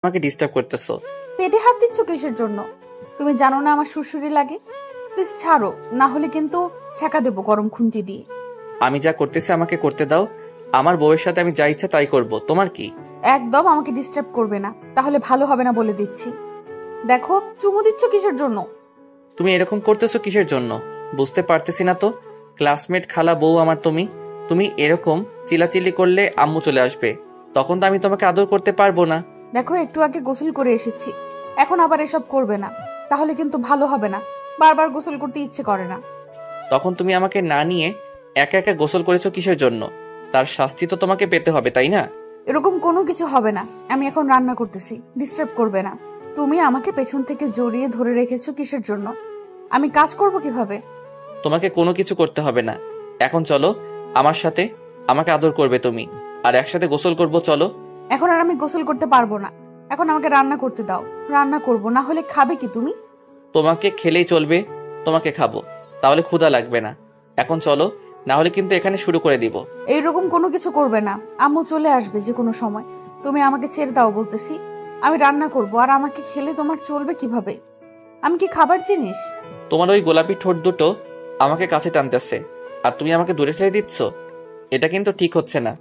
আমাকে ডিস্টার্ব করতেছো। পেটে হাত দিচ্ছ কিসের জন্য? তুমি জানো না আমার সুড়সুড়ি লাগে? প্লিজ ছাড়ো, না হলে কিন্তু ছ্যাঁকা দেবো গরম খুন্তি দিয়ে। আমি যা করতেছি আমাকে করতে দাও। আমার বউয়ের সাথে আমি যা ইচ্ছা তাই করব, তোমার কি? একদম আমাকে ডিস্টার্ব করবে না, তাহলে ভালো হবে না বলে দিচ্ছি। দেখো, চুমু দিচ্ছ কিসের জন্য? তুমি এরকম করতেছো কিসের জন্য বুঝতে পারতেছি না তো। ক্লাসমেট খালা বউ আমার তুমি। তুমি এরকম চিলাচিলি করলে আম্মু চলে আসবে, তখন তো আমি তোমাকে আদর করতে পারবো না। দেখো, একটু আগে গোসল করে এসেছি, এখন আবার এসব করবে না, তাহলে কিন্তু ভালো হবে না। বারবার গোসল করতে ইচ্ছে করে না। তখন তুমি আমাকে না নিয়ে একা একা গোসল করেছো কিসের জন্য? তার শাস্তি তো তোমাকে পেতে হবে, তাই না? এরকম কোনো কিছু হবে না, আমি এখন রান্না করতেছি, ডিস্টার্ব করবে না। তুমি আমাকে পেছন থেকে জড়িয়ে ধরে রেখেছো কিসের জন্য? আমি কাজ করব কিভাবে? তোমাকে কোনো কিছু করতে হবে না। এখন চলো আমার সাথে, আমাকে আদর করবে তুমি, আর একসাথে গোসল করব, চলো। এখন আর আমি গোসল করতে পারবো না, এখন আমাকে রান্না করতে দাও। রান্না করব, না হলে খাবে কি তুমি? তোমাকে খেলেই চলবে, তোমাকে খাবো, তাহলে ক্ষুধা লাগবে না। এখন চলো, না হলে কিন্তু এখানে শুরু করে দিব। এইরকম কোনো কিছু করবে না, আম্মু চলে আসবে যে কোনো সময়। তুমি আমাকে ছেড়ে দাও বলতেছি। আমি রান্না করব, আর আমাকে খেলে তোমার চলবে কিভাবে? আমি কি খাবার জিনিস? তোমার ওই গোলাপি ঠোঁট দুটো আমাকে কাছে টানতেছে, আর তুমি আমাকে দূরে ঠেলে দিচ্ছ। এটা কিন্তু ঠিক হচ্ছে না।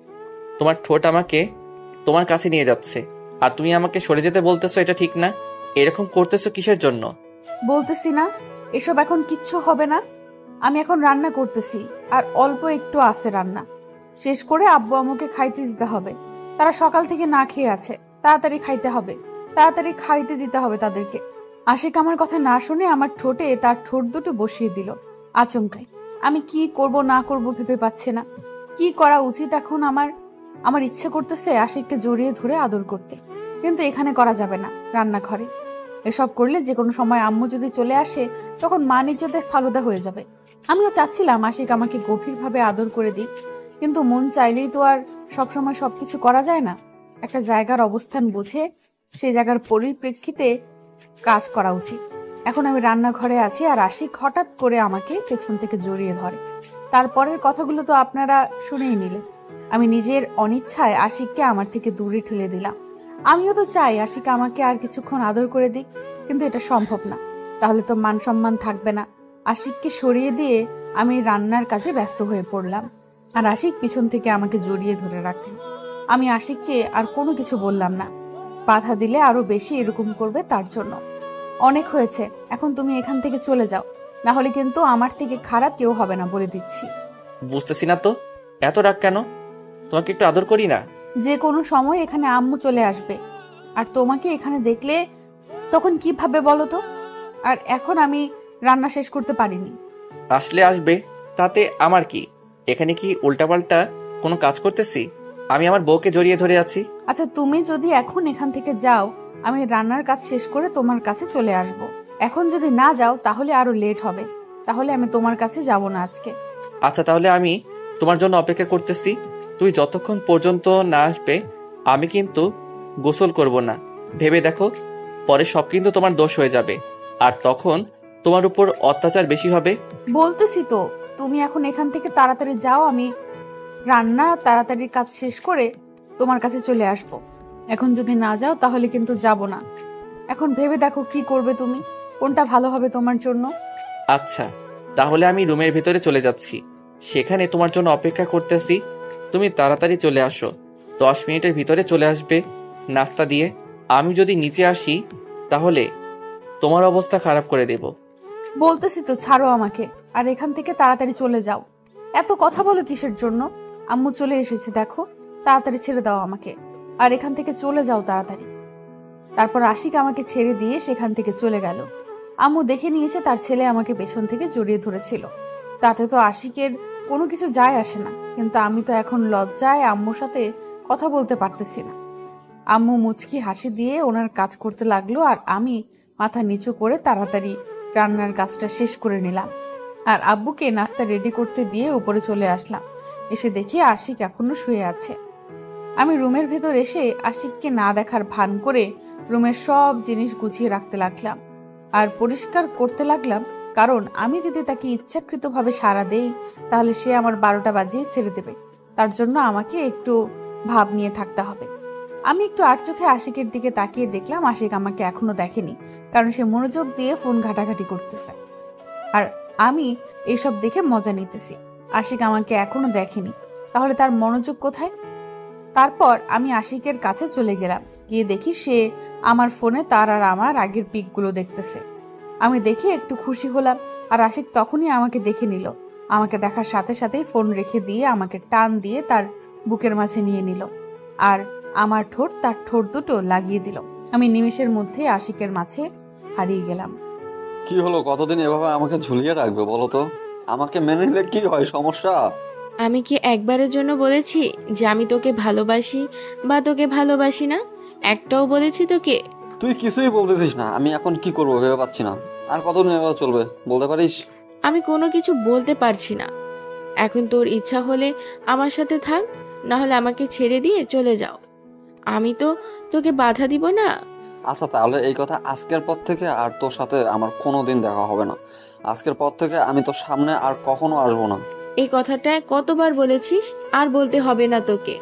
তোমার ঠোঁট আমাকে তোমার কাছে নিয়ে যাচ্ছে, আর তুমি আমাকে সরে যেতে বলতেছো, এটা ঠিক না। এরকম করতেছো কিসের জন্য? বলতেছি না, এসব এখন কিচ্ছু হবে না। আমি এখন রান্না করতেছি, আর অল্প একটু আছে রান্না। শেষ করে আব্বু আম্মুকে খাইতে দিতে হবে। তারা সকাল থেকে না খেয়ে আছে, তাড়াতাড়ি খাইতে হবে, তাড়াতাড়ি খাইতে দিতে হবে তাদেরকে। আশিক আমার কথা না শুনে আমার ঠোঁটে তার ঠোঁট দুটো বসিয়ে দিল আচমকাই। আমি কি করব না করব ভেবে পাচ্ছে না। কি করা উচিত এখন আমার? আমার ইচ্ছে করতেছে আশিককে জড়িয়ে ধরে আদর করতে, কিন্তু এখানে করা যাবে না, রান্নাঘরে। এসব করলে যে কোনো সময় আম্মু যদি চলে আসে, তখন মান ইজ্জতের ফালুদা হয়ে যাবে। আমিও চাচ্ছিলাম আশিক আমাকে গভীরভাবে আদর করে দিক, কিন্তু মন চাইলেই তো আর সবসময় সবকিছু করা যায় না। একটা জায়গার অবস্থান বুঝে সেই জায়গার পরিপ্রেক্ষিতে কাজ করা উচিত। এখন আমি রান্নাঘরে আছি, আর আশিক হঠাৎ করে আমাকে পেছন থেকে জড়িয়ে ধরে। তারপরের কথাগুলো তো আপনারা শুনেই নিলেন। আমি নিজের অনিচ্ছায় আশিককে আমার থেকে দূরে ঠেলে দিলাম। আমিও তো চাই আশিক আমাকে আর কিছুক্ষণ আদর করে দিক, কিন্তু এটা সম্ভব না। তাহলে তো মান সম্মান থাকবে না। আশিককে সরিয়ে দিয়ে আমি রান্নার কাজে ব্যস্ত হয়ে পড়লাম, আর আশিক পিছন থেকে আমাকে জড়িয়ে ধরে রাখলো। আমি আশিককে আর কোনো কিছু বললাম না। বাধা দিলে আরো বেশি এরকম করবে, তার জন্য। অনেক হয়েছে, এখন তুমি এখান থেকে চলে যাও, না হলে কিন্তু আমার থেকে খারাপ কেউ হবে না বলে দিচ্ছি। বুঝতেছি না তো, এত রাগ কেন? তোমাকে একটু আদর করি না? যে কোনো সময় এখানে আম্মু চলে আসবে, আর তোমাকে এখানে দেখলে তখন কি ভাবে বলো তো? আর এখন আমি রান্না শেষ করতে পারিনি। আসলে আসবে, তাতে আমার কি? এখানে কি উল্টাপাল্টা কোনো কাজ করতেছি? আমি আমার বউকে জড়িয়ে ধরে আছি। আচ্ছা, তুমি যদি এখন এখান থেকে যাও, আমি রান্নার কাজ শেষ করে তোমার কাছে চলে আসব। এখন যদি না যাও তাহলে আরো লেট হবে, তাহলে আমি তোমার কাছে যাব না আজকে। আচ্ছা, তাহলে আমি তোমার জন্য অপেক্ষা করতেছি। তুই যতক্ষণ পর্যন্ত না আসবে আমি কিন্তু গোসল করব না। ভেবে দেখো, পরে সব কিন্তু তোমার দোষ হয়ে যাবে, আর তখন তোমার উপর অত্যাচার বেশি হবে। বলতেছি তো, তুমি এখন এখান থেকে তাড়াতাড়ি যাও, আমি রান্না তাড়াতাড়ি কাজ শেষ করে তোমার কাছে চলে আসব। এখন যদি না যাও তাহলে কিন্তু যাব না। এখন ভেবে দেখো কি করবে তুমি, কোনটা ভালো হবে তোমার জন্য। আচ্ছা, তাহলে আমি রুমের ভিতরে চলে যাচ্ছি, সেখানে তোমার জন্য অপেক্ষা করতেছি। তুমি তাড়াতাড়ি চলে আসো, 10 মিনিটের ভিতরে চলে আসবে নাস্তা দিয়ে। আমি যদি নিচে আসি তাহলে তোমার অবস্থা খারাপ করে দেব। বলতেছি তো, ছাড়ো আমাকে, আর এখান থেকে তাড়াতাড়ি চলে যাও। এত কথা বলো কিসের জন্য? আম্মু চলে এসেছে দেখো, তাড়াতাড়ি ছেড়ে দাও আমাকে, আর এখান থেকে চলে যাও তাড়াতাড়ি। তারপর আশিক আমাকে ছেড়ে দিয়ে সেখান থেকে চলে গেল। আম্মু দেখে নিয়েছে তার ছেলে আমাকে পেছন থেকে জড়িয়ে ধরেছিল, তাতে তো আশিকের কোনো কিছু যায় আসে না, কিন্তু আমি তো এখন লজ্জায় আম্মুর সাথে কথা বলতে পারতেছি না। আম্মু মুচকি হাসি দিয়ে ওনার কাজ করতে লাগলো, আর আমি মাথা নিচু করে তাড়াতাড়ি রান্নার কাজটা শেষ করে নিলাম, আর আব্বুকে নাস্তা রেডি করতে দিয়ে উপরে চলে আসলাম। এসে দেখি আশিক এখনো শুয়ে আছে। আমি রুমের ভেতর এসে আশিককে না দেখার ভান করে রুমের সব জিনিস গুছিয়ে রাখতে লাগলাম, আর পরিষ্কার করতে লাগলাম, কারণ আমি যদি তাকে ইচ্ছাকৃতভাবে সাড়া দেই তাহলে সে আমার 12টা বাজিয়ে ছেড়ে দেবে। তার জন্য আমাকে একটু ভাব নিয়ে থাকতে হবে। আমি একটু আর চোখে আশিকের দিকে তাকিয়ে দেখলাম আশিক আমাকে এখনো দেখেনি, কারণ সে মনোযোগ দিয়ে ফোন ঘাটাঘাটি করতেছে। আর আমি এইসব দেখে মজা নিতেছি। আশিক আমাকে এখনো দেখেনি, তাহলে তার মনোযোগ কোথায়? তারপর আমি আশিকের কাছে চলে গেলাম, গিয়ে দেখি সে আমার ফোনে তার আর আমার আগের পিকগুলো দেখতেছে। আমি দেখে একটু খুশি হলাম, আর আশিক তখনই আমাকে দেখে নিল। আমাকে দেখার সাথে সাথেই ফোন রেখে দিয়ে আমাকে টান দিয়ে তার বুকের মাঝে নিয়ে নিল, আর আমার ঠোঁট তার ঠোঁট দুটো লাগিয়ে দিল। আমি নিমেষের মধ্যে আশিকের মাঝে হারিয়ে গেলাম। কি হলো, কতদিন এভাবে আমাকে ঝুলিয়ে রাখবে বলো তো? আমাকে মেনে নিলে কি হয়, সমস্যা? আমি কি একবারের জন্য বলেছি যে আমি তোকে ভালোবাসি বা তোকে ভালোবাসি না? একটাও বলেছি তোকে? তুই কিছুই বলতেছিস না, আমি এখন কি করবো ভেবে পাচ্ছি না। আর কতদিন এভাবে চলবে বলতে পারিস? আমি কোনো কিছু বলতে পারছি না। এখন তোর ইচ্ছা হলে আমার সাথে থাক, না হলে আমাকে ছেড়ে দিয়ে চলে যাও। আমি তো তোকে বাধা দিব না। আচ্ছা তাহলে এই কথা আজকের পর থেকে আর তোর সাথে আমার কোনোদিন দেখা হবে না। আজকের পর থেকে আমি তোর সামনে আর কখনো আসবো না। এই কথাটা কতবার বলেছিস? আর বলতে হবে না তোকে।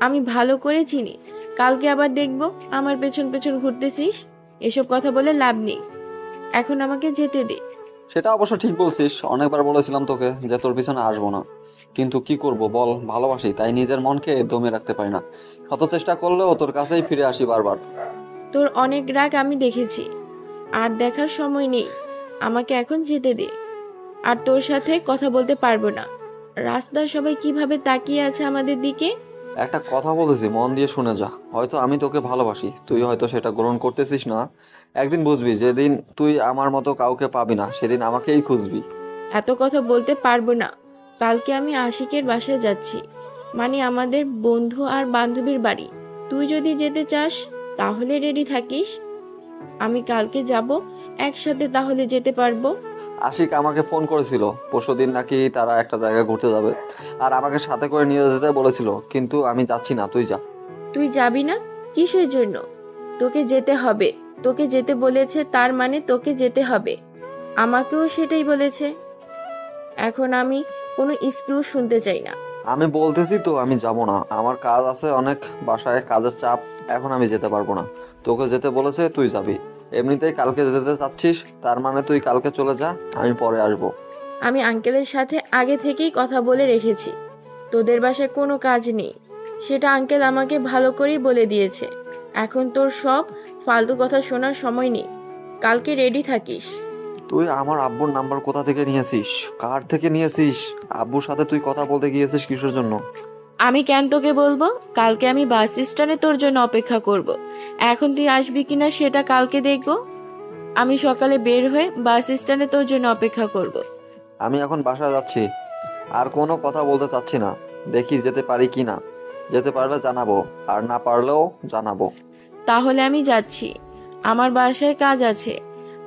আমি ভালো করে চিনি। কালকে আবার দেখবো আমার পেছন পেছন ঘুরতেছিস। এসব কথা বলে লাভ নেই। এখন আমাকে যেতে দে। সেটা অবশ্য ঠিক বলছিস, অনেকবার বলেছিলাম তোকে যে তোর পিছনে আসবো না, কিন্তু কি করব বল, ভালোবাসি তাই নিজের মনকে দমে রাখতে পারি না। শত চেষ্টা করলেও তোর কাছেই ফিরে আসি বারবার। তোর অনেক রাগ আমি দেখেছি, আর দেখার সময় নেই। আমাকে এখন যেতে দে। আর তোর সাথে কথা বলতে পারবো না। রাস্তার সবাই কিভাবে তাকিয়ে আছে আমাদের দিকে। একটা কথা বলেছি, মন দিয়ে শুনে যা। হয়তো আমি তোকে ভালোবাসি, তুই হয়তো সেটা গ্রহণ করতেছিস না। একদিন বুঝবি, যেদিন তুই আমার মতো কাউকে পাবি না সেদিন আমাকেই খুঁজবি। এত কথা বলতে পারবো না। কালকে আমি আশিকের বাসায় যাচ্ছি, মানে আমাদের বন্ধু আর বান্ধবীর বাড়ি। তুই যদি যেতে চাস তাহলে রেডি থাকিস। আমি কালকে যাব, একসাথে তাহলে যেতে পারবো। আশিক আমাকে ফোন করেছিল পরশুদিন, নাকি তারা একটা জায়গায় ঘুরতে যাবে আর আমাকে সাথে করে নিয়ে যেতে বলেছিল, কিন্তু আমি যাচ্ছি না, তুই যা। তুই যাবি না? কিসের জন্য? তোকে যেতে হবে। তোকে যেতে বলেছে, তার মানে তোকে যেতে হবে। আমাকেও সেটাই বলেছে। এখন আমি কোনো এক্সকিউজ শুনতে চাই না। আমি বলতেছি তো আমি যাব না, আমার কাজ আছে অনেক, বাসায় কাজের চাপ, এখন আমি যেতে পারবো না। তোকে যেতে বলেছে, তুই যাবি। এমনিতেই কালকে যেতে চাচ্ছিস, তার মানে তুই কালকে চলে যা, আমি পরে আসবো। আমি আঙ্কেলের সাথে আগে থেকেই কথা বলে রেখেছি। তোদের বাসায় কোনো কাজ নেই, সেটা আঙ্কেল আমাকে ভালো করেই বলে দিয়েছে। এখন তোর সব ফালতু কথা শোনার সময় নেই। কালকে রেডি থাকিস। তুই আমার আব্বুর নাম্বার কোথা থেকে নিয়েছিস, কার থেকে নিয়েছিস? আব্বুর সাথে তুই কথা বলতে গিয়েছিস কিসের জন্য? আমি কেন তোকে বলবো? কালকে আমি বাস স্ট্যান্ডে তোর জন্য অপেক্ষা করব। এখন তুই আসবি কিনা সেটা কালকে দেখব। আমি সকালে বের হয়ে বাস স্ট্যান্ডে তোর জন্য অপেক্ষা করব। আমি এখন বাসায় যাচ্ছি, আর কোনো কথা বলতে চাচ্ছি না। দেখি যেতে পারি কি না, যেতে পারলে জানাবো, আর না পারলেও জানাবো। তাহলে আমি যাচ্ছি। আমার বাসায় কাজ আছে,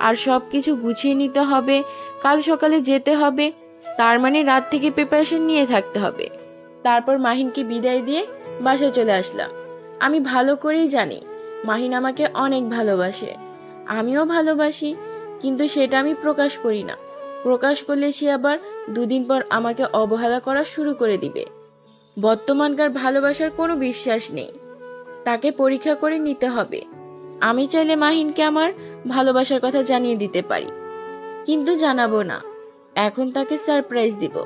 আর সব কিছু গুছিয়ে নিতে হবে। কাল সকালে যেতে হবে, তার মানে রাত থেকে প্রিপারেশন নিয়ে থাকতে হবে। তারপর মাহিনকে বিদায় দিয়ে বাসায় চলে আসলাম। আমি ভালো করেই জানি মাহিন আমাকে অনেক ভালোবাসে, আমিও ভালোবাসি, কিন্তু সেটা আমি প্রকাশ করি না। প্রকাশ করলে সে আবার দুদিন পর আমাকে অবহেলা করা শুরু করে দিবে। বর্তমানকার ভালোবাসার কোনো বিশ্বাস নেই, তাকে পরীক্ষা করে নিতে হবে। আমি চাইলে মাহিনকে আমার ভালোবাসার কথা জানিয়ে দিতে পারি, কিন্তু জানাবো না। এখন তাকে সারপ্রাইজ দিব।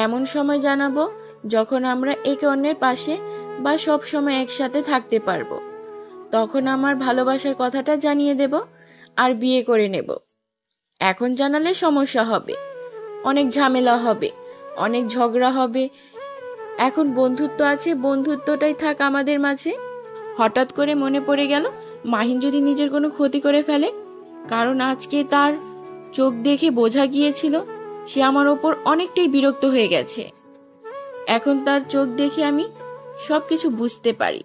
এমন সময় জানাবো যখন আমরা একে অন্যের পাশে বা সব সময় একসাথে থাকতে পারবো। তখন আমার ভালোবাসার কথাটা জানিয়ে দেব আর বিয়ে করে নেব। এখন জানালে সমস্যা হবে, অনেক ঝামেলা হবে, অনেক ঝগড়া হবে। এখন বন্ধুত্ব আছে, বন্ধুত্বটাই থাক আমাদের মাঝে। হঠাৎ করে মনে পড়ে গেল মাহিন যদি নিজের কোনো ক্ষতি করে ফেলে, কারণ আজকে তার চোখ দেখে বোঝা গিয়েছিল সে আমার ওপর অনেকটাই বিরক্ত হয়ে গেছে। এখন তার চোখ দেখে আমি সবকিছু বুঝতে পারি।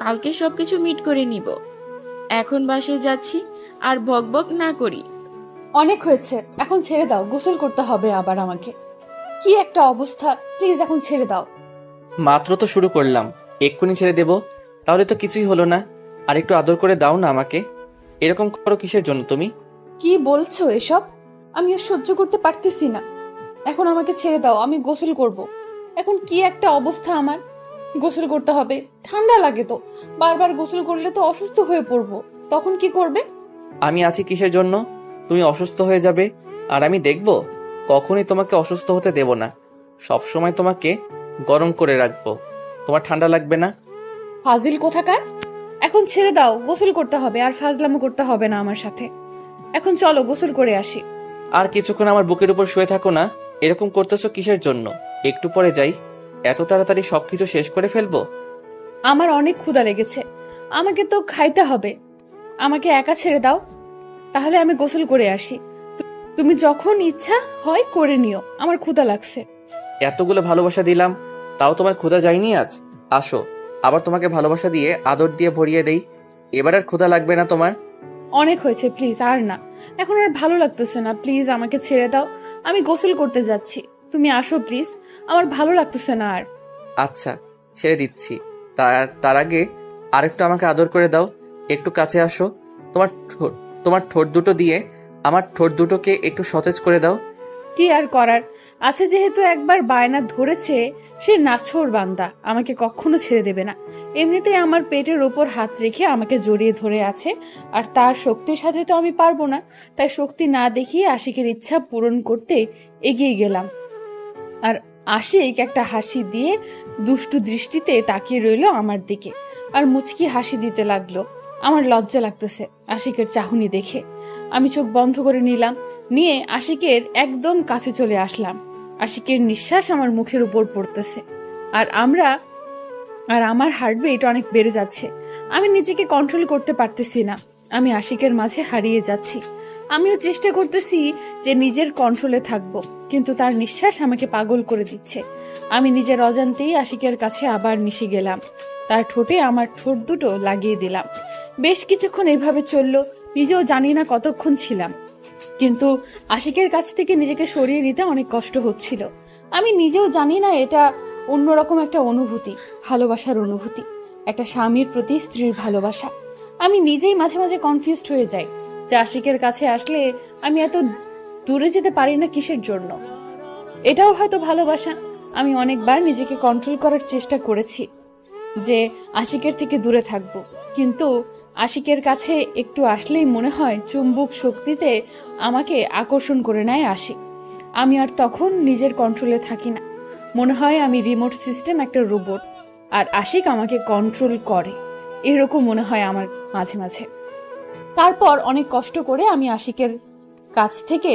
কালকে সবকিছু মিট করে নিব। এখন বাসায় যাচ্ছি, আর বকবক না করি। অনেক হয়েছে, এখন ছেড়ে দাও। গোসল করতে হবে আবার আমাকে। কি একটা অবস্থা, প্লিজ এখন ছেড়ে দাও। মাত্র তো শুরু করলাম, এক্ষুনি ছেড়ে দেব? তাহলে তো কিছুই হলো না। আর একটু আদর করে দাও না আমাকে। এরকম করো কিসের জন্য তুমি? কি বলছো এসব? আমি আর সহ্য করতে পারতেছি না। এখন আমাকে ছেড়ে দাও, আমি গোসল করব। এখন কি একটা অবস্থা আমার। গোসল করতে হবে, ঠান্ডা লাগে তো। বারবার গোসল করলে তো অসুস্থ হয়ে পড়বো, তখন কি করবে? আমি আছি কিসের জন্য? তুমি অসুস্থ হয়ে যাবে আর আমি দেখব? কখনোই তোমাকে অসুস্থ হতে দেব না। সব সময় তোমাকে গরম করে রাখবো। তোমার ঠান্ডা লাগবে না। ফাজিল কোথাকার! এখন ছেড়ে দাও, গোসল করতে হবে, আর ফাজলামো করতে হবে না আমার সাথে। এখন চলো গোসল করে আসি। আর কিছুক্ষণ আমার বুকের উপর শুয়ে থাকো না। এরকম করতেছো কিসের জন্য? একটু পরে যাই। এত তাড়াতাড়ি সবকিছু শেষ করে ফেলবো? আমার অনেক ক্ষুধা লেগেছে, আমাকে তো খাইতে হবে। আমাকে একা ছেড়ে দাও, তাহলে আমি গোসল করে আসি। তুমি যখন ইচ্ছা হয় করে নিও, আমার ক্ষুধা লাগছে। এতগুলো ভালোবাসা দিলাম, তাও তোমার ক্ষুধা যায়নি আজ? আসো, আবার তোমাকে ভালোবাসা দিয়ে আদর দিয়ে ভরিয়ে দেই। এবার আর ক্ষুধা লাগবে না তোমার। অনেক হয়েছে, প্লিজ আর না। এখন আর ভালো লাগতেছে না, প্লিজ আমাকে ছেড়ে দাও। আমি গোসল করতে যাচ্ছি, তুমি আসো প্লিজ। আমার ভালো লাগতেছে না আর। আচ্ছা, ছেড়ে দিচ্ছি। তার আগে আরেকটু আমাকে আদর করে দাও। একটু কাছে আসো। তোমার ঠোঁট দুটো দিয়ে আমার ঠোঁট দুটোকে একটু সতেজ করে দাও। কি আর করার আছে, যেহেতু একবার বায়না ধরেছে, সে নাছোড় বান্দা আমাকে কখনো ছেড়ে দেবে না। এমনিতেই আমার পেটের ওপর হাত রেখে আমাকে জড়িয়ে ধরে আছে, আর তার শক্তির সাথে তো আমি পারবো না। তাই শক্তি না দেখিয়ে আশিকের ইচ্ছা পূরণ করতে এগিয়ে গেলাম। আর আশিক একটা হাসি দিয়ে দুষ্টু দৃষ্টিতে তাকিয়ে রইল আমার দিকে, আর মুচকি হাসি দিতে লাগলো। আমার লজ্জা লাগতেছে আশিকের চাহনি দেখে। আমি চোখ বন্ধ করে নিলাম, নিয়ে আশিকের একদম কাছে চলে আসলাম। আশিকের নিঃশ্বাস আমার মুখের উপর পড়তেছে, আর আমার হার্টবিট অনেক বেড়ে যাচ্ছে। আমি নিজেকে কন্ট্রোল করতে পারতেছি না, আমি আশিকের মাঝে হারিয়ে যাচ্ছি। আমিও চেষ্টা করতেছি যে নিজের কন্ট্রোলে থাকব, কিন্তু তার নিঃশ্বাস আমাকে পাগল করে দিচ্ছে। আমি নিজের অজান্তেই আশিকের কাছে আবার মিশে গেলাম, তার ঠোঁটে আমার ঠোঁট দুটো লাগিয়ে দিলাম। বেশ কিছুক্ষণ এইভাবে চললো, নিজেও জানি না কতক্ষণ ছিলাম। কিন্তু আশিকের কাছ থেকে নিজেকে সরিয়ে নিতে অনেক কষ্ট হচ্ছিল। আমি নিজেও জানি না এটা অন্যরকম একটা অনুভূতি, ভালোবাসার অনুভূতি, একটা স্বামীর প্রতি স্ত্রীর ভালোবাসা। আমি নিজেই মাঝে মাঝে কনফিউজড হয়ে যাই যে আশিকের কাছে আসলে আমি এত দূরে যেতে পারি না কিসের জন্য। এটাও হয়তো ভালোবাসা। আমি অনেকবার নিজেকে কন্ট্রোল করার চেষ্টা করেছি যে আশিকের থেকে দূরে থাকব, কিন্তু আশিকের কাছে একটু আসলেই মনে হয় চুম্বক শক্তিতে আমাকে আকর্ষণ করে নেয় আশিক। আমি আর তখন নিজের কন্ট্রোলে থাকি না, মনে হয় আমি রিমোট সিস্টেম, একটা রোবট, আর আশিক আমাকে কন্ট্রোল করে, এরকম মনে হয় আমার মাঝে মাঝে। তারপর অনেক কষ্ট করে আমি আশিকের কাছ থেকে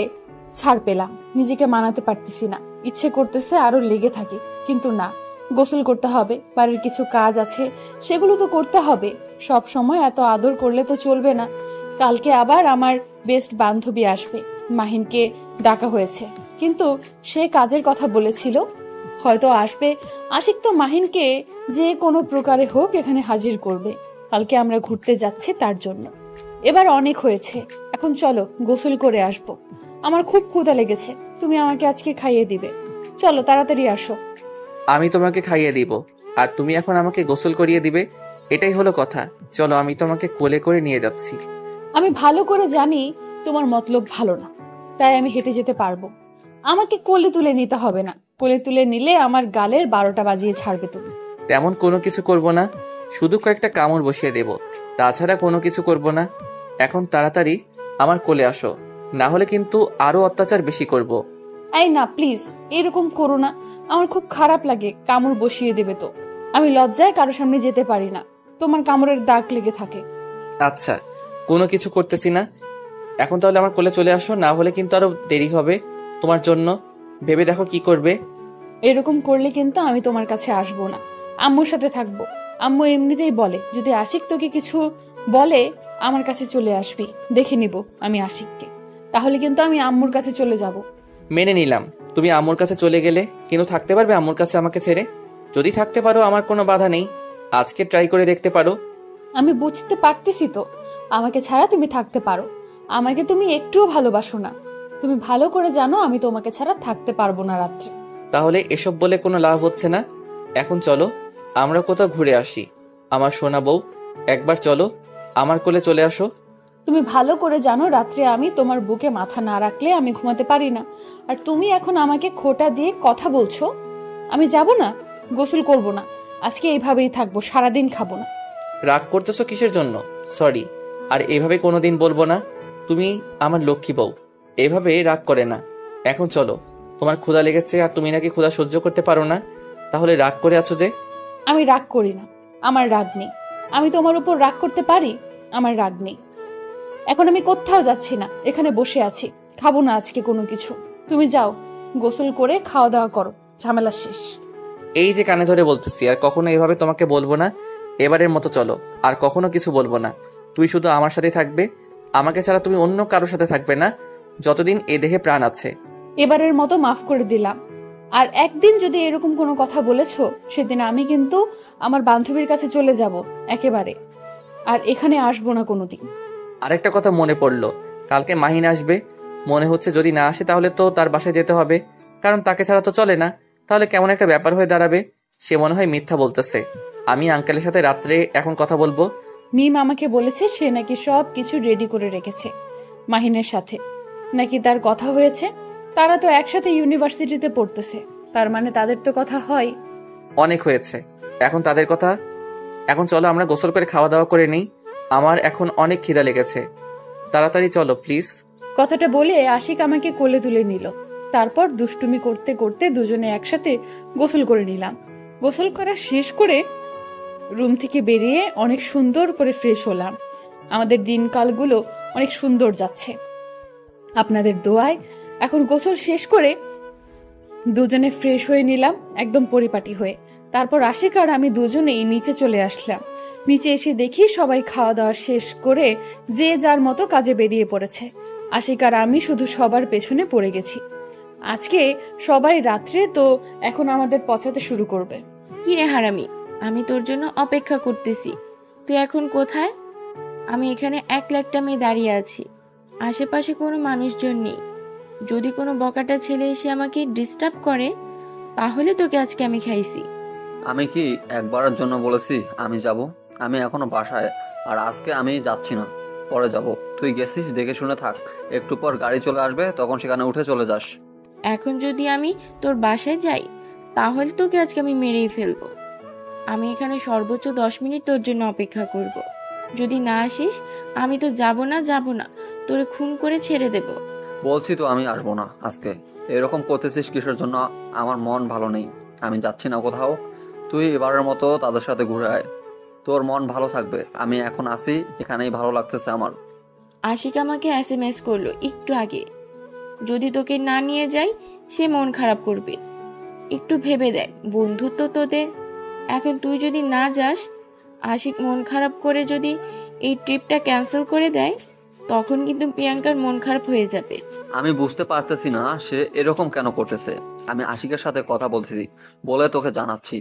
ছাড় পেলাম। নিজেকে মানাতে পারতেছি না, ইচ্ছে করতেছে আরো লেগে থাকি, কিন্তু না, গোসল করতে হবে, বাড়ির কিছু কাজ আছে সেগুলো তো করতে হবে। সব সময় এত আদর করলে তো চলবে না। কালকে আবার আমার বেস্ট বান্ধবী আসবে, মাহিনকে ডাকা হয়েছে, কিন্তু সে কাজের কথা বলেছিল, হয়তো আসবে। আশিক তো মাহিনকে যে কোনো প্রকারে হোক এখানে হাজির করবে। কালকে আমরা ঘুরতে যাচ্ছি তার জন্য। এবার অনেক হয়েছে, এখন চলো গোসল করে আসবো। আমার খুব ক্ষুধা লেগেছে, তুমি আমাকে আজকে খাইয়ে দিবে। চলো তাড়াতাড়ি আসো। আমি তোমাকে খাইয়ে দিব, আর তুমি এখন আমাকে গোসল করিয়ে দিবে? এটাই হলো কথা। চলো, আমি তোমাকে কোলে করে নিয়ে যাচ্ছি। আমি ভালো করে জানি তোমার মতলব ভালো না, তাই আমি হেঁটে যেতে পারবো। আমাকে কোলে তুলে নিতে হবে না, কোলে তুলে নিলে আমার গালের 12টা বাজিয়ে ছাড়বে তুমি। তেমন কোনো কিছু করব না, শুধু কয়েকটা কামড় বসিয়ে দেব, তাছাড়া কোনো কিছু করব না। এখন তাড়াতাড়ি আমার কোলে আসো, না হলে কিন্তু আরো অত্যাচার বেশি করব। এই না, প্লিজ এরকম করো না, আমার খুব খারাপ লাগে, কামড় বসিয়ে দেবে তো। আমি লজ্জায় কারো সামনে যেতে পারি না, তোমার কামড়ের দাগ লেগে থাকে। আচ্ছা, কোনো কিছু করতেছি না। এখন তাহলে আমার কোলে চলে আসো, না হলে কিন্তু আরো দেরি হবে তোমার জন্য। ভেবে দেখো কি করবে। এরকম করলে কিন্তু আমি তোমার কাছে আসবো না, আম্মুর সাথে থাকবো। আম্মু এমনিতেই বলে, যদি আশিক তোকে কিছু বলে আমার কাছে চলে আসবি, দেখে নিব আমি আশিককে, তাহলে কিন্তু আমি আম্মুর কাছে চলে যাব। মেনে নিলাম তুমি আম্মুর কাছে চলে গেলে, কিন্তু থাকতে পারবে আম্মুর কাছে আমাকে ছেড়ে? যদি থাকতে পারো আমার কোনো বাধা নেই, আজকে ট্রাই করে দেখতে পারো। আমি বুঝতে পারতেছি তো, আমাকে ছাড়া তুমি থাকতে পারো, আমাকে তুমি একটুও ভালোবাসো না। তুমি ভালো করে জানো আমি তোমাকে ছাড়া থাকতে পারবো না রাত্রে। তাহলে এসব বলে কোনো লাভ হচ্ছে না। এখন চলো আমরা কোথাও ঘুরে আসি। আমার সোনা বউ, একবার চলো, আমার কোলে চলে আসো। তুমি ভালো করে জানো রাত্রে আমি তোমার বুকে মাথা না রাখলে আমি ঘুমাতে পারি না, আর তুমি এখন আমাকে খোঁটা দিয়ে কথা বলছো। আমি যাব না, গোসল করব না, আজকে এইভাবেই থাকবো, সারাদিন খাবো না। রাগ করতেছো কিসের জন্য? সরি। আর এভাবে কোনোদিন বলবো না। তুমি আমার লক্ষ্মী বউ, এভাবে রাগ করে না। এখন চলো। তোমার ক্ষুধা লেগেছে আর তুমি নাকি ক্ষুধা সহ্য করতে পারো না, তাহলে রাগ করে আছো যে? আমি রাগ করি না, আমার রাগ নেই। আমি তোমার উপর রাগ করতে পারি? আমার রাগ নেই। এখন আমি কোথাও যাচ্ছি না, এখানে বসে আছি, খাবো না আজকে কোনো কিছু। তুমি যাও, গোসল করে খাওয়া দাওয়া করো, ঝামেলা শেষ। এই যে কানে ধরে বলতেছি, আর কখনো এভাবে তোমাকে বলবো না। এবারের মতো চলো, আর কখনো কিছু বলবো না। তুই শুধু আমার সাথে থাকবে, আমাকে ছাড়া তুমি অন্য কারোর সাথে থাকবে না, যতদিন এ দেহে প্রাণ আছে। এবারের মতো মাফ করে দিলাম। আর একদিন যদি এরকম কোনো কথা বলেছো, সেদিন আমি কিন্তু আমার বান্ধবীর কাছে চলে যাব একেবারে, আর এখানে আসবো না কোনোদিন। আরেকটা কথা মনে পড়লো, কালকে মাহিন আসবে। মনে হচ্ছে যদি না আসে তাহলে তো তার বাসায় যেতে হবে, কারণ তাকে ছাড়া তো চলে না। তাহলে কেমন একটা ব্যাপার হয়ে দাঁড়াবে। সে মনে হয় মিথ্যা বলতেছে। আমি আঙ্কেলের সাথে রাত্রে এখন কথা বলবো। মিম আমাকে বলেছে সে নাকি সব কিছু রেডি করে রেখেছে মাহিনের সাথে, নাকি তার কথা হয়েছে। তারা তো একসাথে ইউনিভার্সিটিতে পড়তেছে, তার মানে তাদের তো কথা হয়। অনেক হয়েছে এখন তাদের কথা। এখন চলো আমরা গোসল করে খাওয়া দাওয়া করে নিই। আমার এখন অনেক খিদা লেগেছে। তাড়াতাড়ি চলো প্লিজ। কথাটা বলে আশিক আমাকে কোলে তুলে নিল। তারপর দুষ্টুমি করতে করতে দুজনে একসাথে গোসল করে নিলাম। গোসল করা শেষ করে রুম থেকে বেরিয়ে অনেক সুন্দর করে ফ্রেশ হলাম। আমাদের দিনকালগুলো অনেক সুন্দর যাচ্ছে আপনাদের দোয়ায়। এখন গোসল শেষ করে দুজনে ফ্রেশ হয়ে নিলাম, একদম পরিপাটি হয়ে। তারপর আশিক আর আমি দুজনেই নিচে চলে আসলাম। নিচে এসে দেখি সবাই খাওয়া দাওয়া শেষ করে যে যার মতো কাজে বেরিয়ে পড়েছে। আশিক আর আমি শুধু সবার পেছনে পড়ে গেছি। আজকে সবাই রাত্রে তো এখন আমাদের পচাতে শুরু করবে। কি রে হারামি, আমি তোর জন্য অপেক্ষা করতেছি, তুই এখন কোথায়? আমি এখানে একলা মেয়ে দাঁড়িয়ে আছি, আশেপাশে কোনো মানুষজন নেই। যদি কোনো বকাটা ছেলে এসে আমাকে ডিস্টার্ব করে, তাহলে তোকে আজকে আমি খাইছি। আমি কি একবারের জন্য বলেছি আমি যাব? আমি এখনো বাসায়, আর আজকে আমি যাচ্ছি না, পরে যাব। তুই গেছিস, দেখে শুনে থাক। একটু পর গাড়ি চলে আসবে, তখন সেখানে উঠে চলে যাস। এখন যদি আমি তোর বাসায় যাই, তাহলে তোকে আজকে আমি মেরেই ফেলবো। আমি এখানে সর্বোচ্চ 10 মিনিট তোর জন্য অপেক্ষা করব। যদি না আসিস, আমি তো যাব না, তোরে খুন করে ছেড়ে দেব। বলছি তো আমি আসবো না আজকে। এরকম করতেছিস কিসের জন্য? আমার মন ভালো নেই, আমি যাচ্ছি না কোথাও। তুই এবারের মতো তাদের সাথে ঘুরে আয়, তোর মন ভালো থাকবে। আমি এখন আসি, এখানেই ভালো লাগতেছে আমার। আশিক আমাকে SMS করলো একটু আগে, যদি তোকে না নিয়ে যাই সে মন খারাপ করবে। একটু ভেবে দেখ, বন্ধুত্ব তোদের। এখন তুই যদি না যাস, আশিক মন খারাপ করে যদি এই ট্রিপটা ক্যান্সেল করে দেয়, তখন কিন্তু প্রিয়াঙ্কার মন খারাপ হয়ে যাবে। আমি বুঝতে পারতেছি না সে এরকম কেন করতেছে। আমি আশিকের সাথে কথা বলছি বলে তোকে জানাচ্ছি।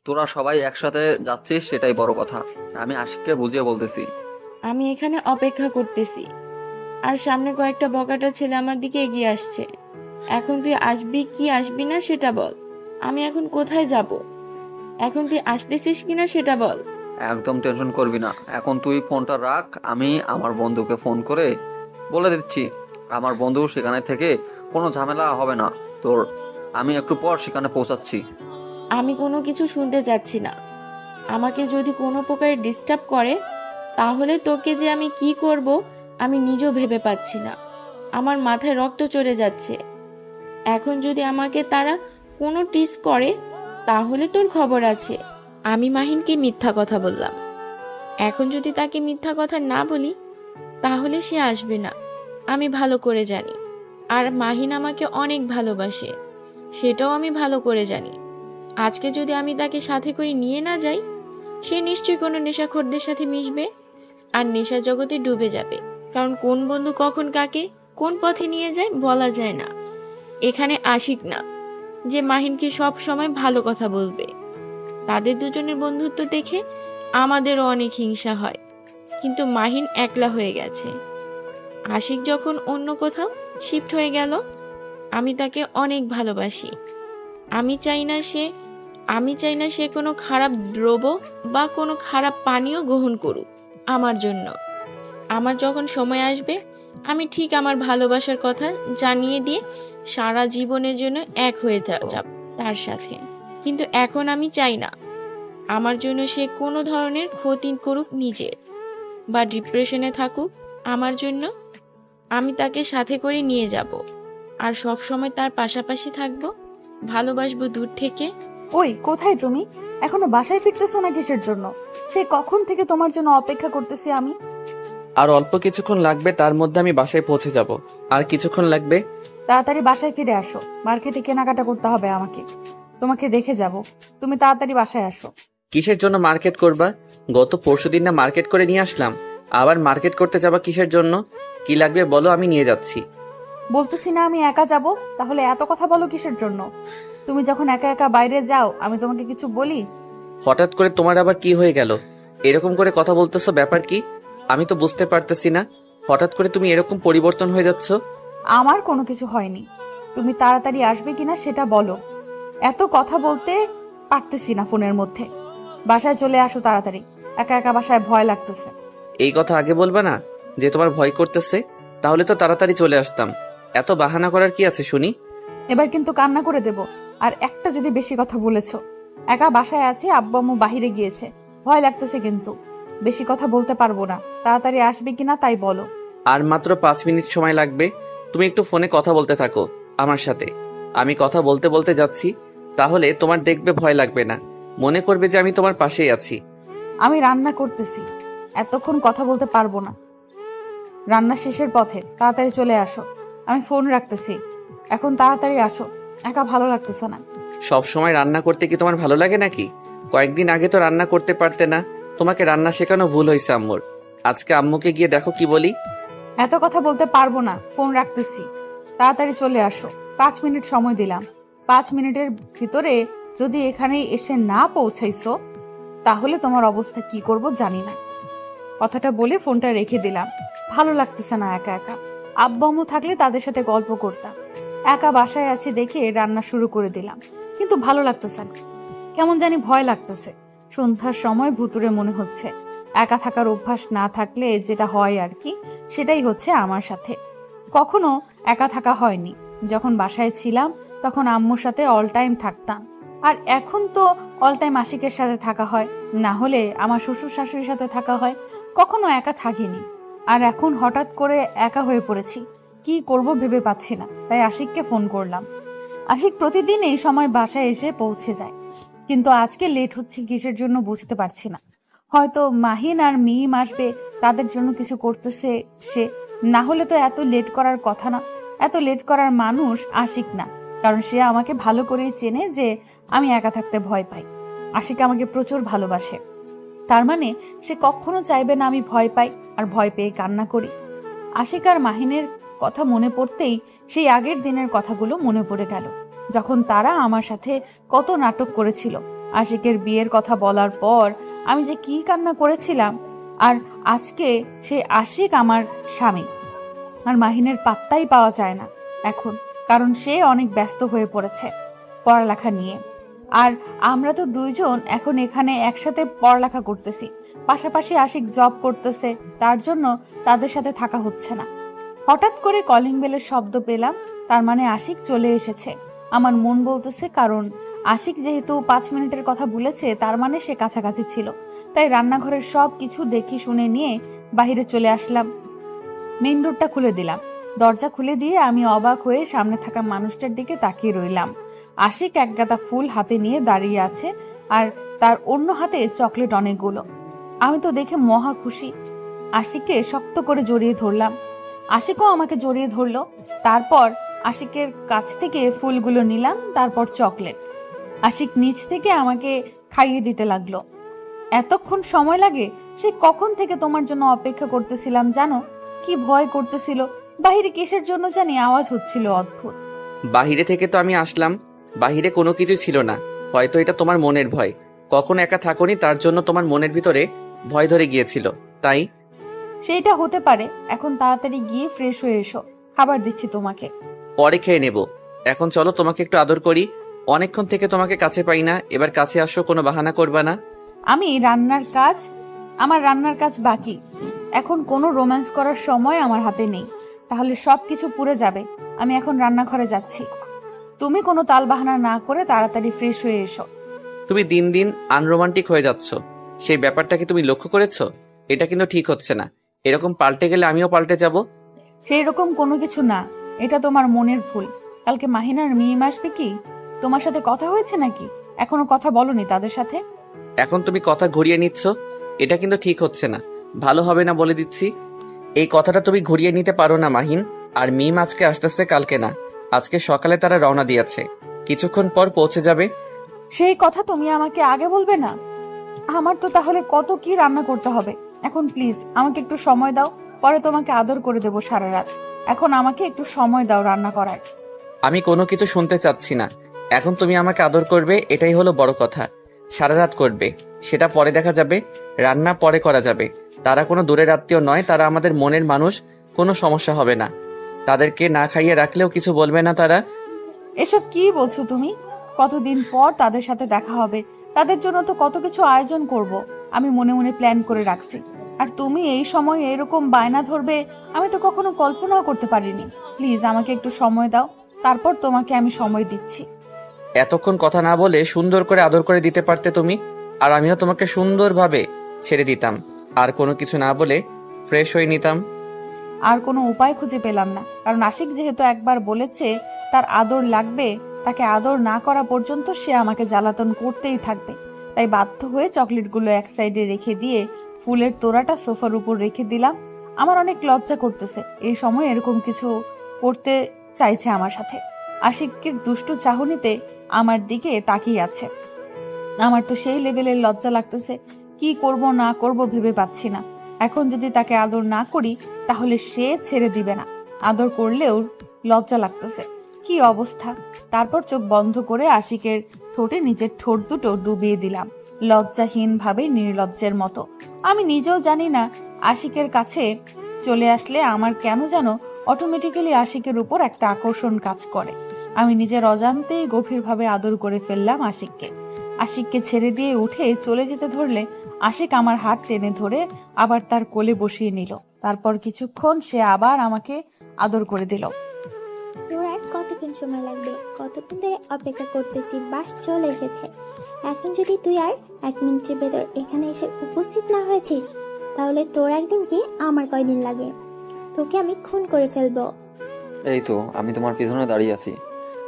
তোরা সবাই একসাথে যাচ্ছিস, সেটাই বড় কথা। আমি আশিককে বুঝিয়ে বলতেছি। আমি এখানে অপেক্ষা করতেছি, আর সামনে কয়েকটা বকাটা ছেলে আমার দিকে এগিয়ে আসছে। এখন তুই আসবি কি আসবি না সেটা বল। আমি এখন কোথায় যাব? এখন তুই আসতেছিস কিনা সেটা বল। একদম টেনশন করবি না, এখন তুই ফোনটা রাখ। আমি আমার বন্ধুকে ফোন করে বলে দিচ্ছি, আমার বন্ধু সেখানে থেকে কোনো ঝামেলা হবে না তোর। আমি একটু পর সেখানে পৌঁছাচ্ছি। আমি কোনো কিছু শুনতে চাচ্ছি না। আমাকে যদি কোনো প্রকারে ডিস্টার্ব করে, তাহলে তোকে যে আমি কি করব আমি নিজেও ভেবে পাচ্ছি না। আমার মাথায় রক্ত চড়ে যাচ্ছে। এখন যদি আমাকে তারা কোনো টিস করে, তাহলে তোর খবর আছে। আমি মাহিনকে মিথ্যা কথা বললাম, এখন যদি তাকে মিথ্যা কথা না বলি, তাহলে সে আসবে না, আমি ভালো করে জানি। আর মাহিন আমাকে অনেক ভালোবাসে, সেটাও আমি ভালো করে জানি। আজকে যদি আমি তাকে সাথে করে নিয়ে না যাই, সে নিশ্চয়ই কোনো নেশাখোরদের সাথে মিশবে আর নেশা জগতে ডুবে যাবে। কারণ কোন বন্ধু কখন কাকে কোন পথে নিয়ে যায় বলা যায় না। এখানে আশিক না যে মাহিনকে সব সময় ভালো কথা বলবে। তাদের দুজনের বন্ধুত্ব দেখে আমাদেরও অনেক হিংসা হয়, কিন্তু মাহিন একলা হয়ে গেছে। আশিক যখন অন্য কোথাও শিফট হয়ে গেল, আমি তাকে অনেক ভালোবাসি। আমি চাই না সে কোনো খারাপ দ্রব্য বা কোনো খারাপ পানীয় গ্রহণ করুক আমার জন্য। আমার যখন সময় আসবে, আমি ঠিক আমার ভালোবাসার কথা জানিয়ে দিয়ে সারা জীবনের জন্য এক হয়ে যাব তার সাথে। কিন্তু এখন আমি চাই না আমার জন্য সে কোনো ধরনের ক্ষতি করুক নিজের, বা ডিপ্রেশনে থাকুক, আমার জন্য আমি তাকে সাথে করে নিয়ে যাব, আর সব সময় তার পাশাপাশি থাকব, ভালোবাসবো দূর থেকে। ওই কোথায় তুমি? এখনো বাসায় ফিরতেছো না কিসের জন্য? সে কখন থেকে তোমার জন্য অপেক্ষা করতেছি আমি। আর অল্প কিছুক্ষণ লাগবে, তার মধ্যে আমি বাসায় পৌঁছে যাব। আর কিছুক্ষণ লাগবে। তাড়াতাড়ি বাসায় ফিরে আসো, মার্কেটে কেনাকাটা করতে হবে আমাকে। তোমাকে দেখে যাব, তুমি তাড়াতাড়ি বাসায় আসো। কিসের জন্য মার্কেট করবা? গত পরশুদিন না মার্কেট করে নিয়ে আসলাম, আবার মার্কেট করতে যাবা কিসের জন্য? কি লাগবে বলো, আমি নিয়ে যাচ্ছি। বলতেছি না আমি একা যাব, তাহলে এত কথা বলো কিসের জন্য? তুমি যখন একা একা বাইরে যাও আমি তোমাকে কিছু বলি? হঠাৎ করে তোমার আবার কি হয়ে গেল? এরকম করে কথা বলতেছো, ব্যাপার কি? আমি তো বুঝতে পারতেছি না, হঠাৎ করে তুমি এরকম পরিবর্তন হয়ে যাচ্ছ। আমার কোনো কিছু হয়নি, তুমি তাড়াতাড়ি আসবে কিনা সেটা বলো। এত কথা বলতে পারতেছি না ফোনের মধ্যে। বাসায় চলে আসো তাড়াতাড়ি, একা একা বাসায় ভয় লাগতেছে। এই কথা আগে বলবা না যে তোমার ভয় করতেছে? তাহলে তো তাড়াতাড়ি চলে আসতাম। এত বাহানা করার কি আছে শুনি? এবার কিন্তু কান্না করে দেব, আর একটা যদি বেশি কথা বলেছো। একা বাসায় আছি, আব্বু আম্মু বাহিরে গিয়েছে, ভয় লাগতেছে কিন্তু। বেশি কথা বলতে পারবো না, তাড়াতাড়ি আসবে কিনা তাই বলো। আর মাত্র 5 মিনিট সময় লাগবে। তুমি একটু ফোনে কথা বলতে থাকো আমার সাথে। আমি কথা বলতে বলতে যাচ্ছি, তাহলে তোমার দেখবে ভয় লাগবে না, মনে করবে যে আমি তোমার পাশেই আছি। আমি রান্না করতেছি, এতক্ষণ কথা বলতে পারবো না। রান্না শেষের পথে, তাড়াতাড়ি চলে আসো। আমি ফোন রাখতেছি, এখন তাড়াতাড়ি আসো, একা ভালো লাগতেছে না। সব সময় রান্না করতে কি তোমার ভালো লাগে নাকি? কয়েকদিন আগে তো রান্না করতে পারতে না, তোমাকে রান্না শেখানো ভুল হয়েছে আম্মুর। আজকে আম্মুকে গিয়ে দেখো কি বলি। এত কথা বলতে পারবো না, ফোন রাখতেছি, তাড়াতাড়ি চলে আসো। 5 মিনিট সময় দিলাম, 5 মিনিটের ভিতরে যদি এখানে এসে না পৌঁছাইছো তাহলে তোমার অবস্থা কি করব জানি না। কথাটা বলে ফোনটা রেখে দিলাম। ভালো লাগতেছে না একা একা। আব্বু আম্মু থাকলে তাদের সাথে গল্প করতাম। একা বাসায় আছে দেখে রান্না শুরু করে দিলাম, কিন্তু ভালো লাগতেছে না, কেমন জানি ভয় লাগতেছে। সন্ধ্যার সময় ভুতুরে মনে হচ্ছে। একা থাকার অভ্যাস না থাকলে যেটা হয় আর কি, সেটাই হচ্ছে আমার সাথে। কখনো একা থাকা হয়নি। যখন বাসায় ছিলাম তখন আম্মুর সাথে অল টাইম থাকতাম, আর এখন তো অল টাইম আশিকের সাথে থাকা হয়, না হলে আমার শ্বশুর শাশুড়ির সাথে থাকা হয়। কখনো একা থাকিনি, আর এখন হঠাৎ করে একা হয়ে পড়েছি। কি করব ভেবে পাচ্ছি না, তাই আশিককে ফোন করলাম। আশিক প্রতিদিন এই সময় বাসায় এসে পৌঁছে যায়, কিন্তু আজকে লেট হচ্ছে কিসের জন্য বুঝতে পারছি না। হয়তো মাহিন আর মিম আসবে, তাদের জন্য কিছু করতেছে সে, না হলে তো এত লেট করার কথা না। এত লেট করার মানুষ আশিক না, কারণ সে আমাকে ভালো করেই চেনে যে আমি একা থাকতে ভয় পাই। আশিক আমাকে প্রচুর ভালোবাসে, তার মানে সে কখনো চাইবে না আমি ভয় পাই আর ভয় পেয়ে কান্না করি। আশিক আর মাহিনের কথা মনে পড়তেই সেই আগের দিনের কথাগুলো মনে পড়ে গেল, যখন তারা আমার সাথে কত নাটক করেছিল। আশিকের বিয়ের কথা বলার পর আমি যে কি কান্না করেছিলাম, আর আজকে সেই আশিক আমার স্বামী, আর মাহিনের পাত্তাই পাওয়া যায় না এখন, কারণ সে অনেক ব্যস্ত হয়ে পড়েছে পড়ালেখা নিয়ে। আর আমরা তো দুইজন এখন এখানে একসাথে পড়ালেখা করতেছি, পাশাপাশি আশিক জব করতেছে, তার জন্য তাদের সাথে থাকা হচ্ছে না। হঠাৎ করে কলিং বেলের শব্দ পেলাম, তার মানে আশিক চলে এসেছে। আমার মন বলতেছে, কারণ আশিক যেহেতু 5 মিনিটের কথা বলেছে, তার মানে সে কাছাকাছি ছিল। তাই রান্নাঘরের সব কিছু দেখি শুনে নিয়ে বাইরে চলে আসলাম। মেইন ডোরটা খুলে দিলাম। দরজা খুলে দিয়ে আমি অবাক হয়ে সামনে থাকা মানুষটার দিকে তাকিয়ে রইলাম। আশিক এক গাদা ফুল হাতে নিয়ে দাঁড়িয়ে আছে, আর তার অন্য হাতে চকলেট অনেকগুলো। আমি তো দেখে মহা খুশি। আশিককে শক্ত করে জড়িয়ে ধরলাম, আশিকও আমাকে জড়িয়ে ধরলো। তারপর আশিকের কাছ থেকে ফুলগুলো নিলাম, তারপর চকলেট। আশিক নিচ থেকে আমাকে খাইয়ে দিতে লাগলো। এতক্ষণ সময় লাগে? সে কখন থেকে তোমার জন্য অপেক্ষা করতেছিলাম জানো? কি ভয় করতেছিল, বাহিরে কিসের জন্য জানি আওয়াজ হচ্ছিল অদ্ভুত। বাহিরে থেকে তো আমি আসলাম, বাহিরে কোনো কিছু ছিল না। হয়তো এটা তোমার মনের ভয়, কখনো একা থাকোনি, তার জন্য তোমার মনের ভিতরে ভয় ধরে গিয়েছিল, তাই। সেইটা হতে পারে। এখন তাড়াতাড়ি গিয়ে ফ্রেশ হয়ে এসো, খাবার দিচ্ছি তোমাকে। পরে খেয়ে নেব, এখন চলো তোমাকে একটু আদর করি। অনেকক্ষণ থেকে তোমাকে কাছে পাই না, এবার কাছে আসো, কোনো বাহানা করবা না। আমার রান্নার কাজ বাকি, এখন কোনো রোম্যান্স করার সময় আমার হাতে নেই, তাহলে সবকিছু পুড়ে যাবে। আমি এখন রান্নাঘরে যাচ্ছি, তুমি কোনো তালবাহানা না করে তাড়াতাড়ি ফ্রেশ হয়ে এসো। তুমি দিন দিন আনরোমান্টিক হয়ে যাচ্ছ। সেই ব্যাপারটা কি তুমি লক্ষ্য করেছো? এটা কিন্তু ঠিক হচ্ছে না। এরকম পাল্টে গেলে আমিও পাল্টে যাব। সেই রকম কোনো কিছু না, এটা তোমার মনের ভুল। কালকে মাহিনার মিম আসবে কি? তোমার সাথে কথা হয়েছে নাকি? এখনো কথা বলনি তাদের সাথে? এখন তুমি কথা ঘুরিয়ে নিচ্ছ, এটা কিন্তু ঠিক হচ্ছে না, ভালো হবে না বলে দিচ্ছি। এই কথাটা তুমি ঘুরিয়ে নিতে পারো না মাহিন। আর মিম আজকে আসতেছে, কালকে না। আজকে সকালে তারা রওনা দিয়েছে, কিছুক্ষণ পর পৌঁছে যাবে। সেই কথা তুমি আমাকে আগে বলবে না? আমার তো তাহলে কত কি রান্না করতে হবে। এখন প্লিজ আমাকে একটু সময় দাও, পরে তোমাকে আদর করে দেবো সারা রাত। এখন আমাকে একটু সময় দাও রান্না করার। আমি কোনো কিছু শুনতে চাচ্ছি না। এখন তুমি আমাকে আদর করবে, এটাই হলো বড় কথা। সারা রাত করবে, সেটা পরে দেখা যাবে। রান্না পরে করা যাবে। তারা কোনো দূরের আত্মীয় নয়, তারা আমাদের মনের মানুষ। কোনো সমস্যা হবে না। তাদেরকে না খাইয়ে রাখলেও কিছু বলবে না তারা। এসব কি বলছো তুমি? কতদিন পর তাদের সাথে দেখা হবে, তাদের জন্য তো কত কিছু আয়োজন করব। আমি মনে মনে প্ল্যান করে রাখছি, আর তুমি এই সময় এরকম বায়না ধরবে আমি তো কখনো কল্পনাও করতে পারিনি। প্লিজ আমাকে একটু সময় দাও, তারপর তোমাকে আমি সময় দিচ্ছি। এতক্ষণ কথা না বলে সুন্দর করে আদর করে দিতে পারতে তুমি, আর আমিও তোমাকে সুন্দরভাবে ছেড়ে দিতাম। আর কোনো কিছু না বলে ফ্রেশ হয়ে নিতাম। আর কোনো উপায় খুঁজে পেলাম না, কারণ আশিক যেহেতু একবার বলেছে তার আদর লাগবে, তাকে আদর না করা পর্যন্ত সে আমাকে জ্বালাতন করতেই থাকবে। তাই বাধ্য হয়ে চকলেটগুলো এক সাইডে রেখে দিয়ে ফুলের তোড়াটা সোফার উপর রেখে দিলাম। আমার অনেক লজ্জা করতেছে, এই সময় এরকম কিছু করতে চাইছে আমার সাথে। আশিকের দুষ্টু চাহনিতে আমার দিকে তাকিয়ে আছে। আমার তো সেই লেভেলের লজ্জা লাগতেছে, কি করব না করব ভেবে পাচ্ছি না। এখন যদি তাকে আদর না করি তাহলে সে ছেড়ে দিবে না, আদর করলেও লজ্জা লাগতেছে। কি অবস্থা! তারপর চোখ বন্ধ করে আশিকের ঠোঁটে নিজের ঠোঁট দুটো ডুবিয়ে দিলাম, লজ্জাহীন ভাবে, নির্লজ্জের মতো। আমি নিজেও জানি না আশিকের কাছে চলে আসলে আমার কেন যেন অটোমেটিক্যালি আশিকের উপর একটা আকর্ষণ কাজ করে। আমি নিজের অজান্তেই গভীরভাবে আদর করে ফেললাম আশিককে। আশিককে ছেড়ে দিয়ে উঠে চলে যেতে ধরলে আশিক আমার হাত টেনে ধরে আবার তার কোলে বসিয়ে নিল। তারপর কিছুক্ষণ সে আবার আমাকে আদর করে দিল। তোর আর কতক্ষণ সময় লাগবে? কতক্ষণ ধরে অপেক্ষা করতেছি, বাস চলে এসেছে। এখন যদি তুই আর 1 মিনিটের ভেতর এখানে এসে উপস্থিত না হয়েছিস, তাহলে তোর একদিন কি আমার কয়দিন লাগে? তোকে আমি খুন করে ফেলবো। এই তো আমি তোমার পিছনে দাঁড়িয়ে আছি।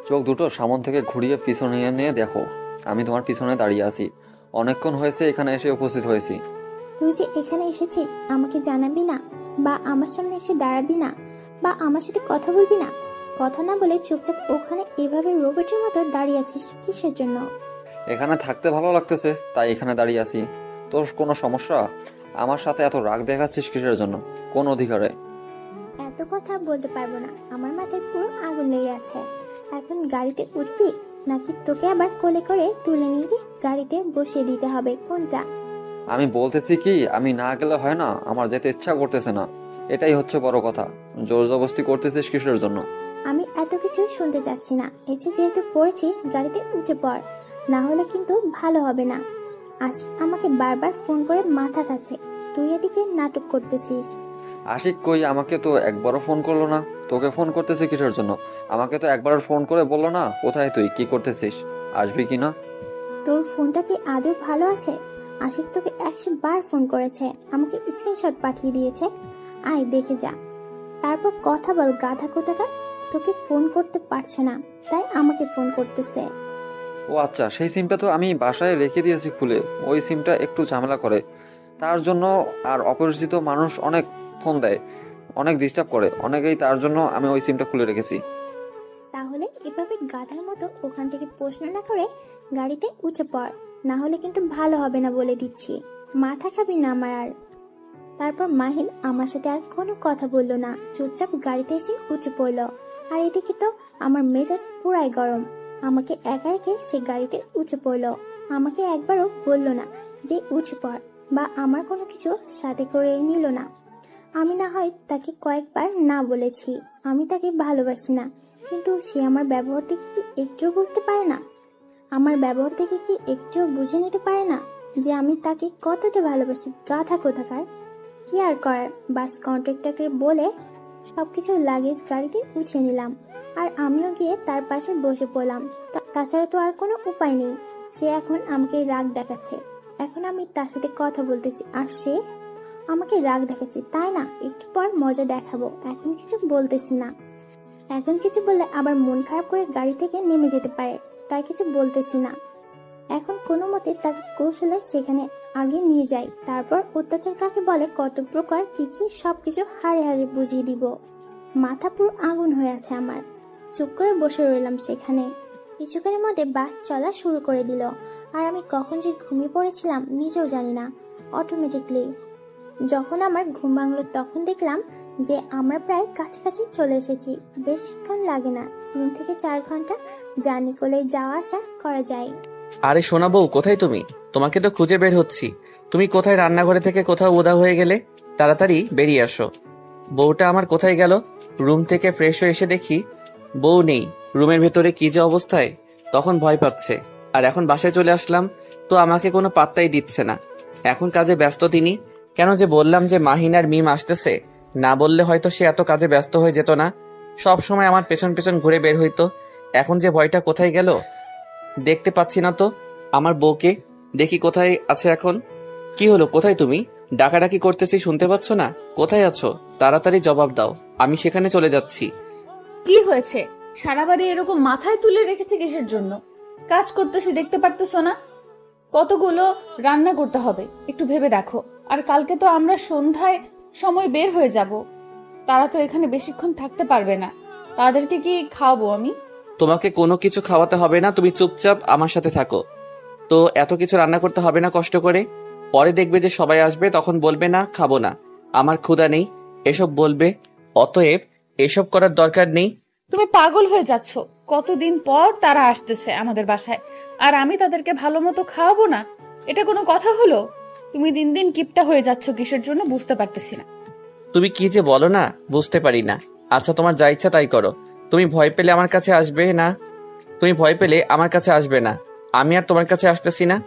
চোখ দুটো সামন থেকে ঘুরিয়ে পিছনে নিয়ে দেখো, আমি তোমার পিছনে দাঁড়িয়ে আছি। অনেকক্ষণ হয়েছে এখানে এসে উপস্থিত হয়েছি। তুই যে এখানে এসেছিস আমাকে জানাবি না, বা আমার সামনে এসে দাঁড়াবি না, বা আমার সাথে কথা বলবি না? কথা না বলে চুপচাপ ওখানে এভাবে রোবটের মতো দাঁড়িয়ে আছিস কিসের জন্য? এখানে থাকতে ভালো লাগতেছে তাই এখানে দাঁড়িয়ে আছি। তোর কোনো সমস্যা? আমার সাথে এত রাগ দেখাচ্ছিস কিসের জন্য? কোন অধিকারে? এত কথা বলতে পারবো না, আমার মাথায় পুরো আগুন লেগে আছে। এখন গাড়িতে উঠবি, নাকি তোকে আবার কোলে করে তুলে নিয়ে গিয়ে গাড়িতে বসিয়ে দিতে হবে? কোনটা? আমি বলতেছি কি, আমি না গেলে হয় না? আমার যেতে ইচ্ছা করতেছে না, এটাই হচ্ছে বড় কথা। জোর জবরদস্তি করতেছিস কিসের জন্য? আমি এত কিছু শুনতে চাচ্ছি না। এসে যেহেতু পড়েছিস গাড়িতে উঠে পড়, না হলে কিন্তু ভালো হবে না। আশিক আমাকে বারবার ফোন করে মাথা খাচ্ছে, তুই এদিকে নাটক করতেছিস। আশিক কই? আমাকে তো একবারও ফোন করলো না। তোকে ফোন করতেছে কিসের জন্য? আমাকে তো একবার ফোন করে বললো না কোথায় তুই, কি করতেছিস, আসবি কি না। তোর ফোনটা কি আদৌ ভালো আছে? আশিক তোকে 100 বার ফোন করেছে, আমাকে স্ক্রিনশট পাঠিয়ে দিয়েছে, আয় দেখে যা। তারপর কথা বল গাধা কোথাকার। তোকে ফোন করতে পারছে না তাই আমাকে ফোন করতেছে। ও আচ্ছা, সেই সিমটা তো আমি বাসায় রেখে দিয়েছি খুলে। ওই সিমটা একটু ঝামেলা করে, তার জন্য। আর অপরিচিত মানুষ অনেক ফোন দেয়, অনেক ডিস্টার্ব করে অনেকেই, তার জন্য আমি ওই সিমটা খুলে রেখেছি। তাহলে এভাবে গাধার মতো ওখান থেকে প্রশ্ন না করে গাড়িতে উঠে পড়, না হলে কিন্তু ভালো হবে না বলে দিচ্ছি। মাথা খাবি না আমার আর। তারপর মাহিন আমার সাথে আর কোনো কথা বললো না, চুপচাপ গাড়িতে এসে উঠে পড়লো। আর এদিকে তো আমার মেজাজ পুরাই গরম। আমাকে একা রেখে সে গাড়িতে উঠে পড়লো। আমাকে একবারও বললো না যে উঠে পড়, বা আমার কোনো কিছু সাথে করে নিল না। আমি না হয় তাকে কয়েকবার না বলেছি আমি তাকে ভালোবাসি না, কিন্তু সে আমার ব্যবহার দেখে কি একটুও বুঝতে পারে না? আমার ব্যবহার দেখে কি একটুও বুঝে নিতে পারে না যে আমি তাকে কতটা ভালোবাসি? গাধা কোথাকার। কি আর করার, বাস কন্ট্রাক্টরকে বলে সবকিছু লাগেজ গাড়িতে উঠিয়ে নিলাম, আর আমিও গিয়ে তার পাশে বসে পড়লাম। তাছাড়া তো আর কোনো উপায় নেই। সে এখন আমাকে রাগ দেখাচ্ছে। এখন আমি তার সাথে কথা বলতেছি আর সে আমাকে রাগ দেখাচ্ছে, তাই না? একটু পর মজা দেখাবো। এখন কিছু বলতেছি না। এখন কিছু বললে আবার মন খারাপ করে গাড়ি থেকে নেমে যেতে পারে, তাই কিছু বলতেছি না। এখন কোনো মতে তাকে কৌশলে সেখানে আগে নিয়ে যাই, তারপর অত্যাচার কাকে বলে, কত প্রকার কি কি সবকিছু হাড়ে হাড়ে বুঝিয়ে দিব। মাথা পুরো আগুন হয়ে আছে আমার। চুপ করে বসে রইলাম সেখানে। কিছুক্ষণের মধ্যে বাস চলা শুরু করে দিল, আর আমি কখন যে ঘুমিয়ে পড়েছিলাম নিজেও জানি না। অটোমেটিকলি যখন আমার ঘুম ভাঙলো তখন দেখলাম যে আমরা প্রায় কাছাকাছি চলে এসেছি। বেশিক্ষণ লাগে না, 3 থেকে 4 ঘন্টা জার্নি করলে যাওয়া আসা করা যায়। আরে সোনা বউ, কোথায় তুমি? তোমাকে তো খুঁজে বের হচ্ছি। তুমি কোথায়? রান্নাঘরে থেকে কোথাও উদা হয়ে গেলে। তাড়াতাড়ি বেরিয়ে আসো। বউটা আমার কোথায় গেল? রুম থেকে ফ্রেশ হয়ে এসে দেখি বউ নেই। রুমের ভেতরে কি যে অবস্থায়, তখন ভয় পাচ্ছে। আর এখন বাসায় চলে আসলাম তো আমাকে কোনো পাত্তাই দিচ্ছে না। এখন কাজে ব্যস্ত তিনি। কেন যে বললাম যে মাহিন আর মিম আসতেছে, না বললে হয়তো সে এত কাজে ব্যস্ত হয়ে যেত না। সব সময় আমার পেছন পেছন ঘুরে বের হইতো। এখন যে ভয়টা কোথায় গেল দেখতে পাচ্ছি না তো। আমার বউকে দেখি কোথায় আছে এখন। কি হলো, কোথায় তুমি? ডাকাডাকি করতেছি, শুনতে পাচ্ছ না? কোথায় আছো? তাড়াতাড়ি জবাব দাও, আমি সেখানে চলে যাচ্ছি। কি হয়েছে? সারা বাড়ি এরকম মাথায় তুলে রেখেছে কিসের জন্য? কাজ করতেছি, দেখতে পারতেছো না? কতগুলো রান্না করতে হবে, একটু ভেবে দেখো। আর কালকে তো আমরা সন্ধ্যায় সময় বের হয়ে যাব। তারা তো এখানে বেশিক্ষণ থাকতে পারবে না। তাদেরকে কি খাওয়াবো আমি? তোমাকে কোনো কিছু খাওয়াতে হবে না, তুমি চুপচাপ আমার সাথে থাকো। তো এত কিছু রান্না করতে হবে না কষ্ট করে। পরে দেখবে যে সবাই আসবে, তখন বলবে না খাবো না, আমার ক্ষুধা নেই, এসব বলবে। অতএব এসব করার দরকার নেই। তুমি পাগল হয়ে যাচ্ছ। কতদিন পর তারা আসতেছে আমাদের বাসায়, আর আমি তাদেরকে ভালো মতো খাওয়াবো না? এটা কোনো কথা হলো? তুমি দিন দিন কিপটা হয়ে যাচ্ছ কিসের জন্য বুঝতে পারতেছি না। তুমি কি যে বলো না, বুঝতে পারি না। আচ্ছা, তোমার যা ইচ্ছা তাই করো। তুমি ভয় পেলে আমার কাছে আসবে না। তুমি ভয় পেলে আমার কাছে আসবে না। আমি আর তোমার কাছে আসতেছি না।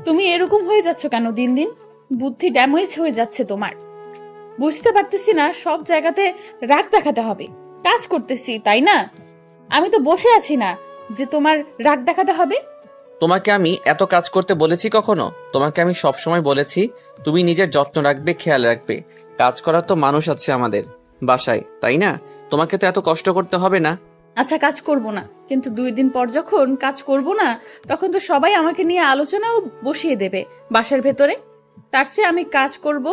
তুমি এরকম হয়ে যাচ্ছ কেন দিন দিন? বুদ্ধি ড্যামেজ হয়ে যাচ্ছে তোমার। বুঝতে পারতেছি না, সব জায়গাতে রাগ দেখাতে হবে। কাজ করতেছি, তাই না? আমি তো বসে আছি না যে তোমার রাগ দেখাতে হবে। তোমাকে আমি এত কাজ করতে বলেছি কখনো? তোমাকে আমি সব সময় বলেছি তুমি নিজের যত্ন রাখবে, খেয়াল রাখবে। কাজ করার তো মানুষ আছে আমাদের বাসায়, তাই না? তোমাকে তো এত কষ্ট করতে হবে না। আচ্ছা, কাজ করব না, কিন্তু 2 দিন পর যখন কাজ করব না, তখন তো সবাই আমাকে নিয়ে আলোচনাও বসিয়ে দেবে বাসার ভেতরে। তার চেয়ে আমি কাজ করব,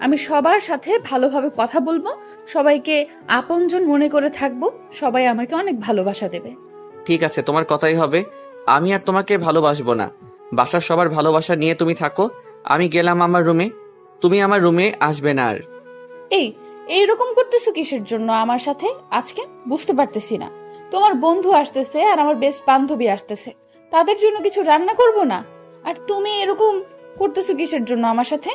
আমি সবার সাথে ভালোভাবে কথা বলবো, সবাইকে আপনজন মনে করে থাকবো, সবাই আমাকে অনেক ভালোবাসা দেবে। ঠিক আছে, তোমার কথাই হবে। আমি আর তোমাকে ভালোবাসবো না। বাসার সবার ভালোবাসা নিয়ে তুমি থাকো। আমি গেলাম আমার রুমে, তুমি আমার রুমে আসবে না আর। এইরকম করতেছো কিসের জন্য আমার সাথে আজকে? বুঝতে পারতেছি না। তোমার বন্ধু আসতেছে আর আমার বেস্ট বান্ধবী আসতেছে, তাদের জন্য কিছু রান্না করব না? আর তুমি এরকম করতেছো কিসের জন্য আমার সাথে?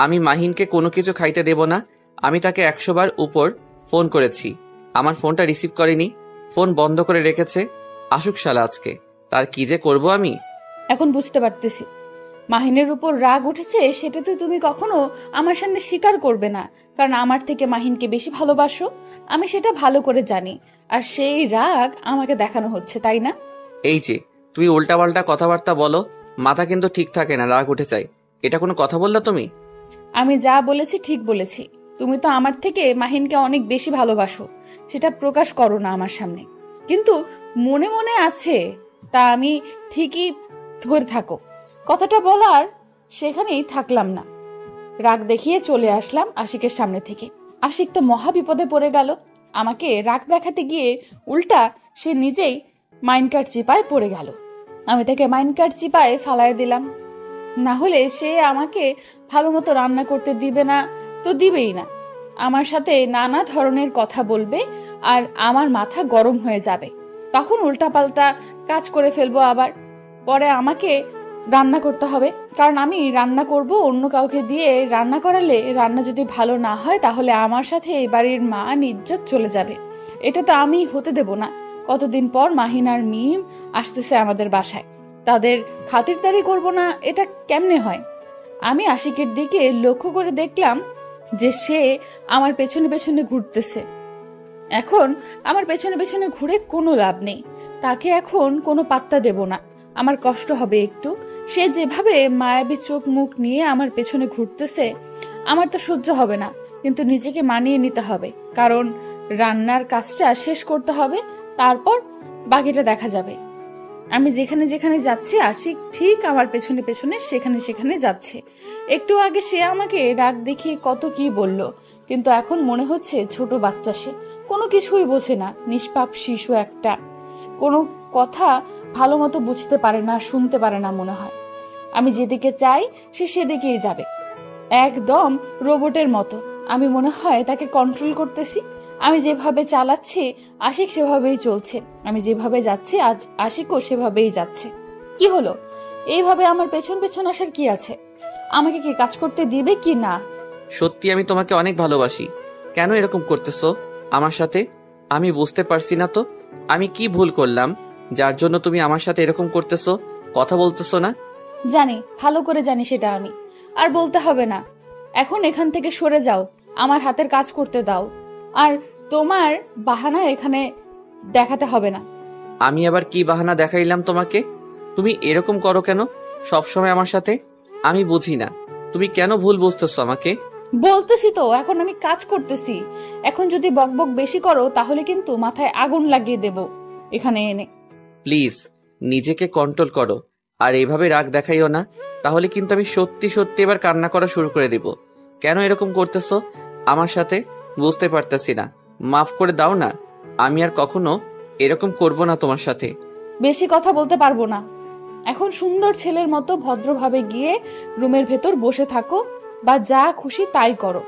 আমি মাহিনকে কোনো কিছু খাইতে দেব না। আমি তাকে 100 বার উপর ফোন করেছি, আমার ফোনটা রিসিভ করেনি, ফোন বন্ধ করে রেখেছে। আসুক শালা আজকে, তার কি যে করব আমি। এখন বুঝতে পারতেছি মাহিনের উপর রাগ উঠেছে, সেটা তো তুমি কখনো আমার সামনে স্বীকার করবে না, কারণ আমার থেকে মাহিনকে বেশি ভালোবাসো, আমি সেটা ভালো করে জানি। আর সেই রাগ আমাকে দেখানো হচ্ছে, তাই না? এই যে তুমি উল্টাপাল্টা কথাবার্তা বলো, মাথা কিন্তু ঠিক থাকে না, রাগ উঠে যায়। এটা কোনো কথা বললা তুমি? আমি যা বলেছি ঠিক বলেছি। তুমি তো আমার থেকে মাহিনকে অনেক বেশি ভালোবাসো, সেটা প্রকাশ করো না আমার সামনে, কিন্তু মনে মনে আছে, তা আমি ঠিকই ধরে থাকো। কথাটা বলার সেখানেই থাকলাম না, রাগ দেখিয়ে চলে আসলাম আশিকের সামনে থেকে। আশিক তো মহা বিপদে পড়ে গেল। আমাকে রাগ দেখাতে গিয়ে উল্টা সে নিজেই মাইনকার চিপায় পড়ে গেল। আমি তাকে মাইনকার চিপায় ফালায় দিলাম। না হলে সে আমাকে ভালো মতো রান্না করতে দিবে না তো দিবেই না, আমার সাথে নানা ধরনের কথা বলবে, আর আমার মাথা গরম হয়ে যাবে। তখন উল্টাপাল্টা কাজ করে ফেলবো আবার। পরে আমাকে রান্না করতে হবে, কারণ আমি রান্না করব অন্য কাউকে দিয়ে। রান্না করালে রান্না যদি ভালো না হয়, তাহলে আমার সাথে এই বাড়ির মান ইজ্জত চলে যাবে। এটা তো আমি হতে দেব না। কতদিন পর মাহিন আর মিম আসতেছে আমাদের বাসায়, তাদের খাতিরদারি করব না, এটা কেমনে হয়? আমি আশিকের দিকে লক্ষ্য করে দেখলাম যে সে আমার পেছনে পেছনে ঘুরতেছে। এখন আমার পেছনে পেছনে ঘুরে কোনো লাভ নেই, তাকে এখন কোনো পাত্তা দেব না। আমার কষ্ট হবে একটু। সে যেভাবে মায়াবী চোখ মুখ নিয়ে আমার পেছনে ঘুরতেছে, আমার তো সহ্য হবে না, কিন্তু নিজেকে মানিয়ে নিতে হবে, কারণ রান্নার কাজটা শেষ করতে হবে, তারপর বাকিটা দেখা যাবে। আমি যেখানে যেখানে যাচ্ছি, আশিক ঠিক আমার পেছনে পেছনে সেখানে সেখানে যাচ্ছে। একটু আগে সে আমাকে রাগ দেখিয়ে কত কি বলল, কিন্তু এখন মনে হচ্ছে ছোট বাচ্চা, সে কোনো কিছুই বোঝে না, নিষ্পাপ শিশু একটা, কোনো কথা ভালো মতো বুঝতে পারে না, শুনতে পারে না মনে হয়। আমি যেদিকে চাই সে সেদিকেই যাবে, একদম রোবটের মতো। আমি মনে হয় তাকে কন্ট্রোল করতেছি। আমি যেভাবে চালাচ্ছি আশিক সেভাবেই চলছে, আমি যেভাবে যাচ্ছি আজ আশিকও সেভাবেই যাচ্ছে। কি হলো? এইভাবে আমার পেছন পেছন আসার কি আছে? আমাকে কি কাজ করতে দিবে কি না? সত্যি আমি তোমাকে অনেক ভালোবাসি। কেন এরকম করতেছো আমার সাথে? আমি বুঝতে পারছি না তো আমি কি ভুল করলাম যার জন্য তুমি আমার সাথে এরকম করতেছো, কথা বলতেছো না? জানি, ভালো করে জানি সেটা আমি। আর বলতে হবে না, এখন এখান থেকে সরে যাও, আমার হাতের কাজ করতে দাও। আর তোমার বাহানা এখানে দেখাতে হবে না। আমি আবার কি বাহানা দেখাইলাম তোমাকে? তুমি এরকম করো কেন সব সময় আমার সাথে? আমি বুঝি না তুমি কেন ভুল বুঝতেছো আমাকে। বলতেছি তো, এখন আমি কাজ করতেছি। এখন যদি বকবক বেশি করো তাহলে কিন্তু মাথায় আগুন লাগিয়ে দেব এখানে এনে। প্লিজ নিজেকে কন্ট্রোল করো, আর এইভাবে রাগ দেখাইও না, তাহলে কিন্তু আমি সত্যি সত্যি এবার কান্না করা শুরু করে দিব। কেন এরকম করতেছো আমার সাথে বুঝতে পারতেছি না, মাফ করে দাও না। আমি আর কখনো এরকম করব না তোমার সাথে। বেশি কথা বলতে পারবো না। এখন সুন্দর ছেলের মতো ভদ্রভাবে গিয়ে রুমের ভেতর বসে থাকো, বা যা খুশি তাই করো।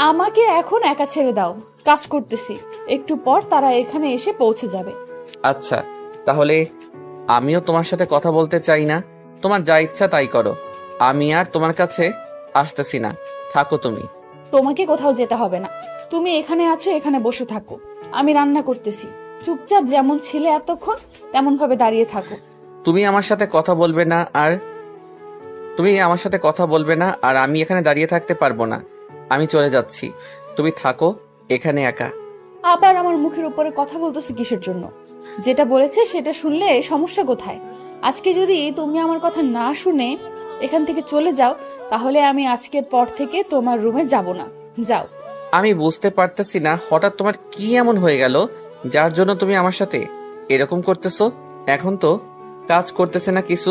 আমাকে এখন একা ছেড়ে দাও, কাজ করতেছি। একটু পর তারা এখানে এসে পৌঁছে যাবে। আচ্ছা, তাহলে আমিও তোমার সাথে কথা বলতে চাই না, তোমার যা ইচ্ছা তাই করো। আমি আর তোমার কাছে আসতেছি না, থাকো তুমি। তোমাকে কোথাও যেতে হবে না, তুমি এখানে আছো, এখানে বসে থাকো। আমি রান্না করতেছি, চুপচাপ যেমন ছিলে এতক্ষণ তেমন ভাবে দাঁড়িয়ে থাকো। তুমি আমার সাথে কথা বলবে না, আর আমি এখানে দাঁড়িয়ে থাকতে পারবো না। আমি চলে যাচ্ছি, তুমি থাকো এখানে একা। আবার আমার মুখের উপরে কথা বলতেছে কিসের জন্য? যেটা বলেছে সেটা শুনলে সমস্যা কোথায়? আজকে যদি তুমি আমার কথা না শুনে এখান থেকে চলে যাও, তাহলে আমি আজকের পর থেকে তোমার রুমে যাব না। যাও। আমি বুঝতে পারতেছি না হঠাৎ তোমার কি এমন হয়ে গেল যার জন্য তুমি আমার সাথে এরকম করতেছো। এখন তো কাজ করতেছে না কিছু।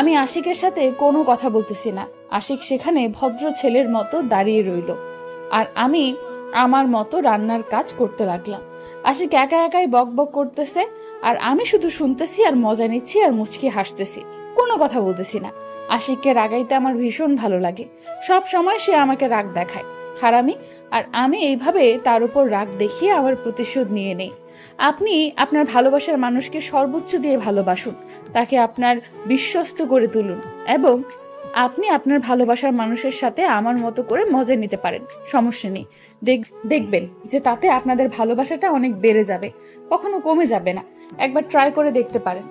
আমি আশিকের সাথে কোনো কথা বলতেছি না। আশিক সেখানে ভদ্র ছেলের মতো দাঁড়িয়ে রইল, আর আমি আমার মতো রান্নার কাজ করতে লাগলাম। আশিক একা একাই বক বক করতেছে, আর আমি শুধু শুনতেছি আর মজা নিচ্ছি আর মুচকি হাসতেছি, কোনো কথা বলতেছি না। আশিককে রাগাইতে আমার ভীষণ ভালো লাগে। সব সময় সে আমাকে রাগ দেখায়, হারামি। আর আমি এইভাবে তার উপর রাগ দেখিয়ে আমার প্রতিশোধ নিয়ে নেই। আপনি আপনার ভালোবাসার মানুষকে সর্বোচ্চ দিয়ে ভালোবাসুন, তাকে আপনার বিশ্বস্ত করে তুলুন, এবং আপনি আপনার ভালোবাসার মানুষের সাথে আমার মতো করে মজা নিতে পারেন, সমস্যা নেই। দেখবেন যে তাতে আপনাদের ভালোবাসাটা অনেক বেড়ে যাবে, কখনো কমে যাবে না। একবার ট্রাই করে দেখতে পারেন।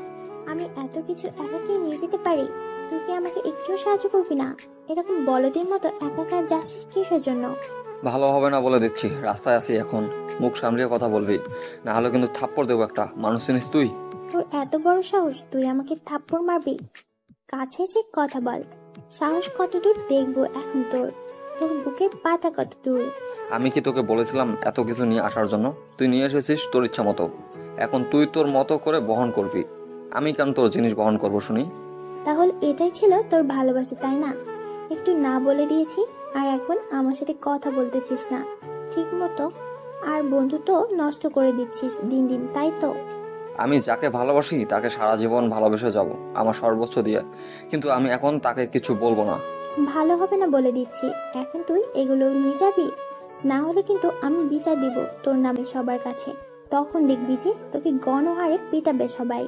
আমি এত কিছু একাকে নিয়ে যেতে পারি, তুই কি আমাকে একটুও সাহায্য করবি না? এরকম বলদের মতো একা একা যাচ্ছিস কিসের জন্য? ভালো হবে না বলে দিচ্ছি, রাস্তায় আছি এখন, মুখ সামলিয়ে কথা বলবি, না হলে কিন্তু থাপ্পড় দেবো একটা। মানুষ চিনিস তুই? তোর এত বড় সাহস, তুই আমাকে থাপ্পড় মারবি? কাছে এসে কথা বল, সাহস কত দূর দেখবো এখন তোর। তোর বুকের পাতা কত দূর? আমি কি তোকে বলেছিলাম এত কিছু নিয়ে আসার জন্য? তুই নিয়ে এসেছিস তোর ইচ্ছা মতো, এখন তুই তোর মতো করে বহন করবি। আমি কেন তোর জিনিস বহন করবো শুনি? তাহলে এটাই ছিল তোর ভালোবাসা, তাই না? একটু না বলে দিয়েছি, আর এখন আমার সাথে কথা বলতেছিস না ঠিক মতো, আর বন্ধুত্ব নষ্ট করে দিচ্ছিস দিন দিন, তাই তো? আমি যাকে ভালোবাসি তাকে সারা জীবন ভালোবেসে যাব, আমার সর্বোচ্চ দিয়ে, কিন্তু আমি এখন তাকে কিছু বলবো না। ভালো হবে না বলে দিচ্ছি। এখন তুই এগুলো নিয়ে যাবি, না হলে কিন্তু আমি বিচার দিব তোর নামে সবার কাছে। তখন দেখবি যে তোকে গণহারে পিটাবে সবাই।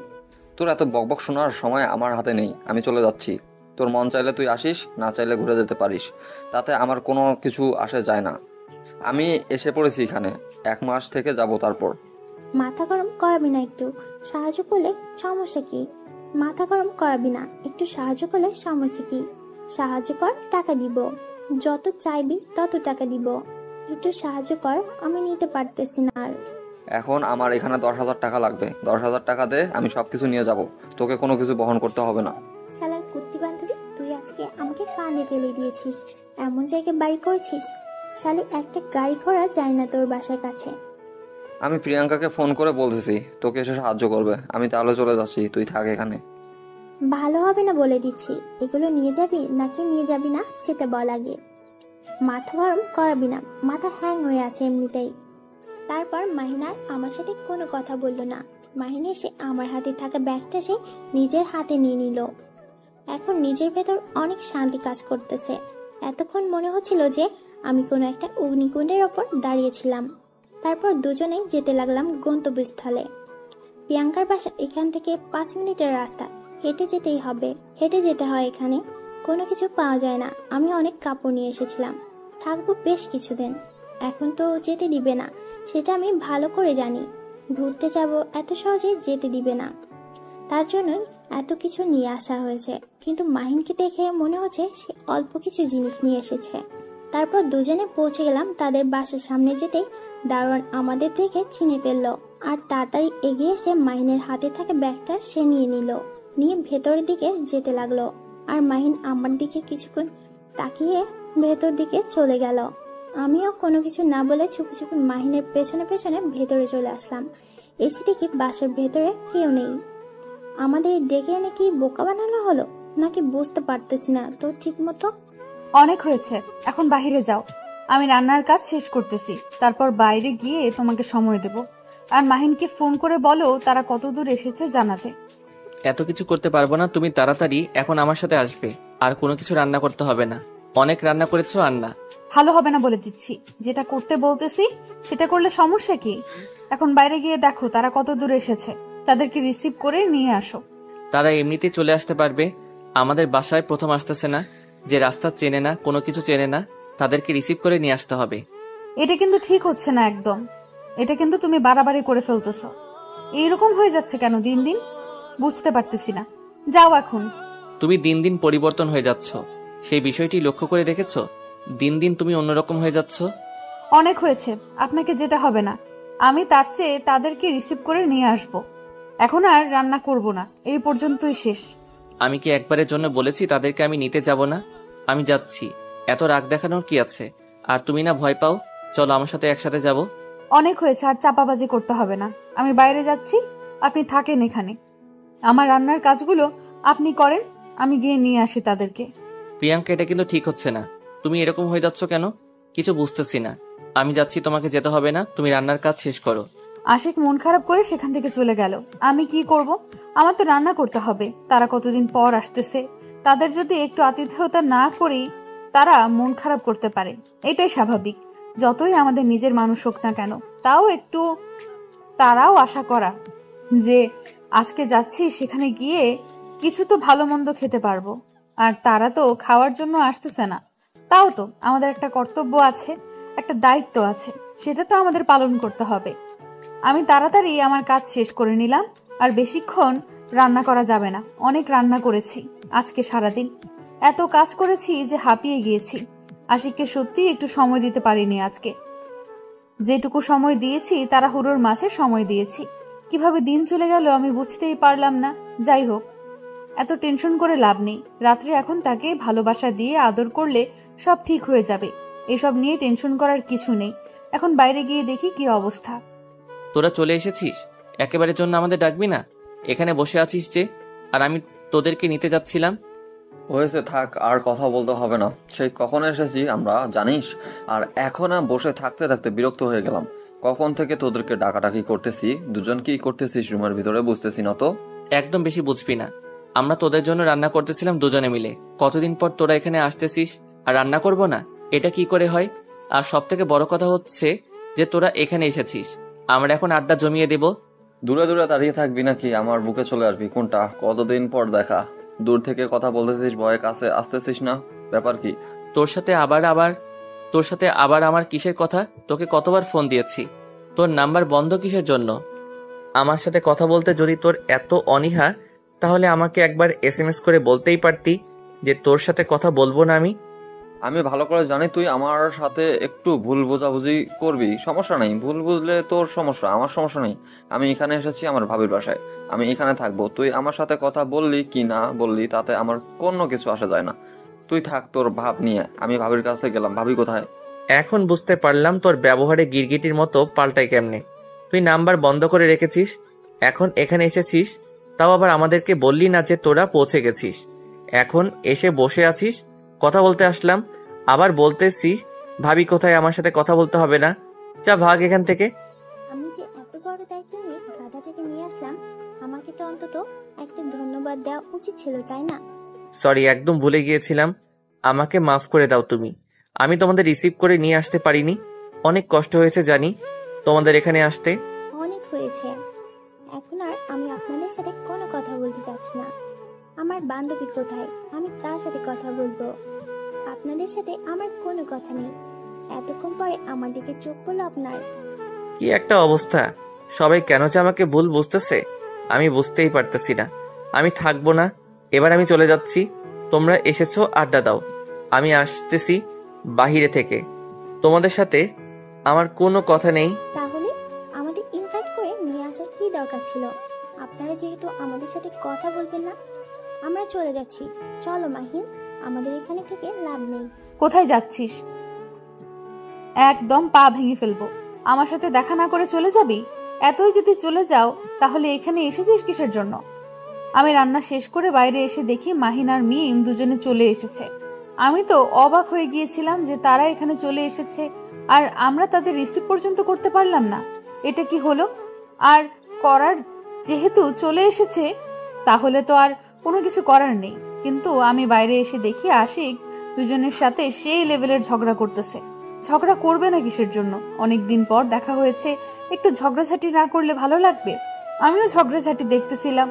তোর এত বকবক শোনার সময় আমার হাতে নেই, আমি চলে যাচ্ছি। তোর মন চাইলে তুই আসিস, না চাইলে ঘুরে যেতে পারিস, তাতে আমার কোনো কিছু আসে যায় না। আমি এসে পড়েছি এখানে, 1 মাস থেকে যাব তারপর। মাথা গরম করাবি না, একটু সাহায্য করলে সমস্যা কি? মাথা গরম করাবি না, একটু সাহায্য করলে সমস্যা কি? সাহায্য কর, টাকা দিব, যত চাইবি তত টাকা দিব। একটু সাহায্য কর, আমি নিতে পারতেছি না আর। এখন আমার এখানে 10,000 টাকা লাগবে। 10,000 টাকা দে, আমি সব কিছু নিয়ে যাব। তোকে কোনো কিছু বহন করতে হবে না। শালার কুত্তি বান্ধবী, তুই আজকে আমাকে ফাঁদে ফেলে দিয়েছিস, এমন জায়গায় বাড়ি করেছিস। শালি একটা গাড়ি ঘোড়া যায় না তোর বাসার কাছে। আমি প্রিয়াঙ্কাকে ফোন করে বলতেছি তোকে এসে সাহায্য করবে। আমি তাহলে চলে যাচ্ছি, তুই থাক এখানে। ভালো হবে না বলে দিচ্ছি। এগুলো নিয়ে যাবি নাকি নিয়ে যাবি না সেটা বল আগে। মাথা গরম করাবি না, মাথা হ্যাং হয়ে আছে এমনিতেই। তারপর মাহিন আর আমার সাথে কোনো কথা বলল না। মাহিন এসে আমার হাতে থাকা ব্যাগটা সে নিজের হাতে নিয়ে নিল। এখন নিজের ভেতর অনেক শান্তি কাজ করতেছে। এতক্ষণ মনে হচ্ছিল যে আমি কোনো একটা অগ্নিকুণ্ডের ওপর দাঁড়িয়েছিলাম। তারপর দুজনেই যেতে লাগলাম গন্তব্যস্থলে। প্রিয়াঙ্কার বাসা এখান থেকে 5 মিনিটের রাস্তা। হেঁটে যেতেই হবে, হেঁটে যেতে হয়। এখানে কোনো কিছু পাওয়া যায় না। আমি অনেক কাপড় নিয়ে এসেছিলাম, থাকবো বেশ কিছুদিন। এখন তো যেতে দিবে না, সেটা আমি ভালো করে জানি। ঘুরতে যাব, এত সহজে যেতে দিবে না। তার জন্যই এত কিছু নিয়ে আসা হয়েছে। কিন্তু মাহিনকে দেখে মনে হচ্ছে সে অল্প কিছু জিনিস নিয়ে এসেছে। তারপর দুজনে পৌঁছে গেলাম তাদের বাসার সামনে। যেতেই দারোয়ান আমাদের দেখে চিনে ফেললো আর তাড়াতাড়ি এগিয়ে এসে মাহিনের হাতে থাকা ব্যাগটা সে নিয়ে নিল, নিয়ে ভেতরের দিকে যেতে লাগলো। আর মাহিন আমার দিকে কিছুক্ষণ তাকিয়ে ভেতর দিকে চলে গেল। আমিও কোনো কিছু না বলে চুপি চুপি মাহিনের পেছনে পেছনে ভেতরে চলে আসলাম। এসে দেখি বাসার ভেতরে কেউ নেই। আমাদের ডেকে এনে কি বোকা বানানো হলো নাকি বুঝতে পারতেছি না তো ঠিক মতো। অনেক হয়েছে, এখন বাইরে যাও। আমি রান্নার কাজ শেষ করতেছি, তারপর বাইরে গিয়ে তোমাকে সময় দেব। আর মাহিনকে ফোন করে বলো তারা কত দূর এসেছে জানাতে। এত কিছু করতে পারবো না, তুমি তাড়াতাড়ি এখন আমার সাথে আসবে। আর কোনো কিছু রান্না করতে হবে না, অনেক রান্না করেছো আর না। ভালো হবে না বলে দিচ্ছি। যেটা করতে বলতেছি সেটা করলে সমস্যা কি? এখন বাইরে গিয়ে দেখো তারা কত দূর এসেছে, তাদেরকে রিসিভ করে নিয়ে আসো। তারা এমনিতেই চলে আসতে পারবে। আমাদের বাসায় প্রথম আসতেছে না, যে রাস্তা চেনে না, কোনো কিছু চেনে না, তাদেরকে রিসিভ করে নিয়ে আসতে হবে। এটা কিন্তু ঠিক হচ্ছে না একদম। এটা কিন্তু তুমি বাড়াবাড়ি করে ফেলতেছো। এইরকম হয়ে যাচ্ছে কেন দিন দিন, বুঝতে পারতেছি না। যাও এখন। তুমি দিন দিন পরিবর্তন হয়ে যাচ্ছ, সেই বিষয়টি লক্ষ্য করে দেখেছো? দিন দিন তুমি অন্যরকম হয়ে যাচ্ছ। অনেক হয়েছে, আপনাকে যেতে হবে না। আমি তার চেয়ে তাদেরকে রিসিভ করে নিয়ে আসব। এখন আর রান্না করব না, এই পর্যন্তই শেষ। আমি কি একবারের জন্য বলেছি তাদেরকে আমি নিতে যাব না? আমি যাচ্ছি, এত রাগ দেখানোর কি আছে? আর তুমি না ভয় পাও, চলো আমার সাথে একসাথে যাব। অনেক হয়েছে, আর চাপাবাজি করতে হবে না। আমি বাইরে যাচ্ছি, আপনি থাকেন এখানে। আমার রান্নার কাজগুলো আপনি করেন, আমি গিয়ে নিয়ে আসি তাদেরকে। প্রিয়াঙ্কা, এটা কিন্তু ঠিক হচ্ছে না। তুমি এরকম হয়ে যাচ্ছ কেন? কিছু বুঝতেছি না। আমি যাচ্ছি, তোমাকে যেতে হবে না, তুমি রান্নার কাজ শেষ করো। আশিক মন খারাপ করে সেখান থেকে চলে গেল। আমি কি করব? আমার তো রান্না করতে হবে। তারা কতদিন পর আসতেছে, তাদের যদি একটু আতিথেয়তা না করি তারা মন খারাপ করতে পারে। এটাই স্বাভাবিক, যতই আমাদের নিজের মানুষ হোক না কেন। তাও একটু তারাও আশা করা যে আজকে যাচ্ছি, সেখানে গিয়ে কিছু তো ভালো মন্দ খেতে পারবো। আর তারা তো খাওয়ার জন্য আসতেছে না। তাও তো আমাদের একটা কর্তব্য আছে, একটা দায়িত্ব আছে, সেটা তো আমাদের পালন করতে হবে। আমি তাড়াতাড়ি আমার কাজ শেষ করে নিলাম। আর বেশিক্ষণ রান্না করা যাবে না। অনেক রান্না করেছি আজকে সারাদিন, এত কাজ করেছি যে হাঁপিয়ে গিয়েছি। আশিককে সত্যি একটু সময় দিতে পারিনি আজকে। যেটুকু সময় দিয়েছি তাড়াহুড়োর মাঝে সময় দিয়েছি। কিভাবে দিন চলে গেল আমি বুঝতেই পারলাম না। যাই হোক, এত টেনশন করে লাভ নেই। রাত্রে এখন তাকে ভালোবাসা দিয়ে আদর করলে সব ঠিক হয়ে যাবে। এসব নিয়ে টেনশন করার কিছু নেই। এখন বাইরে গিয়ে দেখি কি অবস্থা। তোরা চলে এসেছিস, একেবারে জন্য আমাদের ডাকবি না? এখানে বসে আছিস যে, আর আমি তোদেরকে নিতে যাচ্ছিলাম। হয়েছে, থাক, আর কথা বলতে হবে না। সেই কখন এসেছি আমরা জানিস? আর এখন বসে থাকতে থাকতে বিরক্ত হয়ে গেলাম। কখন থেকে তোদেরকে ডাকাডাকি করতেছি, দুজন কি করতেছিস রুমের ভিতরে বুঝতেছি না তো। একদম বেশি বুঝবি না। আমরা তোদের জন্য রান্না করতেছিলাম দুজনে মিলে। কতদিন পর তোরা এখানে আসতেছিস আর রান্না করব না? এটা কি করে হয়? আর সব থেকে বড় কথা হচ্ছে যে তোরা এখানে এসেছিস, আমরা এখন আড্ডা জমিয়ে দেব। দূরে দূরে দাঁড়িয়ে থাকবি নাকি আমার বুকে চলে আসবি? কোনটা? কতদিন পর দেখা, দূর থেকে কথা বলতেছিস, ভয়ে কাছে আসতেছিস না, ব্যাপার কি? তোর সাথে আবার আমার কিসের কথা? তোকে কতবার ফোন দিয়েছি, তোর নাম্বার বন্ধ কিসের জন্য? আমার সাথে কথা বলতে যদি তোর এত অনীহা, তাহলে আমাকে একবার SMS করে বলতেই পারতি যে তোর সাথে কথা বলবো না আমি। আমি ভালো করে জানি তুই আমার সাথে একটু ভুল বোঝাবুঝি করবি, সমস্যা নেই। ভুল বুঝলে তোর সমস্যা, আমার সমস্যা নেই। আমি এখানে এসেছি আমার ভাবির বাসায়, আমি এখানে থাকবো। তুই আমার সাথে কথা বললি কি না বললি তাতে আমার কোনো কিছু আসা যায় না। তুই থাক তোর ভাব নিয়ে। আমি ভাবির কাছে গেলাম। ভাবি কোথায়? এখন বুঝতে পারলাম তোর ব্যবহারে গিরগিটির মতো পাল্টায় কেমনে। তুই নাম্বার বন্ধ করে রেখেছিস, এখন এখানে এসেছিস, তাও আবার আমাদেরকে বললি না যে তোরা পৌঁছে গেছিস। এখন এসে বসে আছিস, কথা বলতে আসলাম, আবার বলতেছিস ভাবি কোথায়, আমার সাথে কথা বলতে হবে না। যা ভাগ এখান থেকে। আমি যে এত বড় দায়িত্ব নিয়ে গাধাটাকে নিয়ে আসলাম, আমাকে তো অন্তত একটা ধন্যবাদ দেওয়া উচিত ছিল, তাই না? সরি, একদম ভুলে গিয়েছিলাম, আমাকে মাফ করে দাও তুমি। আমি তোমাদের রিসিভ করে নিয়ে আসতে পারিনি, অনেক কষ্ট হয়েছে জানি তোমাদের এখানে আসতে। অনেক হয়েছে। এখন আর আমি আপনাদের সাথে কোনো কথা বলতে চাচ্ছি না। আমার বান্ধবী কোথায়, আমি তার সাথে কথা বলবো। আপনাদের সাথে আমার কোনো কথা নেই। এতক্ষণ পরে আমার দিকে চোখ পড়লো আপনার। কি একটা অবস্থা, সবাই কেন যে আমাকে ভুল বুঝতেছে আমি বুঝতেই পারতেছি না। আমি থাকবো না, এবার আমি চলে যাচ্ছি। তোমরা এসেছো, আড্ডা দাও, আমি আসতেছি বাহিরে থেকে। তোমাদের সাথে আমার কোনো কথা নেই। তাহলে আমাদের ইনভাইট করে নিয়ে আসার কি দরকার ছিল? আপনারা যেহেতু আমাদের সাথে কথা বলবেন না, আমরা চলে যাচ্ছি। চলো মাহিন, আমাদের এখানে থেকে লাভ নেই। কোথায় যাচ্ছিস? একদম পা ভেঙে ফেলবো। আমার সাথে দেখা না করে চলে যাবি? এতই যদি চলে যাও তাহলে এখানে এসেছিস কিসের জন্য? আমি রান্না শেষ করে বাইরে এসে দেখি মাহিন আর মিম দুজনে চলে এসেছে। আমি তো অবাক হয়ে গিয়েছিলাম যে তারা এখানে চলে এসেছে আর আমরা তাদের রিসিভ পর্যন্ত করতে পারলাম না। এটা কি হলো? আর করার যেহেতু চলে এসেছে তাহলে তো আর কোনো কিছু করার নেই। কিন্তু আমি বাইরে এসে দেখি আশিক দুজনের সাথে সেই লেভেলের ঝগড়া করতেছে। ঝগড়া করবে না কিসের জন্য? অনেকদিন পর দেখা হয়েছে, একটু ঝগড়াঝাটি না করলে ভালো লাগবে? আমিও ঝগড়াঝাটি দেখতেছিলাম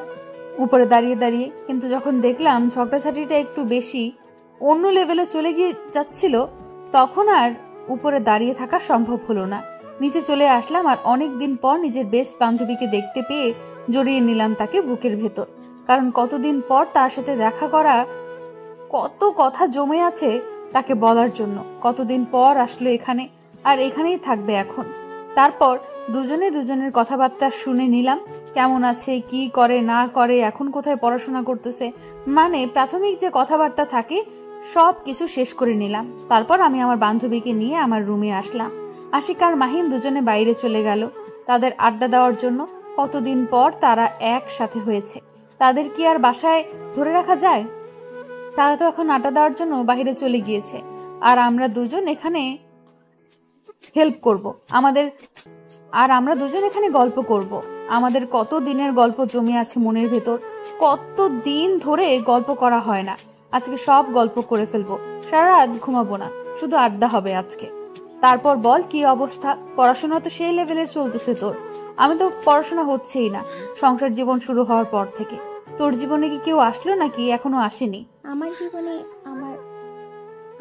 উপরে দাঁড়িয়ে দাঁড়িয়ে, কিন্তু যখন দেখলাম ঝগড়াঝাটিটা একটু বেশি অন্য লেভেলে চলে গিয়ে যাচ্ছিল, তখন আর উপরে দাঁড়িয়ে থাকা সম্ভব হলো না। নিচে চলে আসলাম আর অনেক দিন পর নিজের বেস্ট বান্ধবীকে দেখতে পেয়ে জড়িয়ে নিলাম তাকে বুকের ভেতর। কারণ কতদিন পর তার সাথে দেখা করা, কত কথা জমে আছে তাকে বলার জন্য। কতদিন পর আসলো এখানে, আর এখানেই থাকবে এখন। তারপর দুজনে দুজনের কথাবার্তা শুনে নিলাম, কেমন আছে, কি করে না করে, এখন কোথায় পড়াশোনা করতেছে, মানে প্রাথমিক যে কথাবার্তা থাকে সব কিছু শেষ করে নিলাম। তারপর আমি আমার বান্ধবীকে নিয়ে আমার রুমে আসলাম। আশিক আর মাহিন দুজনে বাইরে চলে গেল তাদের আড্ডা দেওয়ার জন্য। কতদিন পর তারা একসাথে হয়েছে, তাদের কি আর বাসায় ধরে রাখা যায়? তারা তো এখন আড্ডা দেওয়ার জন্য বাইরে চলে গিয়েছে, আর আমরা দুজন এখানে হেল্প করব আমাদের, আর আমরা দুজন এখানে গল্প করব। আমাদের কত দিনের গল্প জমে আছে মনের ভেতর, কত দিন ধরে গল্প করা হয় না। আজকে সব গল্প করে ফেলবো, সারা রাত ঘুমাবো না, শুধু আড্ডা হবে আজকে। তারপর বল কি অবস্থা? পড়াশোনা তো সেই লেভেলের চলতেছে তোর। আমি তো পড়াশোনা হচ্ছেই না সংসার জীবন শুরু হওয়ার পর থেকে। তোর জীবনে কি কেউ আসলো নাকি এখনো আসেনি? আমার জীবনে আমার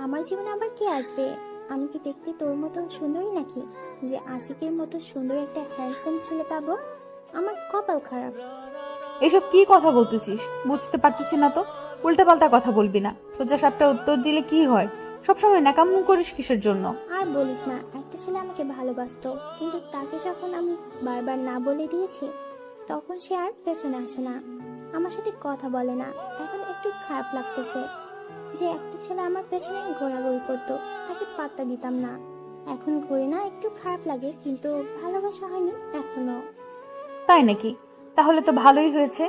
আমার জীবনে আবার কে আসবে? আমি কি দেখতে তোর মতো সুন্দরী নাকি যে আশিকের মতো সুন্দর একটা হ্যান্ডসাম ছেলে পাবো? আমার কপাল খারাপ। এসব কি কথা বলতেছিস? বুঝতে পারতেছি না তো। উল্টাপাল্টা কথা বলবি না, সোজা সাপটা উত্তর দিলে কি হয়? সবসময় ন্যাকামো করিস কিসের জন্য? আর বলিস না, একটা ছেলে আমাকে ভালোবাসতো, কিন্তু তাকে যখন আমি বারবার না বলে দিয়েছি তখন সে আর পেছনে আসে না, আমার সাথে কথা বলে না। এখন একটু খারাপ লাগতেছে যে একটা ছেলে আমার পেছনে ঘোরাঘুরি করতো, তাকে পাত্তা দিতাম না। এখন ঘুরে না, একটু খারাপ লাগে, কিন্তু ভালোবাসা হয়নি এখনো। তাই নাকি? তাহলে তো ভালোই হয়েছে।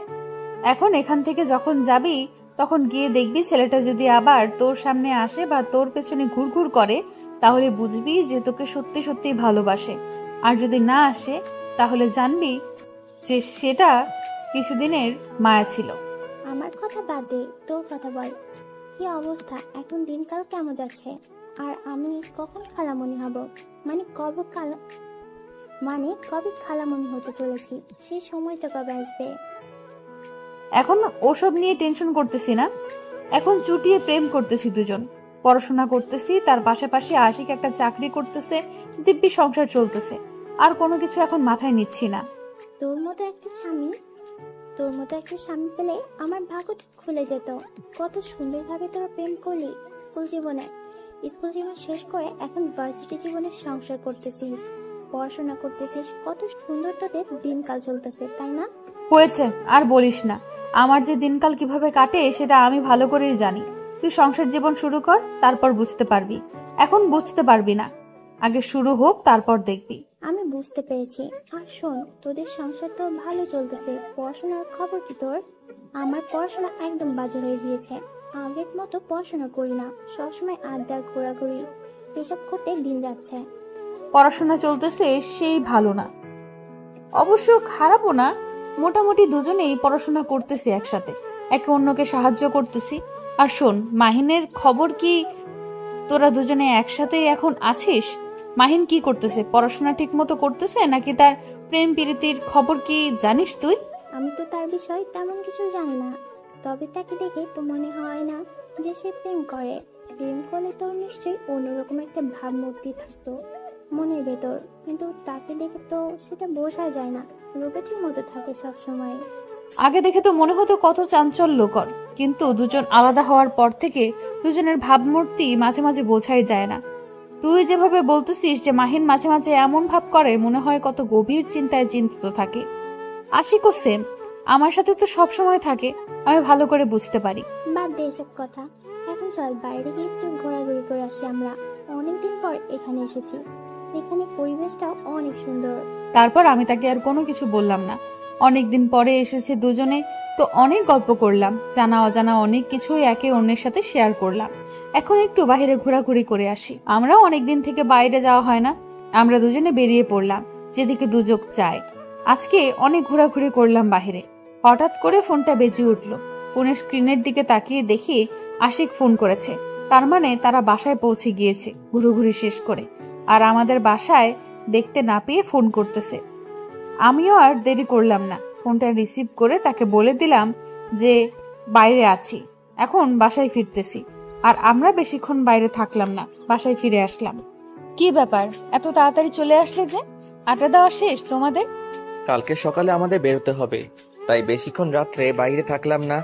এখন এখান থেকে যখন যাবি তখন গিয়ে দেখবি ছেলেটা যদি আবার তোর সামনে আসে বা তোর পেছনে ঘুরঘুর করে, তাহলে বুঝবি যে তোকে সত্যি সত্যি ভালোবাসে। আর যদি না আসে তাহলে জানবি যে সেটা কিছুদিনের মায়া ছিল। আমার কথা বাদ দে, তোর কথা বল। কি অবস্থা এখন? দিনকাল কেমন যাচ্ছে? আর আমি কখন খালামণি হব? কবে খালামণি হতে চলেছি? সেই সময়টা কবে আসবে? এখন ওসব নিয়ে টেনশন করতেছি না, এখন চুটিয়ে প্রেম করতেছি দুজন। পড়াশোনা করতেছি, তার পাশাপাশি আশিক একটা চাকরি করতেছে, দিব্যি সংসার চলতেছে। আর কোনো কিছু এখন মাথায় নিচ্ছি না। তোর মতো একটা স্বামী তোর মতো একটা স্বামী পেলে আমার ভাগ্যটা খুলে যেত। কত সুন্দরভাবে তোরা প্রেম করলি স্কুল জীবনে, স্কুল জীবন শেষ করে এখন ভার্সিটি জীবনে সংসার করতেছিস, পড়াশোনা করতেছিস, কত সুন্দর তোদের দিনকাল চলতেছে, তাই না? হয়েছে, আর বলিস না। আমার যে দিনকাল কিভাবে কাটে সেটা আমি ভালো করেই জানি। তুই সংসার জীবন শুরু কর, তারপর বুঝতে পারবি। এখন বুঝতে পারবি না, আগে শুরু হোক, তারপর দেখবি। আমি বুঝতে পেরেছি। আর শোন, তোদের সংসার তো ভালো চলতেছে, পড়াশোনার খবর কি তোর? আমার পড়াশোনা একদম বাজে হয়ে গিয়েছে। আগের মতো পড়াশোনা করি না, সবসময় আড্ডা, ঘোরাঘুরি, এসব করতে দিন যাচ্ছে। পড়াশোনা চলতেছে সেই ভালো না, অবশ্য খারাপও না। মোটামুটি দুজনেই পড়াশোনা করতেছি একসাথে, একে অন্যকে সাহায্য করতেছি। আর শোন, মাহিনের খবর কি? তোরা দুজনে একসাথেই এখন আছিস? মাহিন কি করতেছে? পড়াশোনা ঠিক মতো করতেছে নাকি তার প্রেম প্রীতির খবর কি জানিস তুই? আমি তো তার বিষয় তেমন কিছু জানি না, তবে তাকে দেখে তো মনে হয় না যে সে প্রেম করে। প্রেম করলে তো নিশ্চয়ই অন্যরকম একটা ভাবমূর্তি থাকতো মনের ভেতর, কিন্তু তাকে দেখে তো সেটা বোঝা যায় না, রোবটের মতো থাকে সব সময়। আগে দেখে তো মনে হতো কত চাঞ্চল্যকর, কিন্তু দুজন আলাদা হওয়ার পর থেকে দুজনের ভাবমূর্তি মাঝে মাঝে বোঝাই যায় না। তুই যেভাবে বলতেছিস যে মাহিন মাঝে মাঝে এমন ভাব করে, মনে হয় কত গভীর চিন্তায় চিন্তিত থাকে। আশিকও সেম, আমার সাথে তো সব সময় থাকে, আমি ভালো করে বুঝতে পারি। বাদ দে এসব কথা, এখন চল বাইরে গিয়ে একটু ঘোরাঘুরি করে আসি। আমরা অনেকদিন পর এখানে এসেছি, এখানে পরিবেশটাও অনেক সুন্দর। তারপর আমি তাকে আর কোনো কিছু বললাম না। অনেকদিন পরে এসেছে দুজনে, তো অনেক গল্প করলাম, জানা অজানা অনেক কিছুই একে অন্যের সাথে শেয়ার করলাম। এখন একটু বাইরে ঘোরাঘুরি করে আসি। আমরাও অনেকদিন থেকে বাইরে যাওয়া হয় না, আমরা দুজনে বেরিয়ে পড়লাম যেদিকে দুযোগ চায়। আজকে অনেক ঘোরাঘুরি করলাম বাইরে। হঠাৎ করে ফোনটা বেজে উঠলো। ফোনের স্ক্রিনের দিকে তাকিয়ে দেখি আশিক ফোন করেছে। তার মানে তারা বাসায় পৌঁছে গিয়েছে ঘুরোঘুরি শেষ করে, আর আমাদের বাসায় দেখতে না পেয়ে ফোন করতেছে। আমিও আর দেরি করলাম না, ফোনটা রিসিভ করে তাকে বলে দিলাম যে বাইরে আছি, এখন বাসায় ফিরতেছি। আর আমরা বেশিক্ষণ বাইরে থাকলাম না, বাসায় ফিরে আসলাম। কি ব্যাপার, এত তাড়াতাড়ি চলে আসলে যে? আড্ডা দেওয়া শেষ তোমাদের? কালকে সকালে আমাদের বেরোতে হবে, তাই বেশিক্ষণ রাত্রে বাইরে থাকলাম না,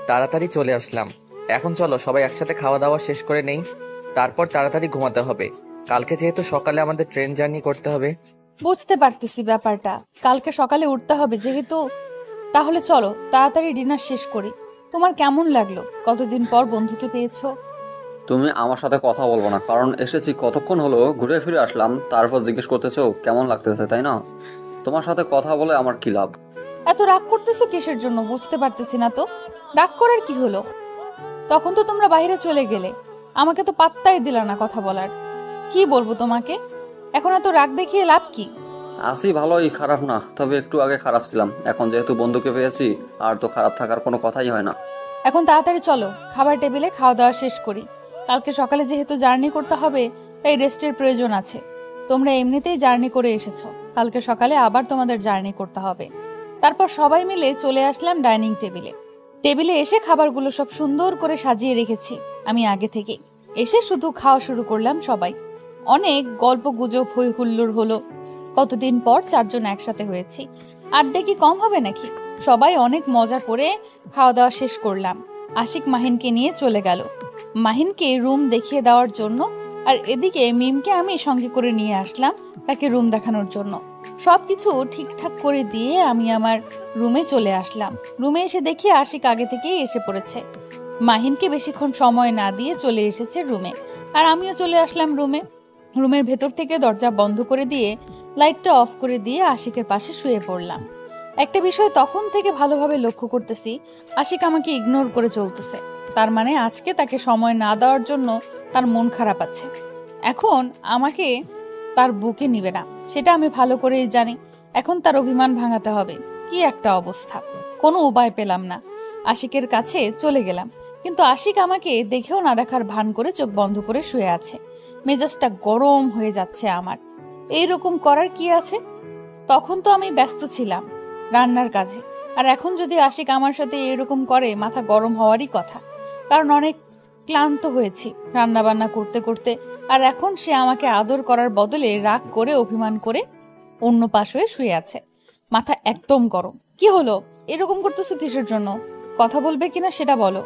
তাড়াতাড়ি চলে আসলাম। এখন চলো সবাই একসাথে খাওয়া দাওয়া শেষ করে নেই, তারপর তাড়াতাড়ি ঘুমাতে হবে। কালকে যেহেতু সকালে আমাদের ট্রেন জার্নি করতে হবে। বুঝতে পারতেছি ব্যাপারটা, কালকে সকালে উঠতে হবে যেহেতু। তাহলে চলো তাড়াতাড়ি ডিনার শেষ করি। তোমার কেমন লাগলো? কতদিন পর বন্ধুকে পেয়েছো? তুমি আমার সাথে কথা বলবো না, কারণ এসেছি কতক্ষণ হলো, ঘুরে ফিরে আসলাম, তারপর জিজ্ঞেস করতেছো কেমন লাগতেছে, তাই না? তোমার সাথে কথা বলে আমার কি লাভ? এত রাগ করতেছো কিসের জন্য বুঝতে পারতেছি না তো। রাগ করার কি হলো? তখন তো তোমরা বাইরে চলে গেলে, আমাকে তো পাত্তাই দিলা না কথা বলার। কি বলবো তোমাকে, এখন এত রাগ দেখিয়ে লাভ কি? আসি ভালোই, খারাপ না, তবে একটু আগে খারাপ ছিলাম। এখন যেহেতু বন্ধুকে পেয়েছি, আর তো খারাপ থাকার কোনো কথাই হয় না। এখন তাড়াতাড়ি চলো, খাবার টেবিলে খাওয়া দাওয়া শেষ করি। কালকে সকালে যেহেতু জার্নি করতে হবে, তাই রেস্টের প্রয়োজন আছে। তোমরা এমনিতেই জার্নি করে এসেছো, কালকে সকালে আবার তোমাদের জার্নি করতে হবে। তারপর সবাই মিলে চলে আসলাম ডাইনিং টেবিলে। টেবিলে এসে খাবারগুলো সব সুন্দর করে সাজিয়ে রেখেছি আমি আগে থেকে। এসে শুধু খাওয়া শুরু করলাম সবাই। অনেক গল্প গুজব হই হুল্লোড় হলো। কতদিন পর চারজন একসাথে হয়েছি, আড্ডা কি কম হবে নাকি? সবাই অনেক মজা করে খাওয়া দাওয়া শেষ করলাম। আশিক মাহিনকে নিয়ে চলে গেল মাহিনকে রুম দেখিয়ে দেওয়ার জন্য, আর এদিকে মিমকে আমি সঙ্গে করে নিয়ে আসলাম তাকে রুম দেখানোর জন্য। সবকিছু ঠিকঠাক করে দিয়ে আমি আমার রুমে চলে আসলাম। রুমে এসে দেখি আশিক আগে থেকেই এসে পড়েছে। মাহিনকে বেশিক্ষণ সময় না দিয়ে চলে এসেছে রুমে, আর আমিও চলে আসলাম রুমে। রুমের ভেতর থেকে দরজা বন্ধ করে দিয়ে লাইটটা অফ করে দিয়ে আশিকের পাশে শুয়ে পড়লাম। একটা বিষয় তখন থেকে ভালোভাবে লক্ষ্য করতেছি, আশিক আমাকে ইগনোর করে চলতেছে। তার মানে আজকে তাকে সময় না দেওয়ার জন্য তার মন খারাপ আছে। এখন আমাকে তার বুকে নিবে না, সেটা আমি ভালো করেই জানি। এখন তার অভিমান ভাঙাতে হবে। কি একটা অবস্থা, কোনো উপায় পেলাম না। আশিকের কাছে চলে গেলাম, কিন্তু আশিক আমাকে দেখেও না দেখার ভান করে চোখ বন্ধ করে শুয়ে আছে। মেজাজটা গরম হয়ে যাচ্ছে আমার। এইরকম করার কি আছে? তখন তো আমি ব্যস্ত ছিলাম রান্নার কাজে, আর এখন যদি আশিক আমার সাথে এরকম করে, মাথা গরম হওয়ারই কথা। কারণ অনেক ক্লান্ত হয়েছি রান্না বান্না করতে করতে, আর এখন সে আমাকে আদর করার বদলে রাগ করে অভিমান করে অন্য পাশ হয়ে শুয়ে আছে। মাথা একদম গরম। কি হলো, এরকম করতেছো কিসের জন্য? কথা বলবে কিনা সেটা বলো।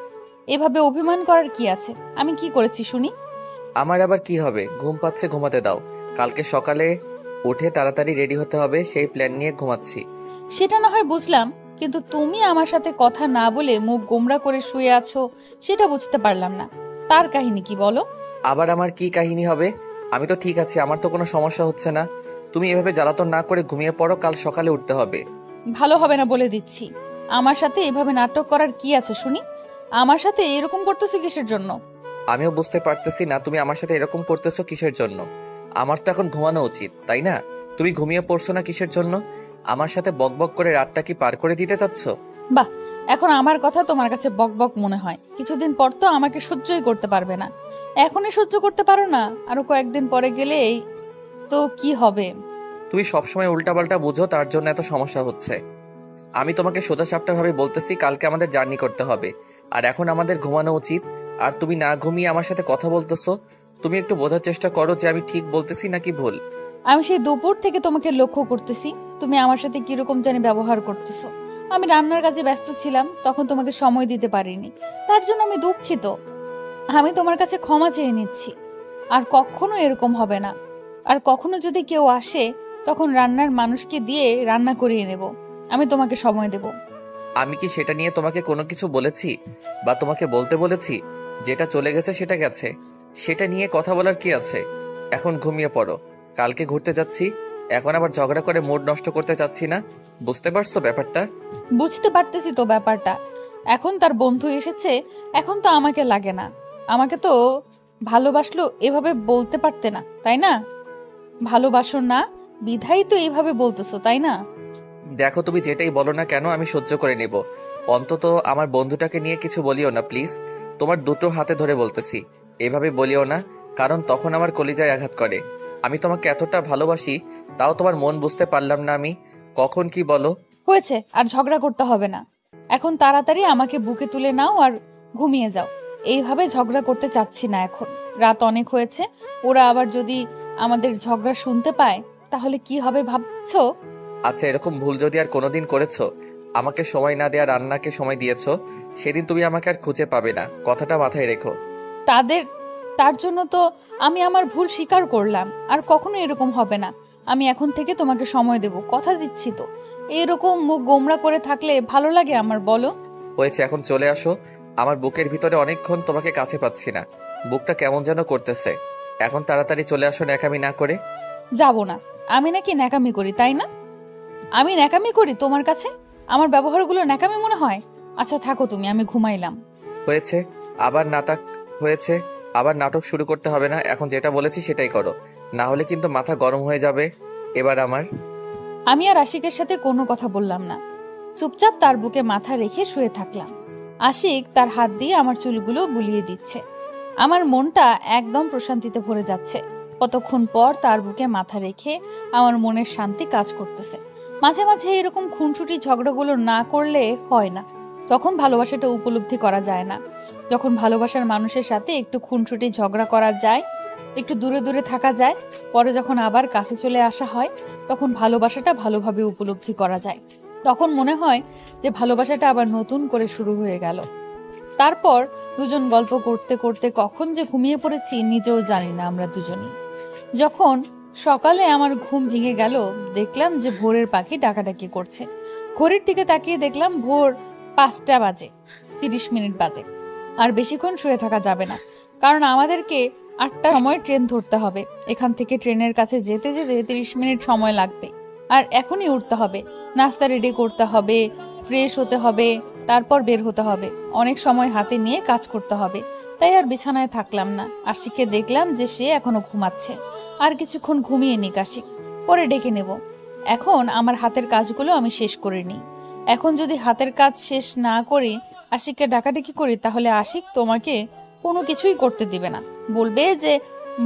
এভাবে অভিমান করার কি আছে? আমি কি করেছি শুনি? আমার আবার কি হবে? ঘুম পাচ্ছে, ঘুমাতে দাও। কালকে সকালে উঠে তাড়াতাড়ি রেডি হতে হবে, সেই প্ল্যান নিয়ে ঘুমাচ্ছি। সেটা না হয় বুঝলাম, কিন্তু তুমি আমার সাথে কথা না বলে মুখ গোমড়া করে শুয়ে আছো, সেটা বুঝতে পারলাম না। তার কাহিনী কি বলো? আবার আমার কি কাহিনী হবে? আমি তো ঠিক আছি, আমার তো কোনো সমস্যা হচ্ছে না। তুমি এভাবে জ্বালাতন না করে ঘুমিয়ে পড়ো, কাল সকালে উঠতে হবে। ভালো হবে না বলে দিচ্ছি। আমার সাথে এভাবে নাটক করার কি আছে শুনি? আমার সাথে এরকম করতেছো কিসের জন্য? আমিও বুঝতে পারতেছি না তুমি আমার সাথে এরকম করতেছো কিসের জন্য। আমার তো এখন ঘুমানো উচিত, তাই না? তুমি ঘুমিয়ে পড়ছো না কিসের জন্য? আমার সাথে বকবক করে রাতটা কি পার করে দিতে চাচ্ছ? বাহ, এখন আমার কথা তোমার কাছে বকবক মনে হয়। কিছুদিন পর তো আমাকে সহ্যই করতে পারবে না। এখনই সহ্য করতে পারো না, আরো কয়েকদিন পরে গেলেই তো কি হবে? তুমি সবসময় উল্টাপাল্টা বুঝো, তার জন্য এত সমস্যা হচ্ছে। আমি তোমাকে সোজাসাপটা ভাবে বলতেছি, কালকে আমাদের জার্নি করতে হবে, আর এখন আমাদের ঘুমানো উচিত। আর তুমি না ঘুমিয়ে আমার সাথে কথা বলতেছো। তুমি একটু বোঝার চেষ্টা করো যে আমি ঠিক বলতেছি নাকি ভুল। আমি সেই দুপুর থেকে তোমাকে লক্ষ্য করতেছি, তুমি আমার সাথে কিরকম জানি ব্যবহার করতেছো। আমি রান্নার কাজে ব্যস্ত ছিলাম, তখন তোমাকে সময় দিতে পারিনি, তার জন্য আমি দুঃখিত। আমি তোমার কাছে ক্ষমা চেয়ে নিচ্ছি। আর কখনো এরকম হবে না। আর কখনো যদি কেউ আসে, তখন রান্নার মানুষকে দিয়ে রান্না করিয়ে নেব। আমি তোমাকে সময় দেব। আমি কি সেটা নিয়ে তোমাকে কোনো কিছু বলেছি বা তোমাকে বলতে বলেছি? যেটা চলে গেছে সেটা গেছে, সেটা নিয়ে কথা বলার কি আছে? এখন ঘুমিয়ে পড়ো, কালকে ঘুরতে যাচ্ছি। এখন আবার ঝগড়া করে মুড নষ্ট করতে চাচ্ছি না। বুঝতে পারছো ব্যাপারটা? বুঝতে পারতেছি তো ব্যাপারটা। এখন তার বন্ধু এসেছে, এখন তো আমাকে লাগে না। আমাকে তো ভালোবাসলো এভাবে বলতে পারতে না, তাই না? ভালোবাসো না বিধাই তো এইভাবে বলতেছো, তাই না? দেখো, তুমি যেটাই বলো না কেন আমি সহ্য করে নেব। অন্তত আমার বন্ধুটাকে নিয়ে কিছু বলিও না প্লিজ। তোমার দুটো হাতে ধরে বলতেছি, এভাবে বলিও না, কারণ তখন আমার কলিজায় আঘাত করে। আমি তোমাকে এতটা ভালোবাসি, তাও তোমার মন বুঝতে পারলাম না আমি। কখন কি বলো? হয়েছে, আর ঝগড়া করতে হবে না। এখন তাড়াতাড়ি আমাকে বুকে তুলে নাও আর ঘুমিয়ে যাও। এইভাবে ঝগড়া করতে চাচ্ছি না এখন। রাত অনেক হয়েছে, ওরা আবার যদি আমাদের ঝগড়া শুনতে পায় তাহলে কি হবে ভাবছো? আচ্ছা, এরকম ভুল যদি আর কোনোদিন করেছো, আমাকে সময় না দেয়া রান্নাকে সময় দিয়েছো, সেদিন তুমি আমাকে আর খুঁজে পাবে না, কথাটা মাথায় রেখো। তাদের তার জন্য তো আমি আমার ভুল স্বীকার করলাম। আর কখনো এরকম হবে না। আমি এখন থেকে তোমাকে সময় দেব, কথা দিচ্ছি তো। এরকম মুখ গোমড়া করে থাকলে ভালো লাগে আমার, বলো? হয়েছে, এখন চলে আসো। আমার বুকের ভিতরে অনেকক্ষণ তোমাকে কাছে পাচ্ছি না, বুকটা কেমন যেন করতেছে। এখন তাড়াতাড়ি চলে আসো ন্যাকামি না করে। যাব না। আমি নাকি ন্যাকামি করি, তাই না? আমি ন্যাকামি করি তোমার কাছে? আমার ব্যবহারগুলো ন্যাকামি মনে হয়? আচ্ছা থাকো তুমি, আমি ঘুমাইলাম। হয়েছে, আবার নাটক হয়েছে। আবার নাটক শুরু করতে হবে না, এখন যেটা বলেছি সেটাই করো, না হলে কিন্তু মাথা গরম হয়ে যাবে এবার আমার। আমি আর আশিকের সাথে কোনো কথা বললাম না, চুপচাপ তার বুকে মাথা রেখে শুয়ে থাকলাম। আশিক তার হাত দিয়ে আমার চুলগুলো বুলিয়ে দিচ্ছে। আমার মনটা একদম প্রশান্তিতে ভরে যাচ্ছে। কতক্ষণ পর তার বুকে মাথা রেখে আমার মনের শান্তি কাজ করতেছে। মাঝে মাঝে এরকম খুনসুটি ঝগড়াগুলো না করলে হয় না, তখন ভালোবাসাটা উপলব্ধি করা যায় না। যখন ভালোবাসার মানুষের সাথে একটু খুনসুটি ঝগড়া করা যায়, একটু দূরে দূরে থাকা যায়, পরে যখন আবার কাছে চলে আসা হয়, তখন ভালোবাসাটা ভালোভাবে উপলব্ধি করা যায়। তখন মনে হয় যে ভালোবাসাটা আবার নতুন করে শুরু হয়ে গেল। তারপর দুজন গল্প করতে করতে কখন যে ঘুমিয়ে পড়েছি নিজেও জানি না আমরা দুজনই। যখন সকালে আমার ঘুম ভেঙে গেল, দেখলাম যে ভোরের পাখি ডাকাডাকি করছে। ঘড়ির দিকে তাকিয়ে দেখলাম ভোর 5টা বাজে 30 মিনিট বাজে। আর বেশিক্ষণ শুয়ে থাকা যাবে না, কারণ আমাদেরকে 8টার সময় ট্রেন ধরতে হবে। এখান থেকে ট্রেনের কাছে যেতে যেতে 30 মিনিট সময় লাগবে। আর এখনই উঠতে হবে, নাস্তা রেডি করতে হবে, ফ্রেশ হতে হবে, তারপর বের হতে হবে। অনেক সময় হাতে নিয়ে কাজ করতে হবে। তাই আর বিছানায় থাকলাম না। আশিককে দেখলাম যে সে এখনো ঘুমাচ্ছে। আর কিছুক্ষণ ঘুমিয়ে নিক আশিক, পরে ডেকে নেব। এখন আমার হাতের কাজগুলো আমি শেষ করে নিই। এখন যদি হাতের কাজ শেষ না করি, আশিককে ডাকাডাকি করি, তাহলে আশিক তোমাকে কোনো কিছুই করতে দিবে না। বলবে যে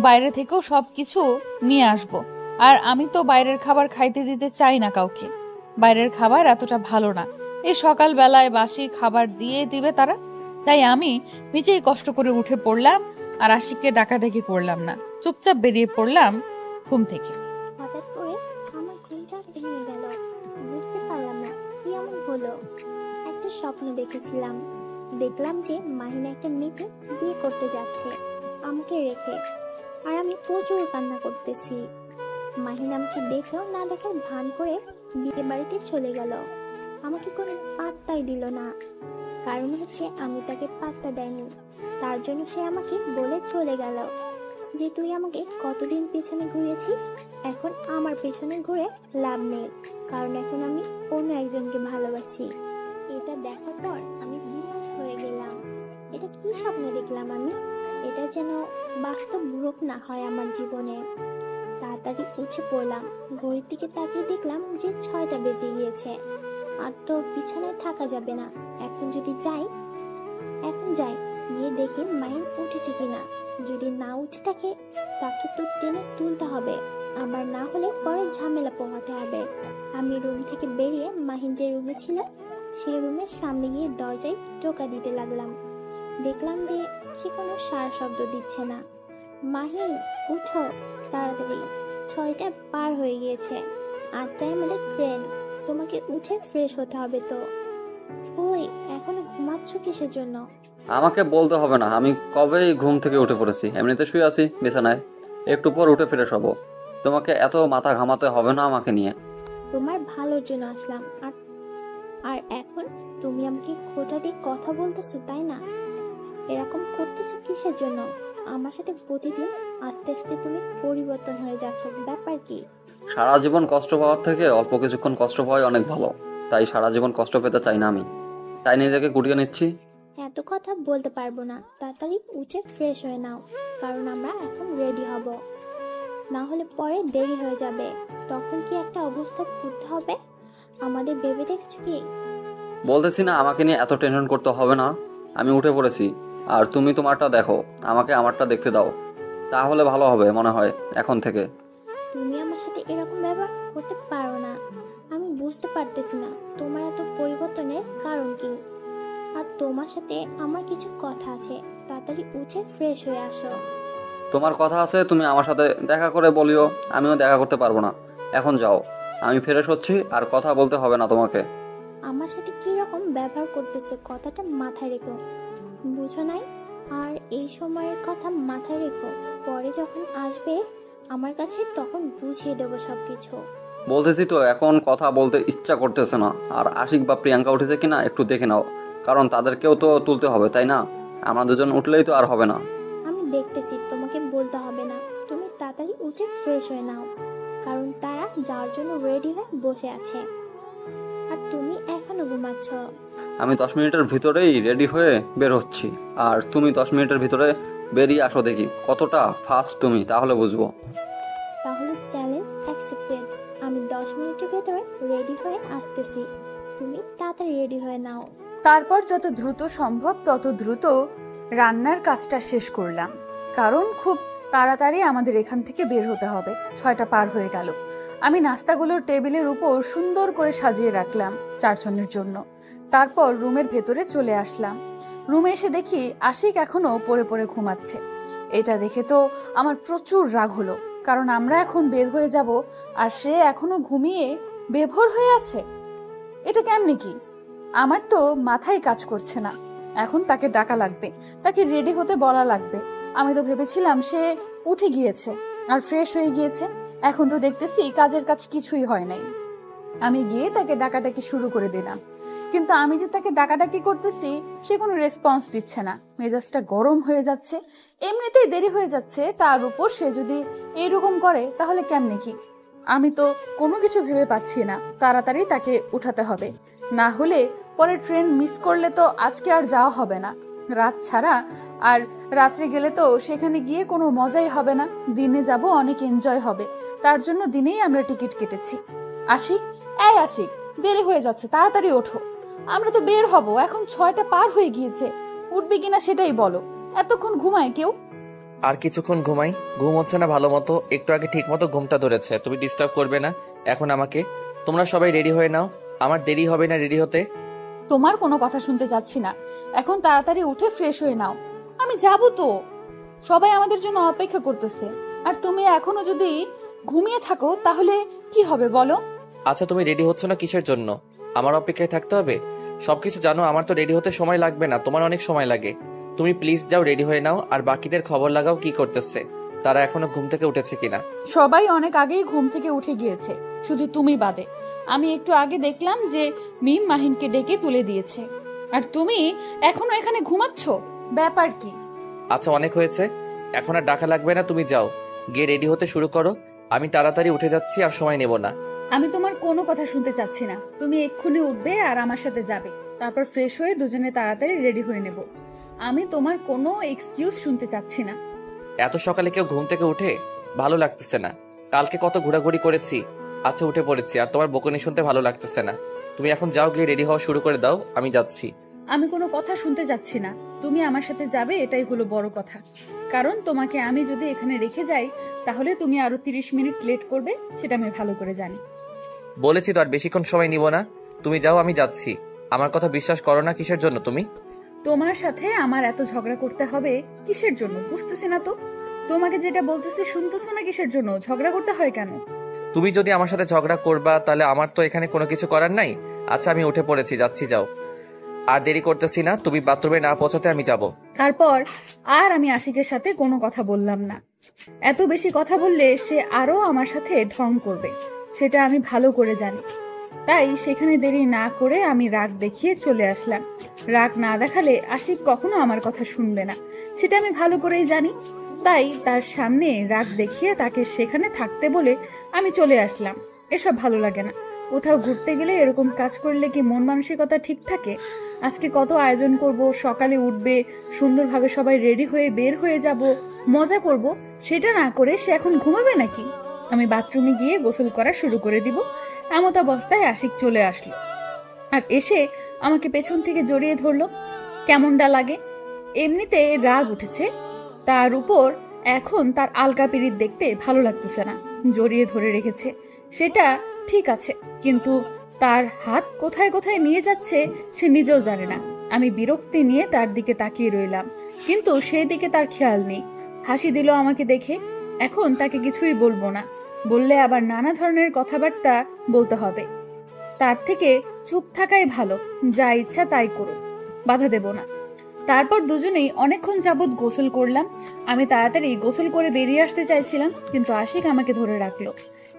বাইরে থেকেও সব কিছু নিয়ে আসবো। আর আমি তো বাইরের খাবার খাইতে দিতে চাই না কাউকে। বাইরের খাবার এতটা ভালো না। এই সকাল বেলায় বাসি খাবার দিয়ে দিবে তারা। তাই আমি নিজেই কষ্ট করে উঠে পড়লাম, আর আশিককে ডাকাডাকি করলাম না, চুপচাপ বেরিয়ে পড়লাম ঘুম থেকে। হঠাৎ করে আমার ঘুমটা ভেঙে গেল। বুঝতে পারলাম না কি এমন হলো। একটা স্বপ্ন দেখেছিলাম। দেখলাম যে মাহিনা একটা মেয়েকে বিয়ে করতে যাচ্ছে। আমাকে রেখে। আর আমি প্রচুর কান্না করতেছি। মাহিন আমাকে দেখেও না দেখার ভান করে বিয়ে বাড়িতে চলে গেল। আমাকে কোনো পাত্তাই দিল না। কারণ হচ্ছে আমি তাকে পাত্তা দেয়নি। তার জন্য সে আমাকে বলে চলে গেল যে তুই আমাকে কতদিন পেছনে ঘুরিয়েছিস, এখন আমার পেছনে ঘুরে লাভ নেই, কারণ এখন আমি অন্য একজনকে ভালোবাসি। এটা দেখার পর আমি বিমুখ হয়ে গেলাম। এটা কি স্বপ্ন দেখলাম আমি? এটা যেন বাস্তব রূপ না হয় আমার জীবনে। তাড়াতাড়ি উঠে পড়লাম। ঘড়ির দিকে তাকিয়ে দেখলাম যে 6টা বেজে গিয়েছে। আর তো বিছানায় থাকা যাবে না। এখন যাই গিয়ে দেখি মাহিন উঠেছে কিনা। যদি না উঠে থাকে তাকে তো টেনে তুলতে হবে, আবার না হলে পরে ঝামেলা পোহাতে হবে। আমি রুম থেকে বেরিয়ে মাহিন যে রুমে ছিল সেই রুমের সামনে গিয়ে দরজায় টোকা দিতে লাগলাম। দেখলাম যে সে কোনো সাড়া শব্দ দিচ্ছে না। মাহিন, উঠো তাড়াতাড়ি, 6টা পার হয়ে গিয়েছে, 8টায় আমাদের ট্রেন। তোমাকে উঠে ফ্রেশ হতে হবে তো। ওই এখনো ঘুমাচ্ছ কিসের জন্য? আমাকে বলতে হবে না, আমি কবেই ঘুম থেকে উঠে পড়েছি, এমনিতে শুয়ে আছি বিছানায়, একটু পর উঠে ফ্রেশ হবো। তোমাকে এত মাথা ঘামাতে হবে না আমাকে নিয়ে। তোমার ভালোর জন্য আসলাম। আর এখন তুমি আমাকে খোঁটা দিয়ে কথা বলতেছো, তাই না? এরকম করতেছো কিসের জন্য? আমার সাথে প্রতিদিন আস্তে আস্তে তুমি পরিবর্তন হয়ে যাচ্ছ, ব্যাপার কি? সারা জীবন কষ্ট পাওয়ার থেকে অল্প কিছুক্ষণ কষ্ট পাওয়াই অনেক ভালো। তাই সারা জীবন কষ্ট পেতে চাই না আমি, তাই নিজেকে গুটিয়ে নিচ্ছি। এত কথা বলতে পারবো না, তাড়াতাড়ি উঠে ফ্রেশ হয়ে নাও, কারণ আমরা এখন রেডি হব। না হলে পরে দেরি হয়ে যাবে, তখন কি একটা অবস্থা করতে হবে আমাদের ভেবে দেখেছো কি? বলতেছি না আমাকে নিয়ে এত টেনশন করতে হবে না, আমি উঠে পড়েছি। আর তুমি তোমারটা দেখো, আমাকে আমারটা দেখতে দাও, তাহলে ভালো হবে মনে হয় এখন থেকে। তুমি আমার সাথে এরকম ব্যবহার করতে পারো না। আমি বুঝতে পারতেছি না তোমার এত পরিবর্তনের কারণ কি। আর তোমার সাথে আমার কিছু কথা আছে, তাড়াতাড়ি উঠে ফ্রেশ হয়ে আসো। তোমার কথা আছে, তুমি আমার সাথে দেখা করে বলিও, আমিও দেখা করতে পারবো না। এখন যাও, আমি ফ্রেশ হচ্ছি, আর কথা বলতে হবে না তোমাকে। আমার সাথে কি রকম ব্যবহার করতেছে কথাটা মাথায় রেখো, বুঝো নাই? আর এই সময়ের কথা মাথায় রেখো, পরে যখন আসবে আমার কাছে তখন বুঝিয়ে দেবো সবকিছু। বলতেছি তো এখন কথা বলতে ইচ্ছা করতেছে না। আর আশিক বা প্রিয়াঙ্কা উঠেছে কিনা একটু দেখে নাও, কারণ তাদেরকেও তো তুলতে হবে, তাই না? আমরা দুজন উঠলেই তো আর হবে না। আমি দেখতেছি, তোমাকে বলতে হবে না। তুমি তাড়াতাড়ি উঠে ফ্রেশ হয়ে নাও, কারণ তারা যাওয়ার জন্য রেডি হয়ে বসে আছে। আর তুমি এখনো ঘুমাচ্ছ। আমি 10 মিনিটের ভিতরেই রেডি হয়ে বের হচ্ছি, আর তুমি 10 মিনিটের ভিতরে বেরিয়ে আসো, দেখি কতটা ফাস্ট তুমি, তাহলে বুঝবো। তাহলে চ্যালেঞ্জ অ্যাকসেপ্টেড। আমি 10 মিনিটের ভেতরে রেডি হয়ে আসতেছি, তুমি তাড়াতাড়ি রেডি হয়ে নাও। তারপর যত দ্রুত সম্ভব তত দ্রুত রান্নার কাজটা শেষ করলাম, কারণ খুব তাড়াতাড়ি আমাদের এখান থেকে বের হতে হবে। 6টা পার হয়ে গেল। আমি নাস্তাগুলোর টেবিলের উপর সুন্দর করে সাজিয়ে রাখলাম 4 জনের জন্য। তারপর রুমের ভেতরে চলে আসলাম। রুমে এসে দেখি আশিক এখনো পড়ে পড়ে ঘুমাচ্ছে। এটা দেখে তো আমার প্রচুর রাগ হলো, কারণ আমরা এখন বের হয়ে যাব আর সে এখনো ঘুমিয়ে বেভোর হয়ে আছে। এটা কেমনে কি? আমার তো মাথায় কাজ করছে না। এখন তাকে ডাকা লাগবে, তাকে রেডি হতে বলা লাগবে। আমি তো ভেবেছিলাম সে উঠে গিয়েছে আর ফ্রেশ হয়ে গিয়েছে, এখন তো দেখতেছি কাজের কাজ কিছুই হয় নাই। আমি গিয়ে তাকে ডাকাডাকি শুরু করে দিলাম, কিন্তু আমি যে তাকে ডাকাডাকি করতেছি সে কোনো রেসপন্স দিচ্ছে না। মেজাজটা গরম হয়ে যাচ্ছে, এমনিতেই দেরি হয়ে যাচ্ছে, তার উপর সে যদি এইরকম করে তাহলে কেমনে কি? আমি তো কোনো কিছু ভেবে পাচ্ছি না। তাড়াতাড়ি তাকে উঠাতে হবে, না হলে পরে ট্রেন মিস করলে তো আজকে আর যাওয়া হবে না, রাত ছাড়া। আর রাত্রে গেলে তো সেখানে গিয়ে কোনো মজাই হবে না, দিনে যাব অনেক এনজয় হবে। তার জন্য দিনেই আমরা টিকিট কেটেছি। আশিক, এই আশিক, দেরি হয়ে যাচ্ছে, তাড়াতাড়ি ওঠো। আমরা তো বের হব, এখন 6টা পার হয়ে গিয়েছে। উঠবে কিনা সেটাই বলো। এতক্ষণ ঘুমায় কেউ? আর কিছুক্ষণ ঘুমাই, ঘুম হচ্ছে না ভালো মতো। একটু আগে ঠিক মতো ঘুমটা ধরেছে, তুমি ডিস্টার্ব করবে না এখন আমাকে। তোমরা সবাই রেডি হয়ে নাও, আমার দেরি হবে না রেডি হতে। তোমার কোনো কথা শুনতে যাচ্ছি না, এখন তাড়াতাড়ি উঠে ফ্রেশ হয়ে নাও। আমি যাব তো, সবাই আমাদের জন্য অপেক্ষা করতেছে। আর তুমি এখনো যদি ঘুমিয়ে থাকো তাহলে কি হবে বলো? আচ্ছা তুমি রেডি হচ্ছ না কিসের জন্য? আমার অপেক্ষায় থাকতে হবে? সবকিছু জানো, আমার তো রেডি হতে সময় লাগবে না, তোমার অনেক সময় লাগে। তুমি প্লিজ যাও, রেডি হয়ে নাও, আর বাকিদের খবর লাগাও কি করতেছে, তারা এখনো ঘুম থেকে উঠেছে কিনা। সবাই অনেক আগেই ঘুম থেকে উঠে গিয়েছে, শুধু তুমি বাদে। আমি একটু আগে দেখলাম যে মিম মাহিনকে ডেকে তুলে দিয়েছে, আর তুমি এখনো এখানে ঘুমাচ্ছ, ব্যাপার কি? আচ্ছা, অনেক হয়েছে, এখন আর ডাকা লাগবে না, তুমি যাও, গিয়ে রেডি হতে শুরু করো। আমি তাড়াতাড়ি উঠে যাচ্ছি, আর সময় নেব না। আমি তোমার কোনো কথা শুনতে চাচ্ছি না। তুমি এক্ষুনি উঠবে আর আমার সাথে যাবে, তারপর ফ্রেশ হয়ে দুজনে তাড়াতাড়ি রেডি হয়ে নেব। আমি তোমার কোনো এক্সকিউজ শুনতে চাচ্ছি না। এত সকালে কেউ ঘুম থেকে উঠে? ভালো লাগতেছে না, কালকে কত ঘোরাঘুরি করেছি। আচ্ছা, উঠে পড়েছি, আর তোমার বকুনি শুনতে ভালো লাগতেছে না। তুমি এখন যাও, গিয়ে রেডি হওয়া শুরু করে দাও, আমি যাচ্ছি। আমি কোনো কথা শুনতে যাচ্ছি না, তুমি আমার সাথে যাবে, এটাই হলো বড় কথা। কারণ তোমাকে আমি যদি এখানে রেখে যাই, তাহলে তুমি আরো 30 মিনিট লেট করবে, সেটা আমি ভালো করে জানি। বলেছি তো আর বেশিক্ষণ সময় নিব না, তুমি যাও, আমি যাচ্ছি। আমার কথা বিশ্বাস করো না কিসের জন্য তুমি? তোমার সাথে আমার এত ঝগড়া করতে হবে কিসের জন্য বুঝতেছি না তো। তোমাকে যেটা বলতেছি শুনতেছো না, কিসের জন্য ঝগড়া করতে হয় কেন? তুমি যদি আমার সাথে ঝগড়া করবা, তাহলে আমার তো এখানে কোনো কিছু করার নাই। আচ্ছা, আমি উঠে পড়েছি, যাচ্ছি, যাও। আর দেরি করতেছি না, তুমি বাথরুমে না পৌঁছাতে আমি যাব। তারপর আর আমি আশিকের সাথে কোনো কথা বললাম না। এত বেশি কথা বললে সে আরো আমার সাথে ঢং করবে, সেটা আমি ভালো করে জানি। তাই সেখানে দেরি না করে আমি রাগ দেখিয়ে চলে আসলাম। রাগ না দেখালে আশিক কখনো আমার কথা শুনবে না, সেটা আমি ভালো করেই জানি। তাই তার সামনে রাগ দেখিয়ে তাকে সেখানে থাকতে বলে আমি চলে আসলাম। এসব ভালো লাগে না। কোথাও ঘুরতে গেলে এরকম কাজ করলে কি মন মানসিকতা ঠিক থাকে? আজকে কত আয়োজন করব, সকালে উঠবে, সুন্দরভাবে সবাই রেডি হয়ে বের হয়ে যাব, মজা করব, সেটা না করে সে এখন ঘুমাবে নাকি? আমি বাথরুমে গিয়ে গোসল করা শুরু করে দিব। এমত অবস্থায় আশিক চলে আসলো, আর এসে আমাকে পেছন থেকে জড়িয়ে ধরলো। কেমনটা লাগে? এমনিতে রাগ উঠেছে, তার উপর এখন তার আলগা পিরিত দেখতে ভালো লাগতেছে না। জড়িয়ে ধরে রেখেছে, সেটা ঠিক আছে, কিন্তু তার হাত কোথায় কোথায় নিয়ে যাচ্ছে সে নিজেও জানে না। আমি বিরক্তি নিয়ে তার দিকে তাকিয়ে রইলাম, কিন্তু সেই দিকে তার খেয়াল নেই। হাসি দিল আমাকে দেখে। এখন তাকে কিছুই বলবো না, বললে আবার নানা ধরনের কথাবার্তা বলতে হবে। তার থেকে চুপ থাকাই ভালো, যা ইচ্ছা তাই করো, বাধা দেব না। তারপর দুজনেই অনেকক্ষণ যাবৎ গোসল করলাম। আমি তাড়াতাড়ি গোসল করে বেরিয়ে আসতে চাইছিলাম, কিন্তু আশিক আমাকে ধরে রাখলো।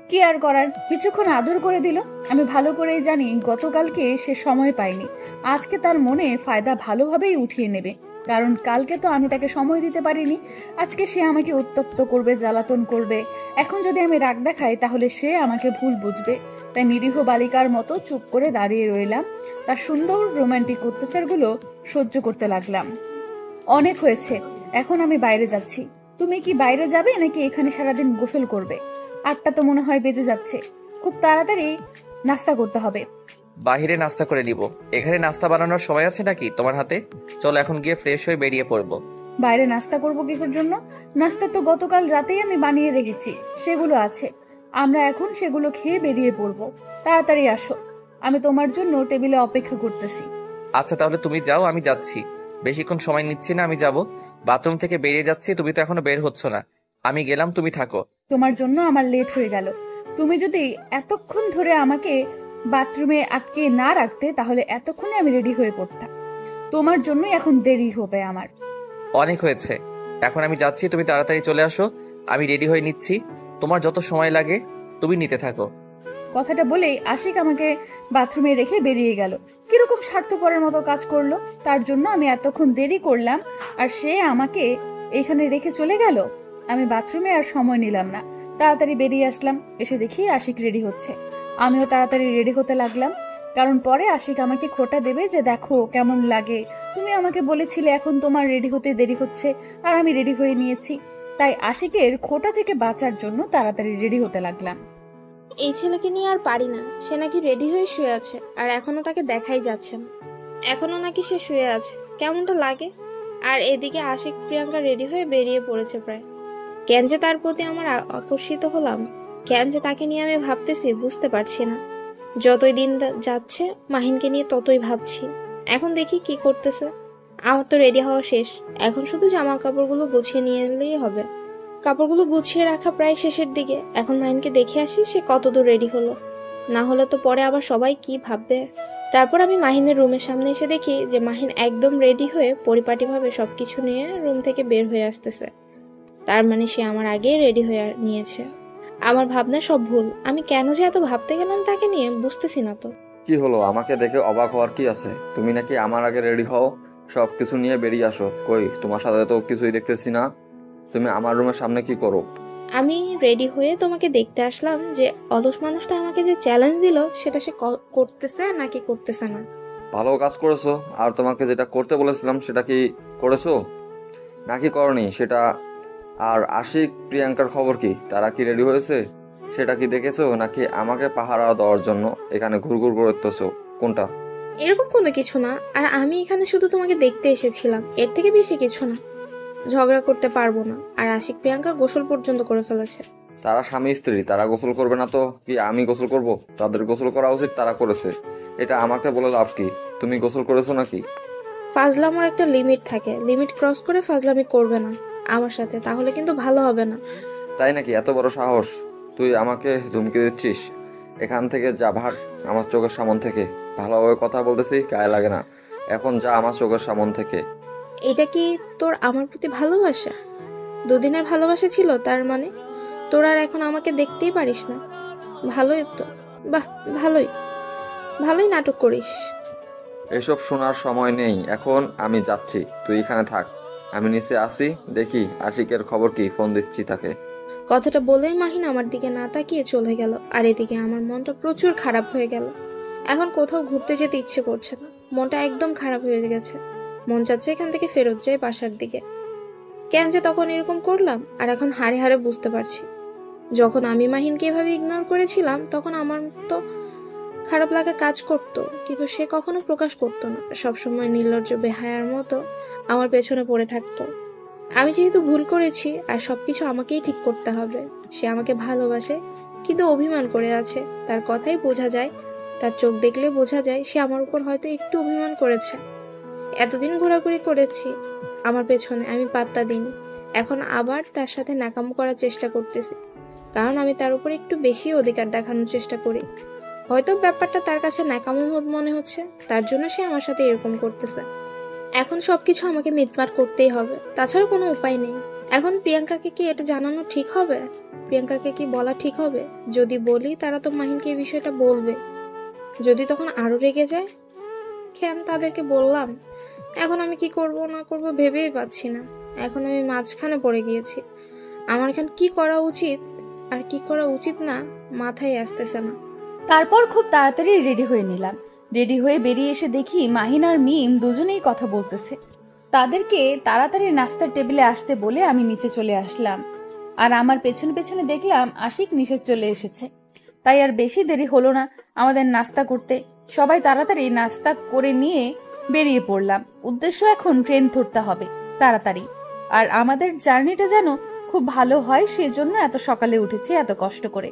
কি আর করার, কিছুক্ষণ আদর করে দিল। আমি ভালো করেই জানি গতকালকে সে সময় পায়নি, আজকে তার মনে ফায়দা ভালোভাবেই উঠিয়ে নেবে। কারণ কালকে তো আমি তাকে সময় দিতে পারিনি, আজকে সে আমাকে উত্ত্যক্ত করবে, জ্বালাতন করবে। এখন যদি আমি রাগ দেখাই তাহলে সে আমাকে ভুল বুঝবে। তাই নিরীহ বালিকার মতো চুপ করে দাঁড়িয়ে রইলাম, তার সুন্দর রোমান্টিক অত্যাচারগুলো সহ্য করতে লাগলাম। অনেক হয়েছে, এখন আমি বাইরে যাচ্ছি। তুমি কি বাইরে যাবে নাকি এখানে সারাদিন গোসল করবে? 8টা তো মনে হয় বেজে যাচ্ছে, খুব তাড়াতাড়ি নাস্তা করতে হবে। বাহিরে নাস্তা করে নিব, এখানে নাস্তা বানানোর সময় আছে নাকি তোমার হাতে? চলো এখন গিয়ে ফ্রেশ হয়ে বেরিয়ে পড়বো। বাইরে নাস্তা করব কিসের জন্য? নাস্তা তো গতকাল রাতেই আমি বানিয়ে রেখেছি, সেগুলো আছে। আমরা এখন সেগুলো খেয়ে বেরিয়ে পড়বো। তাড়াতাড়ি আসো, আমি তোমার জন্য টেবিলে অপেক্ষা করতেছি। আচ্ছা, তাহলে তুমি যাও, আমি যাচ্ছি। বেশিক্ষণ সময় নিচ্ছি না, আমি যাব। বাথরুম থেকে বেরিয়ে যাচ্ছি, তুমি তো এখনো বের হচ্ছ না। আমি গেলাম, তুমি থাকো। তোমার জন্য আমার লেট হয়ে গেল। তুমি যদি এতক্ষণ ধরে আমাকে বাথরুমে আটকে না রাখতে, তাহলে এতক্ষণে আমি রেডি হয়ে পড়তাম। তোমার জন্যই এখন দেরি হবে আমার। অনেক হয়েছে, এখন আমি যাচ্ছি, তুমি তাড়াতাড়ি চলে আসো। আমি রেডি হয়ে নিচ্ছি, তোমার যত সময় লাগে তুমি নিতে থাকো। কথাটা বলেই আশিক আমাকে বাথরুমে রেখে বেরিয়ে গেল। কিরকম স্বার্থপরের মতো কাজ করলো, তার জন্য আমি এতক্ষণ দেরি করলাম, আর সে আমাকে এখানে রেখে চলে গেল। আমি বাথরুমে আর সময় নিলাম না, তাড়াতাড়ি বেরিয়ে আসলাম। এসে দেখি আশিক রেডি হচ্ছে, আমিও তাড়াতাড়ি রেডি হতে লাগলাম। কারণ পরে আশিক আমাকে খোঁটা দেবে যে দেখো কেমন লাগে, তুমি আমাকে বলেছিলে এখন তোমার রেডি হতে দেরি হচ্ছে, আর আমি রেডি হয়ে নিয়েছি। তাই আশিকের খোঁটা থেকে বাঁচার জন্য তাড়াতাড়ি রেডি হতে লাগলাম। এই ছেলেকে নিয়ে আর পারি না, সে নাকি রেডি হয়ে শুয়ে আছে, আর এখনো তাকে দেখাই যাচ্ছে না। এখনো নাকি সে শুয়ে আছে, কেমনটা লাগে। আর এদিকে আশিক প্রিয়াঙ্কা রেডি হয়ে বেরিয়ে পড়েছে প্রায়। কেন যে তার প্রতি আমার আকর্ষিত হলাম, কেন যে তাকে নিয়ে আমি ভাবতেছি বুঝতে পারছি না। যতই দিন যাচ্ছে মাহিনকে নিয়ে ততই ভাবছি। এখন দেখি কি করতেছে। আমার তো রেডি হওয়া শেষ, এখন শুধু জামা কাপড়গুলো গুছিয়ে নিয়ে এলেই হবে। কাপড়গুলো গুছিয়ে রাখা প্রায় শেষের দিকে, এখন মাহিনকে দেখে আসি সে কতদূর রেডি হলো। না হলে তো পরে আবার সবাই কি ভাববে। তারপর আমি মাহিনের রুমের সামনে এসে দেখি যে মাহিন একদম রেডি হয়ে পরিপাটিভাবে সবকিছু নিয়ে রুম থেকে বের হয়ে আসতেছে। তার মানে সে আমার আগেই রেডি হয়ে নিয়েছে। আমার ভাবনা সব ভুল। আমি কেন যে এত ভাবতে গেলাম তাকে নিয়ে বুঝতেছি না তো। কি হলো, আমাকে দেখে অবাক হওয়ার কি আছে? তুমি নাকি আমার আগে রেডি হও, সব কিছু নিয়ে বেরিয়ে আসো। কই, তোমার সাথে তো কিছুই দেখতেছি না। তুমি আমার রুমের সামনে কি করো? আমি রেডি হয়ে তোমাকে দেখতে আসলাম যে অলস মানুষটা আমাকে যে চ্যালেঞ্জ দিল সেটা সে করতেছে নাকি করতেছে না। ভালো কাজ করেছো। আর তোমাকে যেটা করতে বলেছিলাম সেটা কি করেছো নাকি করনি সেটা? আর আশিক প্রিয়াঙ্কার খবর কি? তারা কি রেডি হয়েছে সেটা কি দেখেছো, নাকি আমাকে পাহারা দেওয়ার জন্য এখানে ঘুরঘুর করতেছো? কোনটা? এরকম কোনো কিছু না। আর আমি এখানে শুধু তোমাকে দেখতে এসেছিলাম, এর থেকে বেশি কিছু না। ঝগড়া করতে পারবো না। আর আশিক প্রিয়াঙ্কা গোসল পর্যন্ত করে ফেলেছে। তারা স্বামী স্ত্রী, তারা গোসল করবে না তো কি আমি গোসল করব? তাদের গোসল করা উচিত, তারা করেছে। এটা আমাকে বলে লাভ কি? তুমি গোসল করেছো নাকি? ফাজলামোর একটা লিমিট থাকে, লিমিট ক্রস করে ফাজলামি করবে না আমার সাথে, তাহলে কিন্তু ভালো হবে না। তাই নাকি? এত বড় সাহস! তুই আমাকে ধুমকি দিচ্ছিস? এখান থেকে যা, ভাগ আমার চোখের সামন থেকে। ভালোভাবে কথা বলতেছি, গায়ে লাগে না। এখন যা আমার চোখের সামন থেকে। এটা কি তোর আমার প্রতি ভালোবাসা? দুদিনের ভালোবাসা ছিল তার মানে? তোর আর এখন আমাকে দেখতেই পারিস না? ভালোই তো। বাহ, ভালোই ভালোই নাটক করিস। এসব শোনার সময় নেই এখন, আমি যাচ্ছি। তুই এখানে থাক, আমি নিচে আসি, দেখি আশিকের খবর কি, ফোন দিচ্ছি তাকে। কথাটা বলেই মাহিন আমার দিকে না তাকিয়ে চলে গেল। আর এদিকে আমার মনটা প্রচুর খারাপ হয়ে গেল। এখন কোথাও ঘুরতে যেতে ইচ্ছে করছে না, মনটা একদম খারাপ হয়ে গেছে। মন চাচ্ছে এখান থেকে ফেরত যাই বাসার দিকে। কেন যে তখন এরকম করলাম আর এখন হাড়ে হাড়ে বুঝতে পারছি। যখন আমি মাহিনকে এভাবে ইগনোর করেছিলাম তখন আমার তো খারাপ লাগা কাজ করতো, কিন্তু সে কখনো প্রকাশ করতো না। সবসময় নির্লজ্জ বেহায়ার মতো আমার পেছনে পড়ে থাকতো। আমি যেহেতু ভুল করেছি আর সবকিছু আমাকেই ঠিক করতে হবে। সে আমাকে ভালোবাসে কিন্তু অভিমান করে আছে। তার কথাই বোঝা যায়, তার চোখ দেখলে বোঝা যায় সে আমার উপর হয়তো একটু অভিমান করেছে। এতদিন ঘোরাঘুরি করেছি আমার পেছনে, আমি পাত্তা দিইনি। এখন আবার তার সাথে নাকাম করার চেষ্টা করতেছি, কারণ আমি তার উপর একটু বেশি অধিকার দেখানোর চেষ্টা করি। হয়তো ব্যাপারটা তার কাছে ন্যাকামো মনে হচ্ছে, তার জন্য সে আমার সাথে এরকম করতেছে। এখন সবকিছু আমাকে মিটমাট করতেই হবে, তাছাড়া কোনো উপায় নেই। এখন প্রিয়াঙ্কাকে কি এটা জানানো ঠিক হবে? প্রিয়াঙ্কাকে কি বলা ঠিক হবে? যদি বলি তারা তো মাহিনকে এই বিষয়টা বলবে। যদি তখন আরো রেগে যায়? কেন তাদেরকে বললাম? এখন আমি কি করব না করব ভেবেই পাচ্ছি না। এখন আমি মাঝখানে পড়ে গিয়েছি। আমার এখন কি করা উচিত আর কি করা উচিত না মাথায় আসতেছে না। তারপর খুব তাড়াতাড়ি রেডি হয়ে নিলাম। রেডি হয়ে বেরিয়ে এসে দেখি মাহিন আর মিম দুজনেই কথা বলতেছে। তাদেরকে তাড়াতাড়ি নাস্তার টেবিলে আসতে বলে আমি নিচে চলে আসলাম। আর আমার পেছনে পেছনে দেখলাম আশিক নিচে চলে এসেছে। তাই আর বেশি দেরি হলো না আমাদের নাস্তা করতে। সবাই তাড়াতাড়ি নাস্তা করে নিয়ে বেরিয়ে পড়লাম। উদ্দেশ্য এখন ট্রেন ধরতে হবে তাড়াতাড়ি। আর আমাদের জার্নিটা যেন খুব ভালো হয়, সেজন্য এত সকালে উঠেছি, এত কষ্ট করে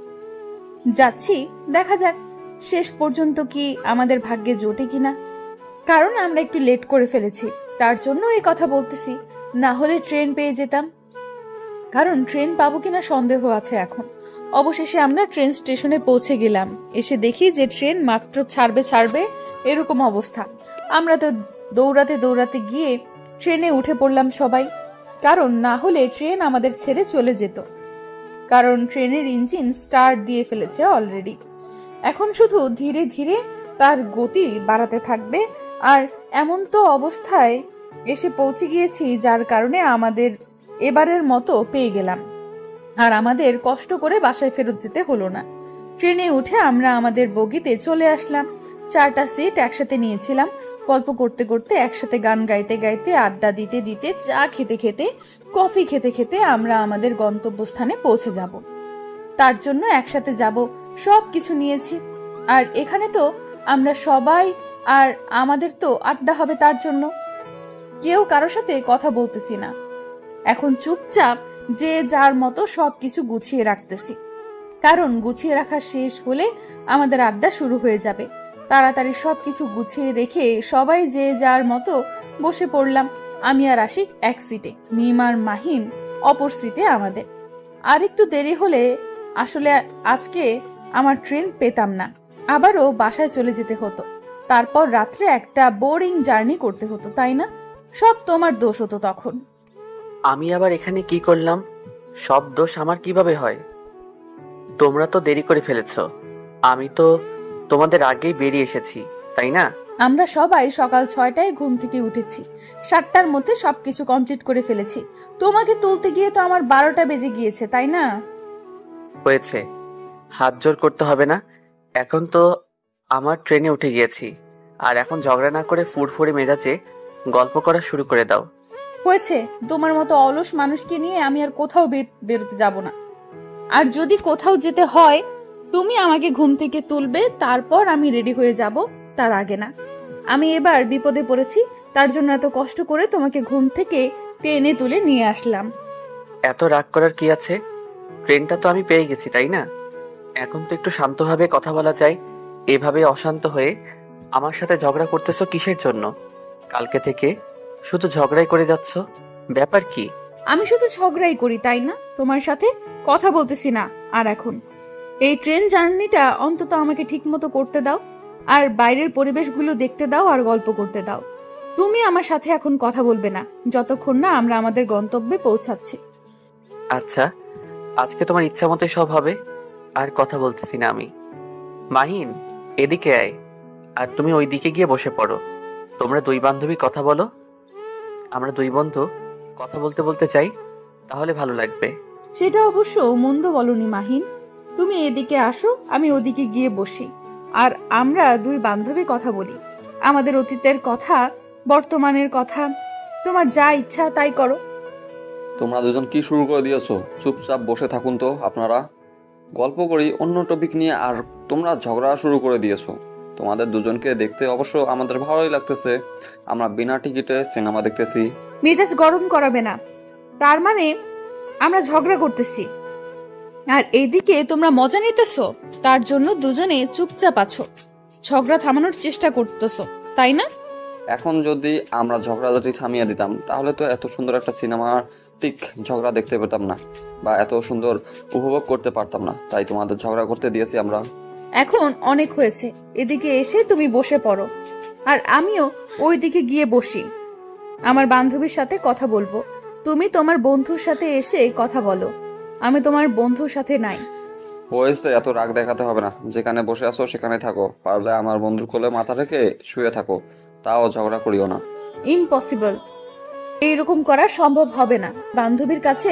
যাচ্ছি। দেখা যাক শেষ পর্যন্ত কি আমাদের ভাগ্যে জোটে কিনা। কারণ আমরা একটু লেট করে ফেলেছি, তার জন্য এই কথা বলতেছি। না হলে ট্রেন পেয়ে যেতাম, কারণ ট্রেন পাবো কিনা সন্দেহ আছে এখন। অবশেষে আমরা ট্রেন স্টেশনে পৌঁছে গেলাম। এসে দেখি যে ট্রেন মাত্র ছাড়বে এরকম অবস্থা। আমরা তো দৌড়াতে দৌড়াতে গিয়ে ট্রেনে উঠে পড়লাম সবাই, কারণ না হলে ট্রেন আমাদের ছেড়ে চলে যেত। কারণ ট্রেনের ইঞ্জিন স্টার্ট দিয়ে ফেলেছে অলরেডি। এখন শুধু ধীরে ধীরে তার গতি বাড়াতে থাকবে। আর এমন তো অবস্থায় এসে পৌঁছে গিয়েছি যার কারণে আমাদের এবারের মতো পেয়ে গেলাম। আর আমাদের কষ্ট করে বাসায় ফেরত যেতে হলো না। ট্রেনে উঠে আমরা আমাদের বগিতে চলে আসলাম। 4টা সিট একসাথে নিয়েছিলাম। গল্প করতে করতে, একসাথে গান গাইতে গাইতে, আড্ডা দিতে দিতে, চা খেতে খেতে, কফি খেতে খেতে আমরা আমাদের গন্তব্যস্থানে পৌঁছে যাব। তার জন্য একসাথে যাব, সব কিছু নিয়েছি। আর এখানে তো আমরা সবাই, আর আমাদের তো আড্ডা হবে, তার জন্য কেউ কারোর সাথে কথা বলতেছি না। এখন চুপচাপ যে যার মতো সবকিছু গুছিয়ে রাখতেছি, কারণ গুছিয়ে রাখা শেষ হলে আমাদের আড্ডা শুরু হয়ে যাবে। তাড়াতাড়ি সবকিছু গুছিয়ে রেখে সবাই যে যার মতো বসে পড়লাম। আমি আর আশিক এক সিটে, মিম আর মাহিন অপর সিটে আমাদের। আর একটু দেরি হলে আসলে আজকে আমার ট্রেন পেতাম না, আবারও বাসায় চলে যেতে হতো, তারপর রাত্রে একটা বোরিং জার্নি করতে হতো, তাই না? সব তোমার দোষ হতো তখন। আমি আবার এখানে কি করলাম? সব দোষ আমার কিভাবে হয়? তোমরা তো দেরি করে ফেলেছো। আমি তো তোমাদের আগেই বেরিয়ে এসেছি, তাই না? আমরা সবাই সকাল 6টায় ঘুম থেকে উঠেছি, 7টার মধ্যে সবকিছু কমপ্লিট করে ফেলেছি। তোমাকে তুলতে গিয়ে তো আমার 12টা বেজে গিয়েছে, তাই না? হয়েছে, হাত জোর করতে হবে না। এখন তো আমার ট্রেনে উঠে গিয়েছি, আর এখন ঝগড়া না করে ফুরফুরে মেজাজে গল্প করা শুরু করে দাও। হয়েছে, তোমার মতো অলস মানুষকে নিয়ে আমি আর কোথাও বেরোতে যাব না। আর যদি কোথাও যেতে হয়, তুমি আমাকে ঘুম থেকে তুলবে, তারপর আমি রেডি হয়ে যাব, তার আগে না। আমি এবার বিপদে পড়েছি, তার জন্য এত কষ্ট করে তোমাকে ঘুম থেকে টেনে তুলে নিয়ে আসলাম। এত রাগ করার কি আছে? ট্রেনটা তো আমি পেয়ে গেছি, তাই না? এখন তো একটু শান্তভাবে কথা বলা যায়। এভাবে অশান্ত হয়ে আমার সাথে ঝগড়া করতেছো কিসের জন্য? কালকে থেকে শুধু ঝগড়াই করে যাচ্ছ, ব্যাপার কি? আমি শুধু ঝগড়াই করি, তাই না? তোমার সাথে কথা বলতেছি না। আর এখন এই ট্রেন জার্নিটা অন্তত আমাকে ঠিক মতো করতে দাও, আর বাইরের পরিবেশগুলো দেখতে দাও, আর গল্প করতে দাও। তুমি আমার সাথে এখন কথা বলবে না যতক্ষণ না আমরা আমাদের গন্তব্যে পৌঁছাচ্ছি। আচ্ছা, আজকে তোমার ইচ্ছা মতোই সব হবে, আর কথা বলতেছি না আমি। মাহিন, এদিকে আয়, আর তুমি ওই দিকে গিয়ে বসে পড়ো। তোমরা দুই বান্ধবী কথা বলো। আমরা দুই বন্ধু কথা বলতে বলতে চাই, তাহলে ভালো লাগবে। সেটা অবশ্য মন্দ বলনি মাহিন। তুমি এদিকে আসো, আমি ওদিকে গিয়ে বসি, আর আমরা দুই বান্ধবী কথা বলি। আমাদের অতীতের কথা, বর্তমানের কথা, তোমার যা ইচ্ছা তাই করো। তোমরা দুজন কি শুরু করে দিয়েছো? চুপচাপ বসে থাকুন তো আপনারা, গল্প করি অন্য টপিক নিয়ে, আর তোমরা ঝগড়া শুরু করে দিয়েছো। তোমাদের দুজনকে দেখতে অবশ্য আমাদের ভালোই লাগতেছে। আমরা বিনা টিকিটে সিনেমা দেখতেছি। মেজাজ গরম করাবে না। তার মানে আমরা ঝগড়া করতেছি, আর এইদিকে তোমরা মজা নিতেছো, তার জন্য দুজনে চুপচাপ আছো, ঝগড়া থামানোর চেষ্টা করতেছো, তাই না? এখন যদি আমরা ঝগড়াঝাটি থামিয়ে দিতাম, তাহলে তো এত সুন্দর একটা সিনেমাটিক ঝগড়া দেখতে পেতাম না, বা এত সুন্দর উপভোগ করতে পারতাম না। তাই তোমাদের ঝগড়া করতে দিয়েছি আমরা। এখন অনেক হয়েছে, এদিকে এসে তুমি বসে পড়ো, আর আমিও ওই দিকে গিয়ে বসি। আমার বান্ধবীর সাথে কথা বলবো, তুমি তোমার বন্ধুর সাথে এসে কথা বলো। আমি তোমার বন্ধুর সাথে নাই। হয়েছে, এত রাগ দেখাতে হবে না। যেখানে বসে আছো সেখানে থাকো, পারলে আমার বন্ধুর কোলে মাথা রেখে শুয়ে থাকো, তাও ঝগড়া করিও না। ইম্পসিবল, এইরকম করা সম্ভব হবে না। বান্ধবীর কাছে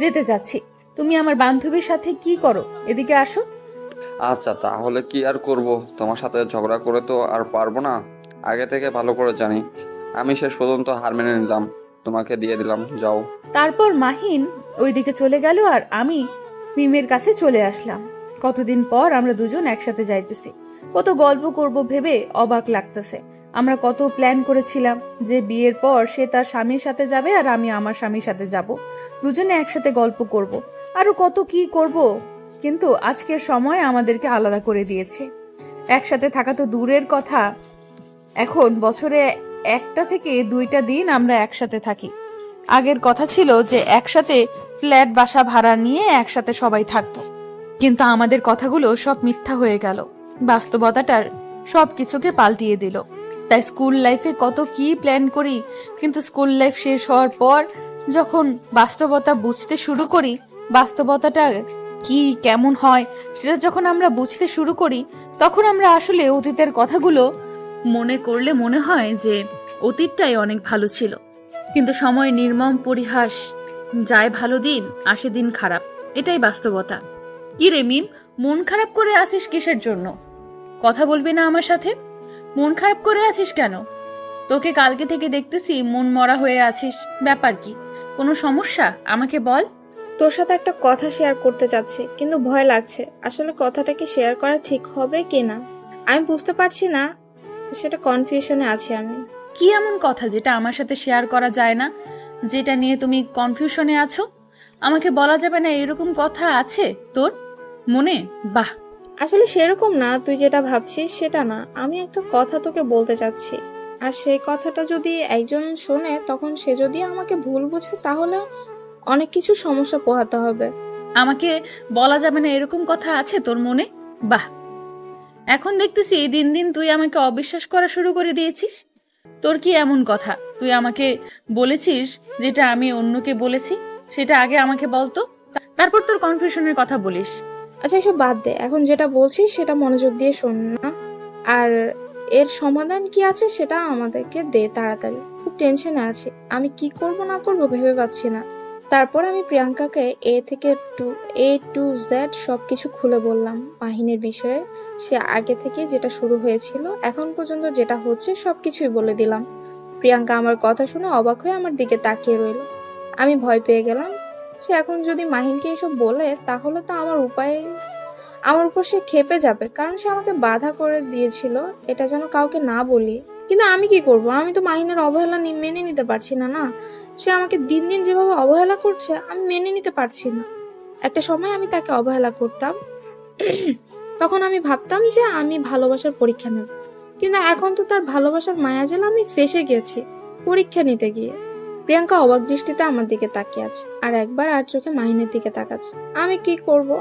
যেতে যাচ্ছি, তুমি আমার বান্ধবীর সাথে কি করো, এদিকে আসো। আচ্ছা, তাহলে কি আর করব? তোমার সাথে ঝগড়া করে তো আর পারবো না। আগে থেকে ভালো করে জানি। আমি শেষ পর্যন্ত হার মেনে নিলাম, তোমাকে দিয়ে দিলাম, যাও। তারপর মাহিন ওইদিকে চলে গেল, আর আমি মিমের কাছে চলে আসলাম। কতদিন পর আমরা দুজন একসাথে যাইতেছি, কত গল্প করব ভেবে অবাক লাগতেছে। আমরা কত প্ল্যান করেছিলাম যে বিয়ের পর সে তার স্বামীর সাথে যাবে, আর আমি আমার স্বামীর সাথে যাব, দুজনে একসাথে গল্প করব, আরো কত কি করব। কিন্তু আজকের সময় আমাদেরকে আলাদা করে দিয়েছে। একসাথে থাকা তো দূরের কথা, এখন বছরে 1টা থেকে 2টা দিন আমরা একসাথে থাকি। আগের কথা ছিল যে একসাথে ফ্ল্যাট বাসা ভাড়া নিয়ে একসাথে সবাই থাকবো, কিন্তু আমাদের কথাগুলো সব মিথ্যা হয়ে গেল। বাস্তবতাটার সবকিছুকে পাল্টিয়ে দিল। তাই স্কুল লাইফে কত কি প্ল্যান করি, কিন্তু স্কুল লাইফ শেষ হওয়ার পর যখন বাস্তবতা বুঝতে শুরু করি, বাস্তবতাটা কি কেমন হয় সেটা যখন আমরা বুঝতে শুরু করি, তখন আমরা আসলে অতীতের কথাগুলো মনে করলে মনে হয় যে অতীতটাই অনেক ভালো ছিল। কিন্তু সময় নির্মম পরিহাস, যায় ভালো দিন আসে দিন খারাপ, এটাই বাস্তবতা। কি রে মিম, মন খারাপ করে আছিস কিসের জন্য? কথা বলবি না আমার সাথে? মন খারাপ করে আছিস কেন? তোকে কালকে থেকে দেখতেছি মন মরা হয়ে আছিস, ব্যাপার কি? কোনো সমস্যা আমাকে বল। তোর সাথে একটা কথা শেয়ার করতে চাচ্ছি, কিন্তু ভয় লাগছে। আসলে কথাটা কি শেয়ার করা ঠিক হবে কিনা আমি বুঝতে পারছি না, সেটা কনফিউশনে আছি আমি। কি এমন কথা যেটা আমার সাথে শেয়ার করা যায় না, যেটা নিয়ে তুমি কনফিউশনে আছো? আমাকে বলা যাবে না এরকম কথা আছে তোর মনে? বাহ, আসলে সেরকম না, তুই যেটা ভাবছিস সেটা না। আমি একটা কথা তোকে বলতে চাচ্ছি, আর সেই কথাটা যদি একজন শোনে, তখন সে যদি আমাকে ভুল বোঝে, তাহলে অনেক কিছু সমস্যা পোহাতে হবে। আমাকে বলা যাবে না এরকম কথা আছে তোর মনে? বাহ, এখন দেখতেছি দিন দিন তুই আমাকে অবিশ্বাস করা শুরু করে দিয়েছিস। তোর কি এমন কথা তুই আমাকে বলেছিস যেটা আমি অন্যকে বলেছি? সেটা আগে আমাকে বলতো, তারপর তোর কনফিউশনের কথা বলিস। আচ্ছা এসব বাদ দে, এখন যেটা বলছিস সেটা মনোযোগ দিয়ে শোন না। আর এর সমাধান কি আছে সেটা আমাদেরকে দে তাড়াতাড়ি, খুব টেনশনে আছি, আমি কি করব না করব ভেবে পাচ্ছি না। তারপর আমি প্রিয়াঙ্কাকে এ টু জেড সবকিছু খুলে বললাম মাহিনের বিষয়ে। সে আগে থেকে যেটা শুরু হয়েছিল এখন পর্যন্ত যেটা হচ্ছে সবকিছুই বলে দিলাম। প্রিয়াঙ্কা আমার কথা শুনে অবাক হয়ে আমার দিকে তাকিয়ে রইল। আমি ভয় পেয়ে গেলাম, সে এখন যদি মাহিনকে এসব বলে তাহলে তো আমার উপর সে ক্ষেপে যাবে, কারণ সে আমাকে বাধা করে দিয়েছিল এটা যেন কাউকে না বলি। কিন্তু আমি কি করব, আমি তো মাহিনের অবহেলা মেনে নিতে পারছি না। না, সে আমাকে দিন দিন যেভাবে অবহেলা করছে আমি মেনে নিতে পারছি না। একটা সময় আমি তাকে অবহেলা করতাম, তখন আমি ভাবতাম যে আমি ভালোবাসার পরীক্ষা নেব, কিন্তু এখন তো তার ভালোবাসার মায়াজালে আমি ফেসে গেছি পরীক্ষা নিতে গিয়ে। প্রিয়াঙ্কা অবাক দৃষ্টিতে আমার দিকে তাকিয়ে আছে আর একবার আর চোখে মাহিনের দিকে তাকাচ্ছে। আমি কি করব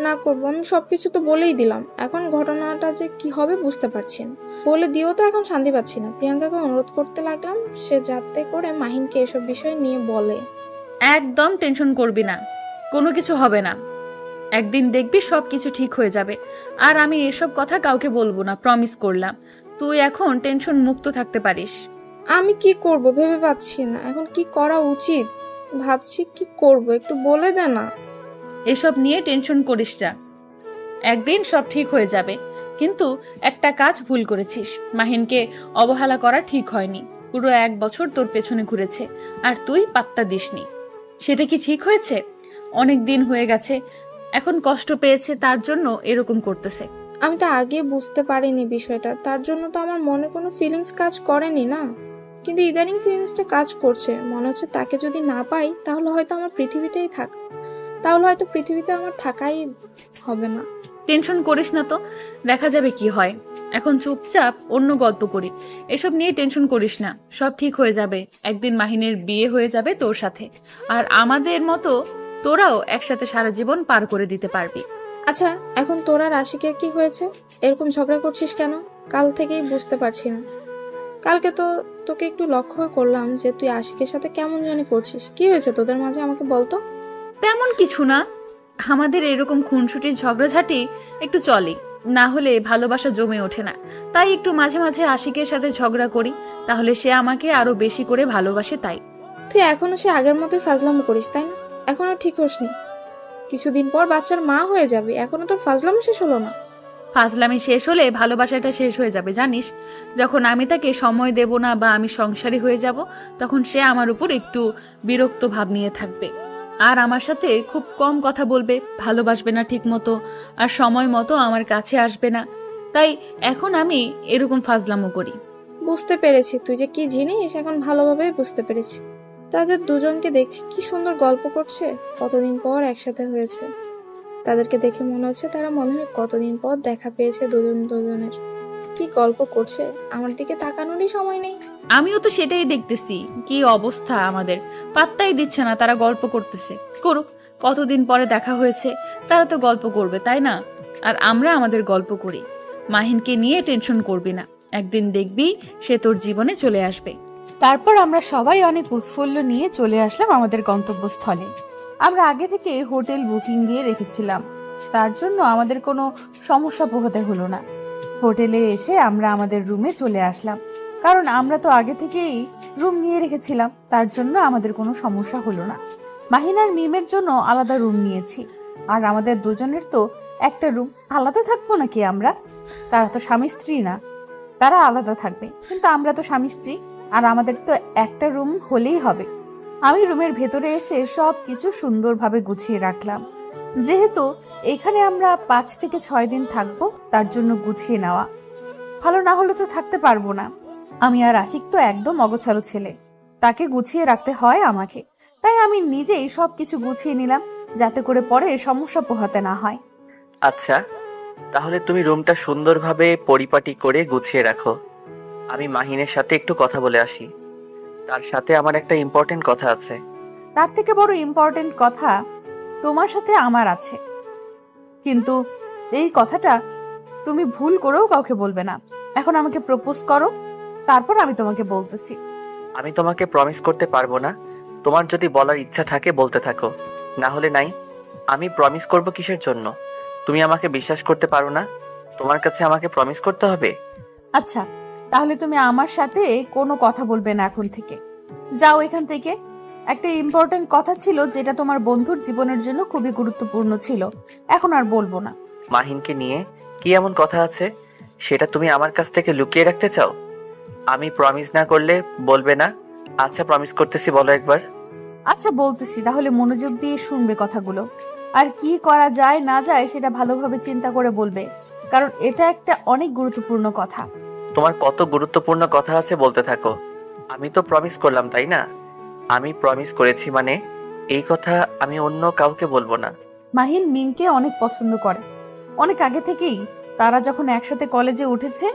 না করব, আমি সবকিছু তো বলেই দিলাম, এখন ঘটনাটা যে কি হবে বুঝতে পারছি না। বলে দিয়েও তো এখন শান্তি পাচ্ছি না। প্রিয়াঙ্কাকে অনুরোধ করতে লাগলাম সে যাতে করে মাহিনকে এসব বিষয় নিয়ে বলে। একদম টেনশন করবি না, কোনো কিছু হবে না, একদিন দেখবি সব কিছু ঠিক হয়ে যাবে। আর আমি এসব কথা কাউকে বলবো না, প্রমিস করলাম। তুই এখন টেনশন মুক্ত থাকতে পারিস। আমি কি করব ভেবে পাচ্ছি না, এখন কি করা উচিত ভাবছি, কি করব একটু বলে দে না। এসব নিয়ে টেনশন করিস না, একদিন সব ঠিক হয়ে যাবে। কিন্তু একটা কাজ ভুল করেছিস, মাহিনকে অবহেলা করা ঠিক হয়নি। পুরো 1 বছর তোর পেছনে ঘুরেছে আর তুই পাত্তা দিসনি। সেটা কি ঠিক হয়েছে? অনেক দিন হয়ে গেছে, এখন কষ্ট পেয়েছে তার জন্য এরকম করতেছে। আমি তো আগে বুঝতে পারিনি বিষয়টা, তার জন্য তো আমার মনে কোনো ফিলিংস কাজ করেনি না, কিন্তু ইদানিং ফিলিংসটা কাজ করছে। মনে হচ্ছে তাকে যদি না পাই তাহলে হয়তো পৃথিবীতে আমার থাকাই হবে না। টেনশন করিস না তো, দেখা যাবে কি হয়। এখন চুপচাপ অন্য গল্প করি, এসব নিয়ে টেনশন করিস না, সব ঠিক হয়ে যাবে। একদিন মাহিনের বিয়ে হয়ে যাবে তোর সাথে, আর আমাদের মতো তোরাও একসাথে সারা জীবন পার করে দিতে পারবি। আচ্ছা এখন তোর আর আশিকের কি হয়েছে? এরকম ঝগড়া করছিস কেন? কাল থেকেই বুঝতে পারছি না। কালকে তো তোকে একটু লক্ষ্য করলাম যে তুই আশিকের সাথে কেমন জানি করছিস, কি হয়েছে তোদের মাঝে আমাকে বলতো। তেমন কিছু না, আমাদের এরকম খুনসুটির ঝগড়াঝাটি একটু চলে, না হলে ভালোবাসা জমে ওঠে না। তাই একটু মাঝে মাঝে আশিকের সাথে ঝগড়া করি, তাহলে সে আমাকে আরো বেশি করে ভালোবাসে। তাই তুই এখনো সে আগের মতোই ফাজলামো করিস তাই না? এখনো ঠিক হসনি, কিছুদিন পর বাচ্চার মা হয়ে যাবে, এখনো তোর ফাজলামো শেষ হলো না। ফাজলামি শেষ হলে ভালোবাসাটা শেষ হয়ে যাবে জানিস। যখন আমি তাকে সময় দেব না বা আমি সংসারী হয়ে যাব, তখন সে আমার উপর একটু বিরক্ত ভাব নিয়ে থাকবে আর আমার সাথে খুব কম কথা বলবে, ভালোবাসবে না ঠিক মতো, আর সময় মতো আমার কাছে আসবে না। তাই এখন আমি এরকম ফাজলামো করি। বুঝতে পেরেছি তুই যে কি জিনিস, এখন ভালোভাবে বুঝতে পেরেছি। তাদের দুজনকে দেখছি কি সুন্দর গল্প করছে, কতদিন পর একসাথে হয়েছে। তাদেরকে দেখে মনে হচ্ছে তারা মনে হয় কতদিন পর দেখা পেয়েছে দুজনের। কি গল্প করছে, আমার দিকে তাকানোরই সময় নেই। আমিও তো সেটাই দেখতেছি, কি অবস্থা আমাদের, পাত্তাই দিচ্ছে না। তারা গল্প করতেছে, করুক, কতদিন পরে দেখা হয়েছে, তারা তো গল্প করবে তাই না? আর আমরা আমাদের গল্প করি। মাহিনকে নিয়ে টেনশন করবি না, একদিন দেখবি সে তোর জীবনে চলে আসবে। তারপর আমরা সবাই অনেক উৎফুল্ল নিয়ে চলে আসলাম আমাদের গন্তব্যস্থলে। আমরা আগে থেকে হোটেল বুকিং দিয়ে রেখেছিলাম, তার জন্য আমাদের কোনো সমস্যা পোহাতে হলো না। হোটেলে এসে আমরা আমাদের রুমে চলে আসলাম, কারণ আমরা তো আগে থেকেই রুম নিয়ে রেখেছিলাম, তার জন্য আমাদের কোনো সমস্যা হলো না। মাহিন আর মিমের জন্য আলাদা রুম নিয়েছি, আর আমাদের দুজনের তো একটা রুম। আলাদা থাকবো নাকি আমরা? তারা তো স্বামী স্ত্রী না, তারা আলাদা থাকবে, কিন্তু আমরা তো স্বামী স্ত্রী, আর আমাদের তো একটা রুম হলেই হবে। আমি রুমের ভেতরে এসে সব কিছু সুন্দরভাবে গুছিয়ে রাখলাম, যেহেতু এখানে আমরা 5 থেকে 6 দিন থাকবো, তার জন্য গুছিয়ে নেওয়া। ভালো না হলে তো থাকতে পারবো না। আমি আর আশিক তো একদম অগোছালো ছেলে, তাকে গুছিয়ে রাখতে হয় আমাকে, তাই আমি নিজেই সবকিছু গুছিয়ে নিলাম, যাতে করে পরে সমস্যা পোহাতে না হয়। আচ্ছা, তাহলে তুমি রুমটা সুন্দরভাবে পরিপাটি করে গুছিয়ে রাখো। আমি মাহিনের সাথে একটু কথা বলে আসি, তার সাথে আমার একটা ইম্পর্টেন্ট কথা আছে। তার থেকে বড় ইম্পর্টেন্ট কথা তোমার সাথে আমার আছে, কিন্তু এই কথাটা তুমি ভুল করেও কাউকে বলবে না। এখন আমাকে প্রপোজ করো, তারপর আমি তোমাকে বলতেছি। আমি তোমাকে প্রমিস করতে পারবো না। তোমার যদি বলার ইচ্ছা থাকে বলতে থাকো, না হলে নাই। আমি প্রমিস করব কিসের জন্য? তুমি আমাকে বিশ্বাস করতে পারো না? তোমার কাছে আমাকে প্রমিস করতে হবে? আচ্ছা, তাহলে তুমি আমার সাথে কোনো কথা বলবে না এখন থেকে। যাও এখান থেকে। একটা ইম্পর্টেন্ট কথা ছিল যেটা তোমার বন্ধুর জীবনের জন্য খুবই গুরুত্বপূর্ণ ছিল, এখন আর বলবো না। মাহিনকে নিয়ে কি এমন কথা আছে সেটা তুমি আমার কাছ থেকে লুকিয়ে রাখতে চাও? আমি প্রমিস না করলে বলবে না? আচ্ছা, প্রমিস করতেছি, বলো একবার। আচ্ছা বলতেছি, তাহলে মনোযোগ দিয়ে শুনবে কথাগুলো। আর কি করা যায় না যায় সেটা ভালোভাবে চিন্তা করে বলবে, কারণ এটা একটা অনেক গুরুত্বপূর্ণ কথা। তোমার কত গুরুত্বপূর্ণ কথা আছে বলতে থাকো। আমি তো প্রমিস করলাম, তাই না? আমি প্রমিস করেছি মানে এই কথা আমি অন্য কাউকে বলবো না। মাহিন মিমকে অনেক পছন্দ করে, অনেক আগে থেকেই। তারা যখন একসাথে কলেজে উঠেছে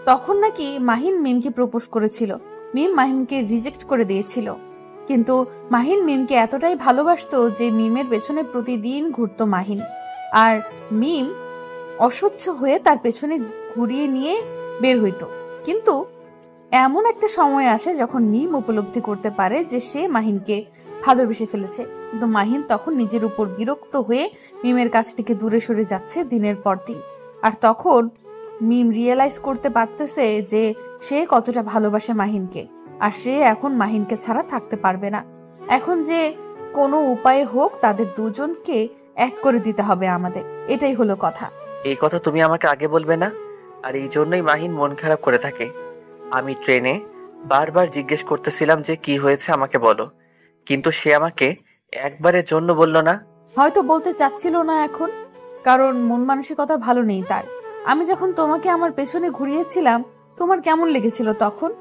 তখন নাকি মাহিন মিমকে প্রপোজ করেছিল। মিম মাহিনকে রিজেক্ট করে দিয়েছিল, কিন্তু মাহিন মিমকে এতটাই ভালোবাসতো যে মিমের পেছনে প্রতিদিন ঘুরতো মাহিন। আর মিম অসহ্য হয়ে তার পেছনে ঘুরিয়ে নিয়ে বের হইতো। কিন্তু এমন একটা সময় আসে যখন মিম উপলব্ধি করতে পারে যে সে মাহিনকে ভালোবেসে ফেলেছে, কিন্তু মাহিন তখন নিজের উপর বিরক্ত হয়ে মিমের কাছ থেকে দূরে সরে যাচ্ছে দিনের পর দিন। আর তখন মিম রিয়েলাইজ করতে পারতেছে যে সে কতটা ভালোবাসে মাহিনকে, আর সে এখন মাহিনকে ছাড়া থাকতে পারবে না। এখন যে কোনো উপায়ে হোক তাদের দুজনকে এক করে দিতে হবে আমাদের, এটাই হলো কথা। এই কথা তুমি আমাকে আগে বলবে না? আর এই জন্যই মাহিন মন খারাপ করে থাকে। আমি ট্রেনে বারবার জিজ্ঞেস করতেছিলাম যে কি হয়েছে আমাকে বলো, কিন্তু সে আমাকে একবারের জন্য বলল না। হয়তো বলতে চাচ্ছিল না এখন, কারণ মন মানসিকতা ভালো নেই তার। আমি যখন তোমাকে আমার পেছনে ঘুরিয়েছিলাম তোমার কেমন লেগেছিল তখন,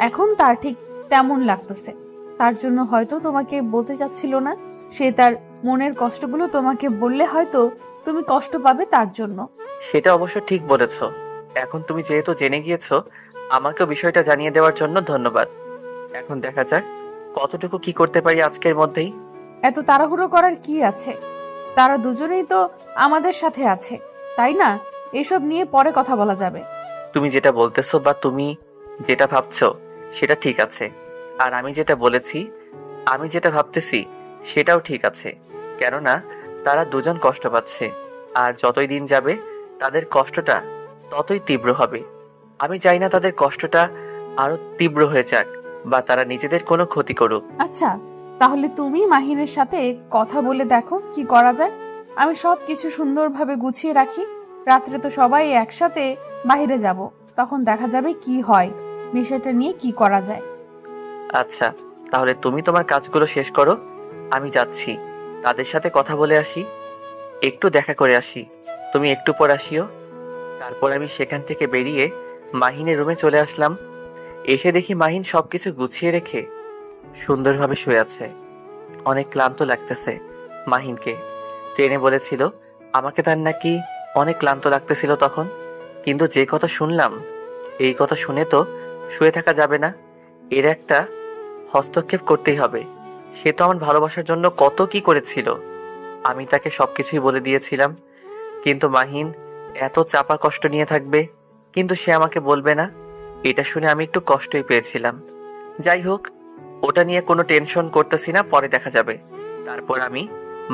এখন তার ঠিক তেমন লাগতেছে। তার জন্য হয়তো তোমাকে বলতে চাচ্ছিল না। সে তার মনের কষ্টগুলো তোমাকে বললে হয়তো তুমি কষ্ট পাবে তার জন্য। সেটা অবশ্য ঠিক বলেছ। এখন তুমি যেহেতু জেনে গিয়েছো, আমাকেও বিষয়টা জানিয়ে দেওয়ার জন্য ধন্যবাদ। এখন দেখা যাক কতটুকু কি করতে পারি আজকের মধ্যেই। এত তাড়াহুড়ো করার কি আছে? তারা দুজনেই তো আমাদের সাথে আছে, তাই না? এসব নিয়ে পরে কথা বলা যাবে। তুমি যেটা বলতেছো বা তুমি যেটা ভাবছো সেটা ঠিক আছে, আর আমি যেটা বলেছি, আমি যেটা ভাবতেছি সেটাও ঠিক আছে। কেননা তারা দুজন কষ্ট পাচ্ছে, আর যতই দিন যাবে তাদের কষ্টটা ততই তীব্র হবে। আমি চাই না তাদের কষ্টটা আরো তীব্র হয়ে যাক বা তারা নিজেদের কোনো ক্ষতি করুক। আচ্ছা, তাহলে তুমি মাহিনের সাথে কথা বলে দেখো কি করা যায়। আমি সব কিছু সুন্দরভাবে গুছিয়ে রাখি। রাত্রে তো সবাই একসাথে বাইরে যাব, তখন দেখা যাবে কি হয়, বিষয়টা নিয়ে কি করা যায়। আচ্ছা, তাহলে তুমি তোমার কাজগুলো শেষ করো, আমি যাচ্ছি। তাদের সাথে কথা বলে আসি, একটু দেখা করে আসি। তুমি একটু পর আসিও। তারপর আমি সেখান থেকে বেরিয়ে মাহিনের রুমে চলে আসলাম। এসে দেখি মাহিন সবকিছু গুছিয়ে রেখে সুন্দরভাবে শুয়ে আছে। অনেক ক্লান্ত লাগতেছে মাহিনকে। ট্রেনে বলেছিল আমাকে তার নাকি অনেক ক্লান্ত লাগতেছিল তখন, কিন্তু যে কথা শুনলাম এই কথা শুনে তো শুয়ে থাকা যাবে না। এর একটা হস্তক্ষেপ করতেই হবে। সে তো আমার ভালোবাসার জন্য কত কি করেছিল, আমি তাকে সবকিছুই বলে দিয়েছিলাম। কিন্তু মাহিন এত চাপা কষ্ট নিয়ে থাকবে, কিন্তু সে আমাকে বলবে না। এটা শুনে আমি একটু কষ্টই পেয়েছিলাম। যাই হোক, ওটা নিয়ে কোনো টেনশন করতেছি না, পরে দেখা যাবে। তারপর আমি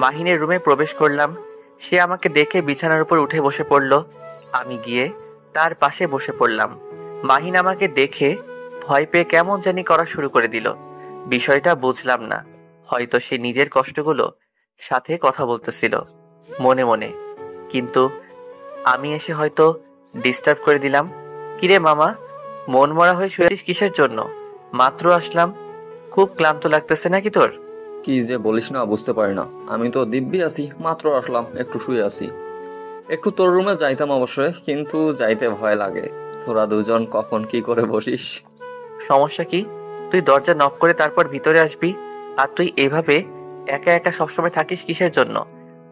মাহিনের রুমে প্রবেশ করলাম। সে আমাকে দেখে বিছানার উপর উঠে বসে পড়ল। আমি গিয়ে তার পাশে বসে পড়লাম। মাহিন আমাকে দেখে ভয় পেয়ে কেমন জানি করা শুরু করে দিল। বিষয়টা বুঝলাম না, হয়তো সে নিজের কষ্টগুলো সাথে কথা বলতেছিল মনে মনে, কিন্তু আমি এসে হয়তো ডিস্টার্ব করে দিলাম। কিরে মামা, মন মরা হয়ে শুয়েছিস কিসের জন্য? মাত্র আসলাম, খুব ক্লান্ত লাগতেছে নাকি তোর? কি যে বলিস না বুঝতে পারি না। আমি তো দিব্যি আছি, মাত্র আসলাম, একটু শুয়ে আছি। একটু তোর রুমে যাইতাম অবশ্যই, কিন্তু যাইতে ভয় লাগে। তোরা দুজন কখন কি করে বসিস। সমস্যা কি? তুই দরজা নক করে তারপর ভিতরে আসবি। আর তুই এভাবে একা একা সবসময় থাকিস কিসের জন্য?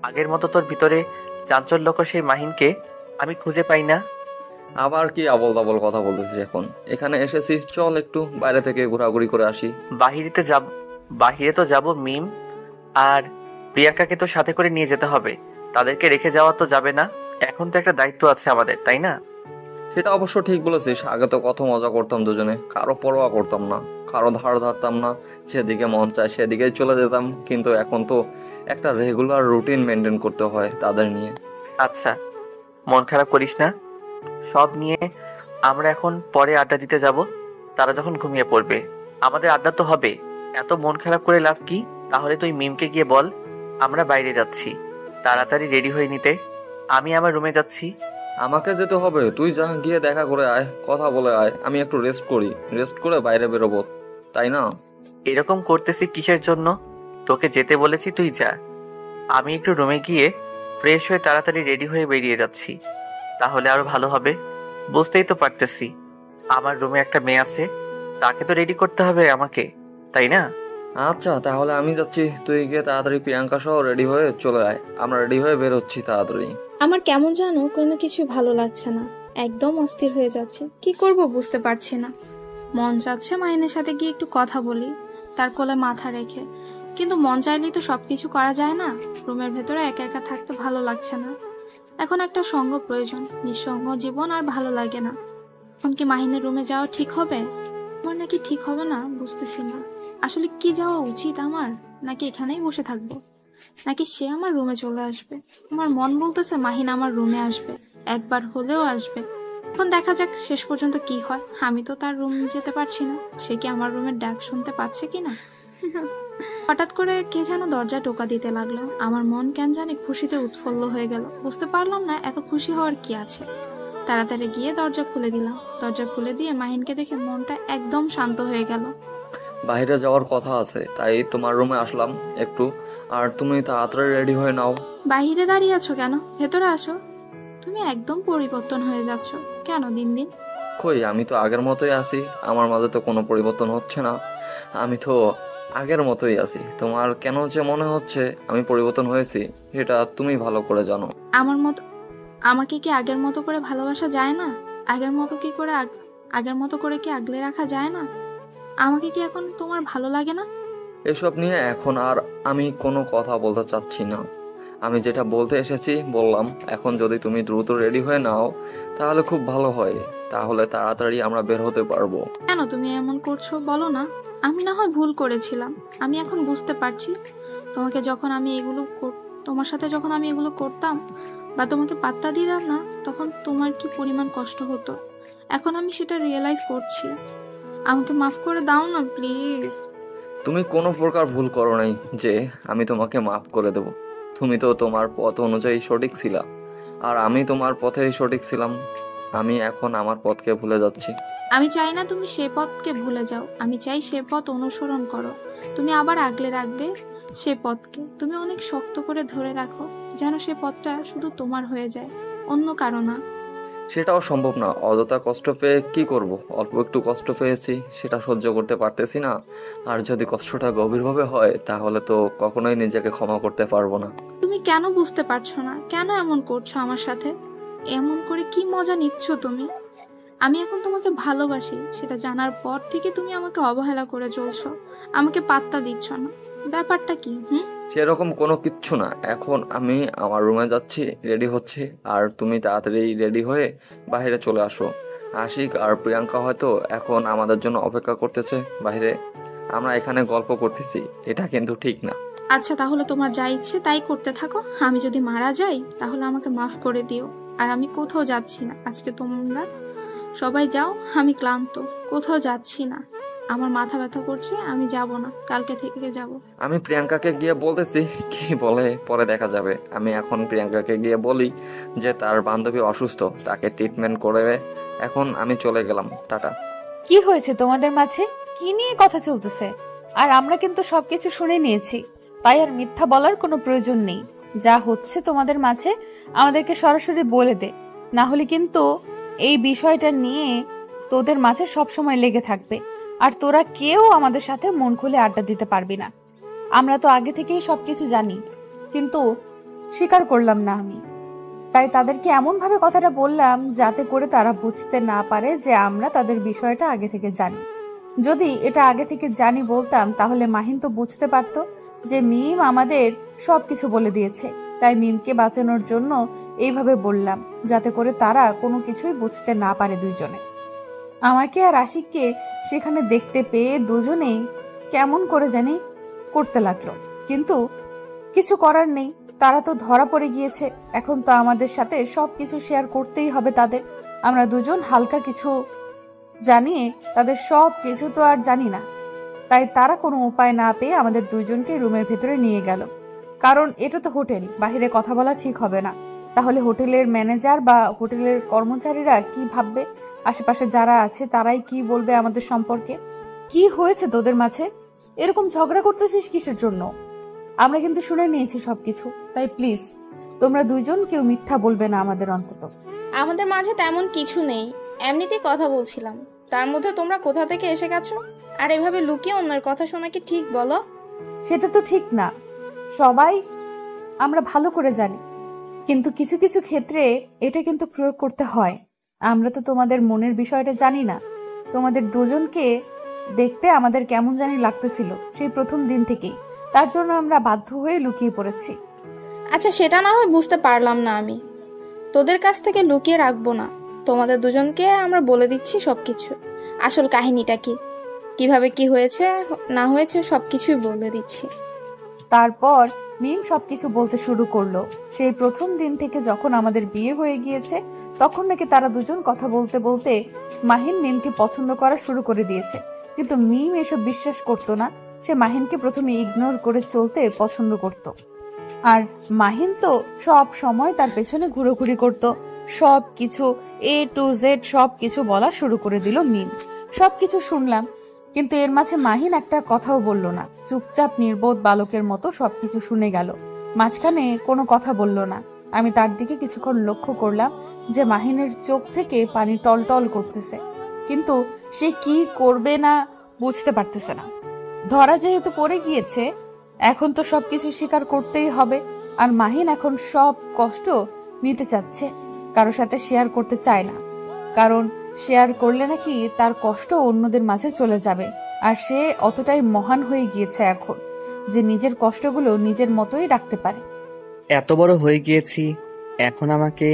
আগের মতো তোর ভিতরে চাঞ্চল্যকর সেই মাহিনকে আমি খুঁজে পাই না। আবার কি আবল তাবল কথা বলতেছিস এখন? এখানে এসেছি, চল একটু বাইরে থেকে ঘোরাঘুরি করে আসি। বাহিরে তো যাব মিম আর প্রিয়াঙ্কাকে তো সাথে করে নিয়ে যেতে হবে। তাদেরকে রেখে যাওয়া তো যাবে না। এখন তো একটা দায়িত্ব আছে আমাদের, তাই না? সেটা অবশ্য ঠিক বলেছিস, আগে তো কত মজা করতাম দুজনে, কারো পরোয়া করতাম না, কারো ধার ধারতাম না, যেদিকে মন চায় সেদিকেই চলে যেতাম। কিন্তু এখন তো একটা রেগুলার রুটিন মেনটেন করতে হয় তাদের নিয়ে। আচ্ছা, মন খারাপ করিস না। সব নিয়ে আমরা এখন পরে আড্ডা দিতে যাব, তারা যখন ঘুমিয়ে পড়বে। আমাদের আড্ডা তো হবে, এত মন খারাপ করে লাভ কি? তাহলে তুই মিমকে গিয়ে বল আমরা বাইরে যাচ্ছি, তাড়াতাড়ি রেডি হয়ে নিতে। আমি আমার রুমে যাচ্ছি। আমাকে যেতে হবে? তুই যা, গিয়ে দেখা করে আয়, কথা বলে আয়, আমি একটু রেস্ট করি, রেস্ট করে বাইরে বেরোবো, তাই না? এরকম করতেছি কিসের জন্য? তোকে যেতে বলেছি, তুই যা। আমি একটু রুমে গিয়ে ফ্রেশ হয়ে তাড়াতাড়ি রেডি হয়ে বেরিয়ে যাচ্ছি, তাহলে আরো ভালো হবে। বুঝতেই তো পারতেছি, আমার রুমে একটা মেয়ে আছে, তাকে তো রেডি করতে হবে আমাকে, তাই না? আচ্ছা তাহলে আমি যাচ্ছি, তুই গিয়ে তাড়াতাড়ি প্রিয়াঙ্কা সহ রেডি হয়ে চলে আয়, আমরা রেডি হয়ে বেরোচ্ছি তাড়াতাড়ি। আমার কেমন জানো কোনো কিছু ভালো লাগছে না, একদম অস্থির হয়ে যাচ্ছে। কি করব বুঝতে পারছি না। মন চাচ্ছে মাহিনের সাথে গিয়ে একটু কথা বলি, তার কোলে মাথা রেখে, কিন্তু মন চাইলেই তো সবকিছু করা যায় না। রুমের ভেতরে একা একা থাকতে ভালো লাগছে না, এখন একটা সঙ্গ প্রয়োজন। নিঃসঙ্গ জীবন আর ভালো লাগে না। এখন কি মাহিনের রুমে যাওয়া ঠিক হবে? আমার নাকি ঠিক হবে না, বুঝতেছি না। আসলে কি যাওয়া উচিত আমার, নাকি এখানেই বসে থাকবো, নাকি সে আমার রুমে চলে আসবে? আমার মন বলতেছে মাহিন আমার রুমে আসবে, একবার হলেও আসবে। এখন দেখা যাক শেষ পর্যন্ত কি হয়। আমি তো তার রুম যেতে পারছি না, সে কি আমার রুমের ডাক শুনতে পাচ্ছে কিনা। হঠাৎ করে কে যেন দরজা টোকা দিতে লাগলো। আমার মন কেন জানি খুশিতে উৎফুল্ল হয়ে গেল। বুঝতে পারলাম না এত খুশি হওয়ার কি আছে। তাড়াতাড়ি গিয়ে দরজা খুলে দিলাম। দরজা খুলে দিয়ে মাহিনকে দেখে মনটা একদম শান্ত হয়ে গেল। বাইরে যাওয়ার কথা আছে, তাই তোমার রুমে আসলাম একটু, আর তুমি তাড়াতাড়ি রেডি হয়ে নাও। বাহিরে দাঁড়িয়ে আছো কেন? ভেতরে আসো। তুমি একদম পরিবর্তন হয়ে যাচ্ছ কেন দিন দিন? কই, আমি তো আগের মতোই আছি, আমার মাঝে তো কোনো পরিবর্তন হচ্ছে না, আমি তো আগের মতোই আছি। তোমার কেন যে মনে হচ্ছে আমি পরিবর্তন হয়েছি, সেটা তুমি ভালো করে জানো। আমার মতো আমাকে কি আগের মতো করে ভালোবাসা যায় না? আগের মতো কি করে আগের মতো করে কি আগলে রাখা যায় না? আমাকে কি এখন তোমার ভালো লাগে না? এসব নিয়ে এখন আর আমি কোনো কথা বলতে চাচ্ছি না। আমি যেটা বলতে এসেছি বললাম। এখন যদি তুমি দ্রুত রেডি হয়ে নাও তাহলে খুব ভালো হয়, তাহলে তাড়াতাড়ি আমরা বের হতে পারবো। কেন তুমি এমন করছো বলো না? আমি না হয় ভুল করেছিলাম, আমি এখন বুঝতে পারছি। তোমার সাথে যখন আমি এগুলো করতাম বা তোমাকে পাত্তা দিতাম না, তখন তোমার কি পরিমাণ কষ্ট হতো। এখন আমি সেটা রিয়েলাইজ করছি। আমাকে মাফ করে দাও না প্লিজ। তুমি কোনো প্রকার ভুল করো নাই যে আমি তোমাকে মাফ করে দেব। তুমি তো তোমার পথ অনুযায়ী সঠিক ছিলা, আর আমি তোমার পথেই সঠিক ছিলাম। আমি এখন আমার পথকে ভুলে যাচ্ছি। আমি চাই না তুমি সে পথকে ভুলে যাও, আমি চাই সে পথ অনুসরণ করো। তুমি আবার আগলে রাখবে সে পথকে, তুমি অনেক শক্ত করে ধরে রাখো, যেন সে পথটা শুধু তোমার হয়ে যায়, অন্য কারো না। সেটাও সম্ভব না। অযথা কষ্ট পেয়ে কি করব? অল্প একটু কষ্ট পেয়েছি, সেটা সহ্য করতে পারতেছি না। আর যদি কষ্টটা গভীরভাবে হয় তাহলে তো কখনোই নিজেকে ক্ষমা করতে পারবো না। তুমি কেন বুঝতে পারছো না? কেন এমন করছো আমার সাথে? এমন করে কি মজা নিচ্ছ তুমি? আমি এখন তোমাকে ভালোবাসি, সেটা জানার পর থেকে তুমি আমাকে অবহেলা করে চলছো, আমাকে পাত্তা দিচ্ছ না। ব্যাপারটা কি? সেরকম কোনো কিচ্ছু না। এখন আমি আমার রুমে যাচ্ছি, রেডি হচ্ছি, আর তুমি তাড়াতাড়ি রেডি হয়ে বাইরে চলে আসো। আশিক আর প্রিয়াঙ্কা হয়তো এখন আমাদের জন্য অপেক্ষা করতেছে বাইরে, আমরা এখানে গল্প করতেছি, এটা কিন্তু ঠিক না। আচ্ছা তাহলে তোমার যা ইচ্ছে তাই করতে থাকো। আমি যদি মারা যাই তাহলে আমাকে মাফ করে দিও। আর আমি কোথাও যাচ্ছি না আজকে, তোমরা সবাই যাও, আমি ক্লান্ত, কোথাও যাচ্ছি না। আমার মাথা ব্যথা করছে, আমি যাব না, কালকে থেকে যাব। আমি প্রিয়াঙ্কাকে গিয়ে বলতেছি, কি বলে পরে দেখা যাবে। আমি এখন প্রিয়াঙ্কাকে গিয়ে বলি যে তার বান্ধবী অসুস্থ, তাকে ট্রিটমেন্ট করে এখন আমি চলে গেলাম, টাটা। কি হয়েছে তোমাদের মাঝে? কি নিয়ে কথা চলতেছে? আর আমরা কিন্তু সবকিছু শুনে নিয়েছি, তাই আর মিথ্যা বলার কোনো প্রয়োজন নেই। যা হচ্ছে তোমাদের মাঝে আমাদেরকে সরাসরি বলে দে, না হলে কিন্তু এই বিষয়টা নিয়ে তোদের মাঝে সবসময় লেগে থাকবে, আর তোরা কেউ আমাদের সাথে মন খুলে আড্ডা দিতে পারবি না। আমরা তো আগে থেকেই সবকিছু জানি, কিন্তু স্বীকার করলাম না আমি। তাই তাদেরকে এমন ভাবে কথাটা বললাম যাতে করে তারা বুঝতে না পারে যে আমরা তাদের বিষয়টা আগে থেকে জানি। যদি এটা আগে থেকে জানি বলতাম তাহলে মাহিন তো বুঝতে পারতো যে মিম আমাদের সবকিছু বলে দিয়েছে, তাই মিমকে বাঁচানোর জন্য এইভাবে বললাম যাতে করে তারা কোনো কিছুই বুঝতে না পারে দুইজনে। আমাকে আর আশিককে সেখানে দেখতে পেয়ে দুজনেই কেমন করে জানি করতে লাগলো, কিন্তু কিছু করার নেই, তারা তো ধরা পড়ে গিয়েছে। এখন তো আমাদের সাথে সবকিছু শেয়ার করতেই হবে তাদের। আমরা দুজন হালকা কিছু জানিয়ে তাদের সব কিছু তো আর জানি না, তাই তারা কোনো উপায় না পেয়ে আমাদের দুইজনকে রুমের ভেতরে নিয়ে গেল। কারণ এটা তো হোটেল, বাহিরে কথা বলা ঠিক হবে না। তাহলে হোটেলের ম্যানেজার বা হোটেলের কর্মচারীরা কি ভাববে, আশেপাশে যারা আছে তারাই কি বলবে আমাদের সম্পর্কে। কি হয়েছে তোদের মাঝে, এরকম ঝগড়া করতেছিস কিসের জন্য? আমরা কিন্তু শুনে নিয়েছি সবকিছু, তাই প্লিজ তোমরা দুইজন কেউ মিথ্যা বলবে না আমাদের অন্তত। আমাদের মাঝে তেমন কিছু নেই, এমনিতেই কথা বলছিলাম। তার মধ্যে তোমরা কোথা থেকে এসে গেছো? আর এভাবে লুকিয়ে অন্যের কথা শোনা কি ঠিক বলো? সেটা তো ঠিক না, সবাই আমরা ভালো করে জানি, কিন্তু কিছু কিছু ক্ষেত্রে এটা কিন্তু প্রয়োগ করতে হয়। আমরা তো তোমাদের মনের বিষয়টা জানি না। তোমাদের দুজনকে দেখতে আমাদের কেমন জানি লাগতেছিল সেই প্রথম দিন থেকেই, তার জন্য আমরা বাধ্য হয়ে লুকিয়ে পড়েছি। আচ্ছা, সেটা না হয় বুঝতে পারলাম না, আমি তোদের কাছ থেকে লুকিয়ে রাখবো না। তোমাদের দুজনকে আমরা বলে দিচ্ছি সবকিছু, আসল কাহিনীটা কি, কিভাবে কি হয়েছে না হয়েছে সবকিছুই বলে দিচ্ছি। তারপর মিম সবকিছু বলতে শুরু করলো। সেই প্রথম দিন থেকে যখন আমাদের বিয়ে হয়ে গিয়েছে তখন নাকি তারা দুজন কথা বলতে বলতে মাহিন মিমকে পছন্দ করা শুরু করে দিয়েছে, কিন্তু মিম এসব বিশ্বাস করতো না। সে মাহিনকে প্রথমে ইগনোর করে চলতে পছন্দ করত, আর মাহিন তো সব সময় তার পেছনে ঘুরোঘুরি করত। সব কিছু A to Z সব কিছু বলা শুরু করে দিল মিম। সবকিছু শুনলাম, কিন্তু এর মাঝে মাহিন একটা কথাও বলল না, চুপচাপ নির্বোধ বালকের মতো সবকিছু শুনে গেল, মাঝখানে কোনো কথা বলল না। আমি তার দিকে কিছুক্ষণ লক্ষ্য করলাম যে মাহিনের চোখ থেকে পানি টলটল করতেছে, কিন্তু সে কি করবে না বুঝতে পারতেছে না। ধরা যেহেতু পড়ে গিয়েছে, এখন তো সবকিছু স্বীকার করতেই হবে। আর মাহিন এখন সব কষ্ট নিতে চাচ্ছে, কারো সাথে শেয়ার করতে চায় না, কারণ শেয়ার করলে নাকি তার কষ্ট অন্যদের মাঝে চলে যাবে। আর সে অতটাই মহান হয়ে গিয়েছে এখন যে নিজের কষ্টগুলো নিজের মতোই রাখতে পারে। এত বড় হয়ে গিয়েছি, এখন আমাকে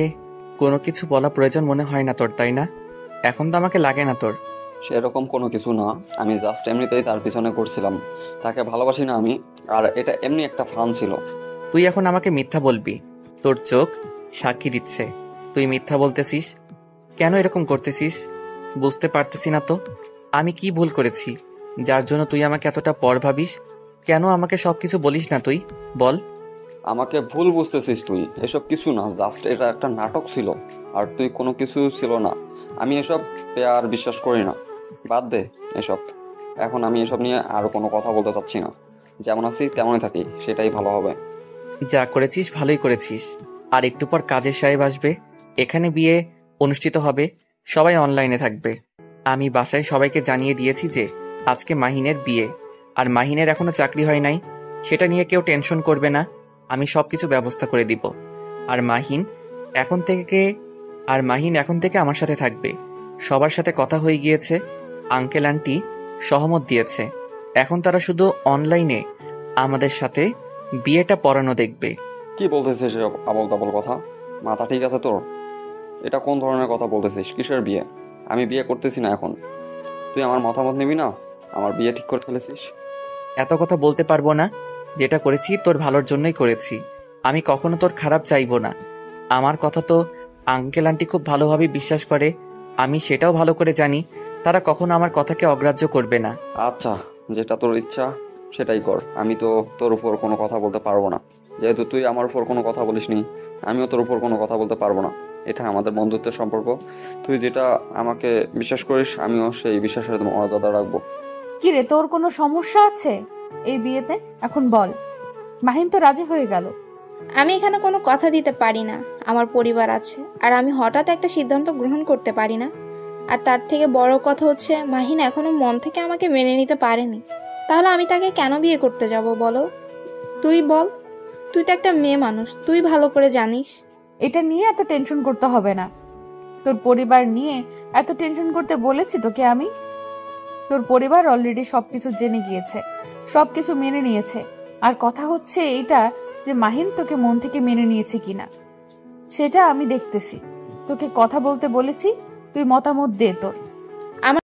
কোনো কিছু বলা প্রয়োজন মনে হয় না তোর, তাই না? এখন তো আমাকে লাগে না তোর। সেরকম কোনো কিছু না, আমি জাস্ট এমনিতেই তার পিছনে করছিলাম। তাকে ভালোবাসি না আমি, আর এটা এমনি একটা ফান ছিল। তুই এখন আমাকে মিথ্যা বলবি? তোর চোখ সাক্ষী দিচ্ছে তুই মিথ্যা বলতেছিস। কেন এরকম করতেছিস বুঝতে পারতেছি না তো। আমি কি ভুল করেছি যার জন্য তুই আমাকে এতটা পর ভাবিস? কেন আমাকে সবকিছু বলিস না তুই? বল। আমাকে ভুল বুঝতেছিস তুই, এসব কিছু না, জাস্ট এটা একটা নাটক ছিল, আর তুই কোনো কিছু ছিল না। আমি এসব পেয়ার বিশ্বাস করি না, বাদ দে এসব। এখন আমি এসব নিয়ে আরো কোনো কথা বলতে চাচ্ছি না। যেমন আছি তেমনই থাকি, সেটাই ভালো হবে। যা করেছিস ভালোই করেছিস। আর একটু পর কাজের সাহেব আসবে, এখানে বিয়ে অনুষ্ঠিত হবে, সবাই অনলাইনে থাকবে। আমি বাসায় সবাইকে জানিয়ে দিয়েছি যে আজকে মাহিনের বিয়ে, আর মাহিনের এখনো চাকরি হয় নাই, সেটা নিয়ে কেউ টেনশন করবে না, আমি সবকিছু ব্যবস্থা করে দিব। আর মাহিন এখন থেকে আমার সাথে থাকবে। সবার সাথে কথা হয়ে গিয়েছে, আঙ্কেল আন্টি সহমত দিয়েছে। এখন তারা শুধু অনলাইনে আমাদের সাথে বিয়েটা পড়ানো দেখবে। কি বলতেছিস এসব আবল তাবল কথা? মাথা ঠিক আছে তোর? এটা কোন ধরনের কথা বলতেছিস? কিসের বিয়ে? আমি বিয়ে করতেছি না এখন। তুই আমার মতামত নিবি না? আমার বিয়ে ঠিক করে ফেলেছিস। এত কথা বলতে পারবো না। যেটা করেছি তোর ভালোর জন্যই করেছি, আমি কখনো তোর খারাপ চাইবো না। আমার কথা তো আঙ্কেল আন্টি খুব ভালোভাবে বিশ্বাস করে, আমি সেটাও ভালো করে জানি। তারা কখনো আমার কথাকে অগ্রাহ্য করবে না। আচ্ছা, যেটা তোর ইচ্ছা সেটাই কর। আমি তো তোর উপর কোনো কথা বলতে পারবো না, যেহেতু তুই আমার উপর কোনো কথা বলিসনি। আমিও তোর উপর কোনো কথা বলতে পারবো না। এটা আমাদের বন্ধুত্বের সম্পর্ক। তুই যেটা আমাকে বিশ্বাস করিস, আমিও সেই বিশ্বাসের মর্যাদা রাখবো। কি রে, তোর কোনো সমস্যা আছে এই বিয়েতে? এখন বল। মাহিন তো রাজি হয়ে গেল। আমি এখানে কোনো কথা দিতে পারি না, আমার পরিবার আছে, আর আমি হঠাৎ একটা সিদ্ধান্ত গ্রহণ করতে পারি না। আর তার থেকে বড় কথা হচ্ছে মাহিন এখনো মন থেকে আমাকে মেনে নিতে পারেনি। তাহলে আমি তাকে কেন বিয়ে করতে যাব বলো? তুই বল, তুই তো একটা মেয়ে মানুষ, তুই ভালো করে জানিস। এটা নিয়ে এত টেনশন করতে হবে না। তোর পরিবার নিয়ে এত টেনশন করতে বলেছি তোকে আমি? তোর পরিবার অলরেডি সবকিছু জেনে গিয়েছে, সবকিছু মেনে নিয়েছে। আর কথা হচ্ছে এইটা যে মাহিন তোকে মন থেকে মেনে নিয়েছে কিনা। সেটা আমি দেখতেছি। তোকে কথা বলতে বলেছি, তুই মতামত দে তোর।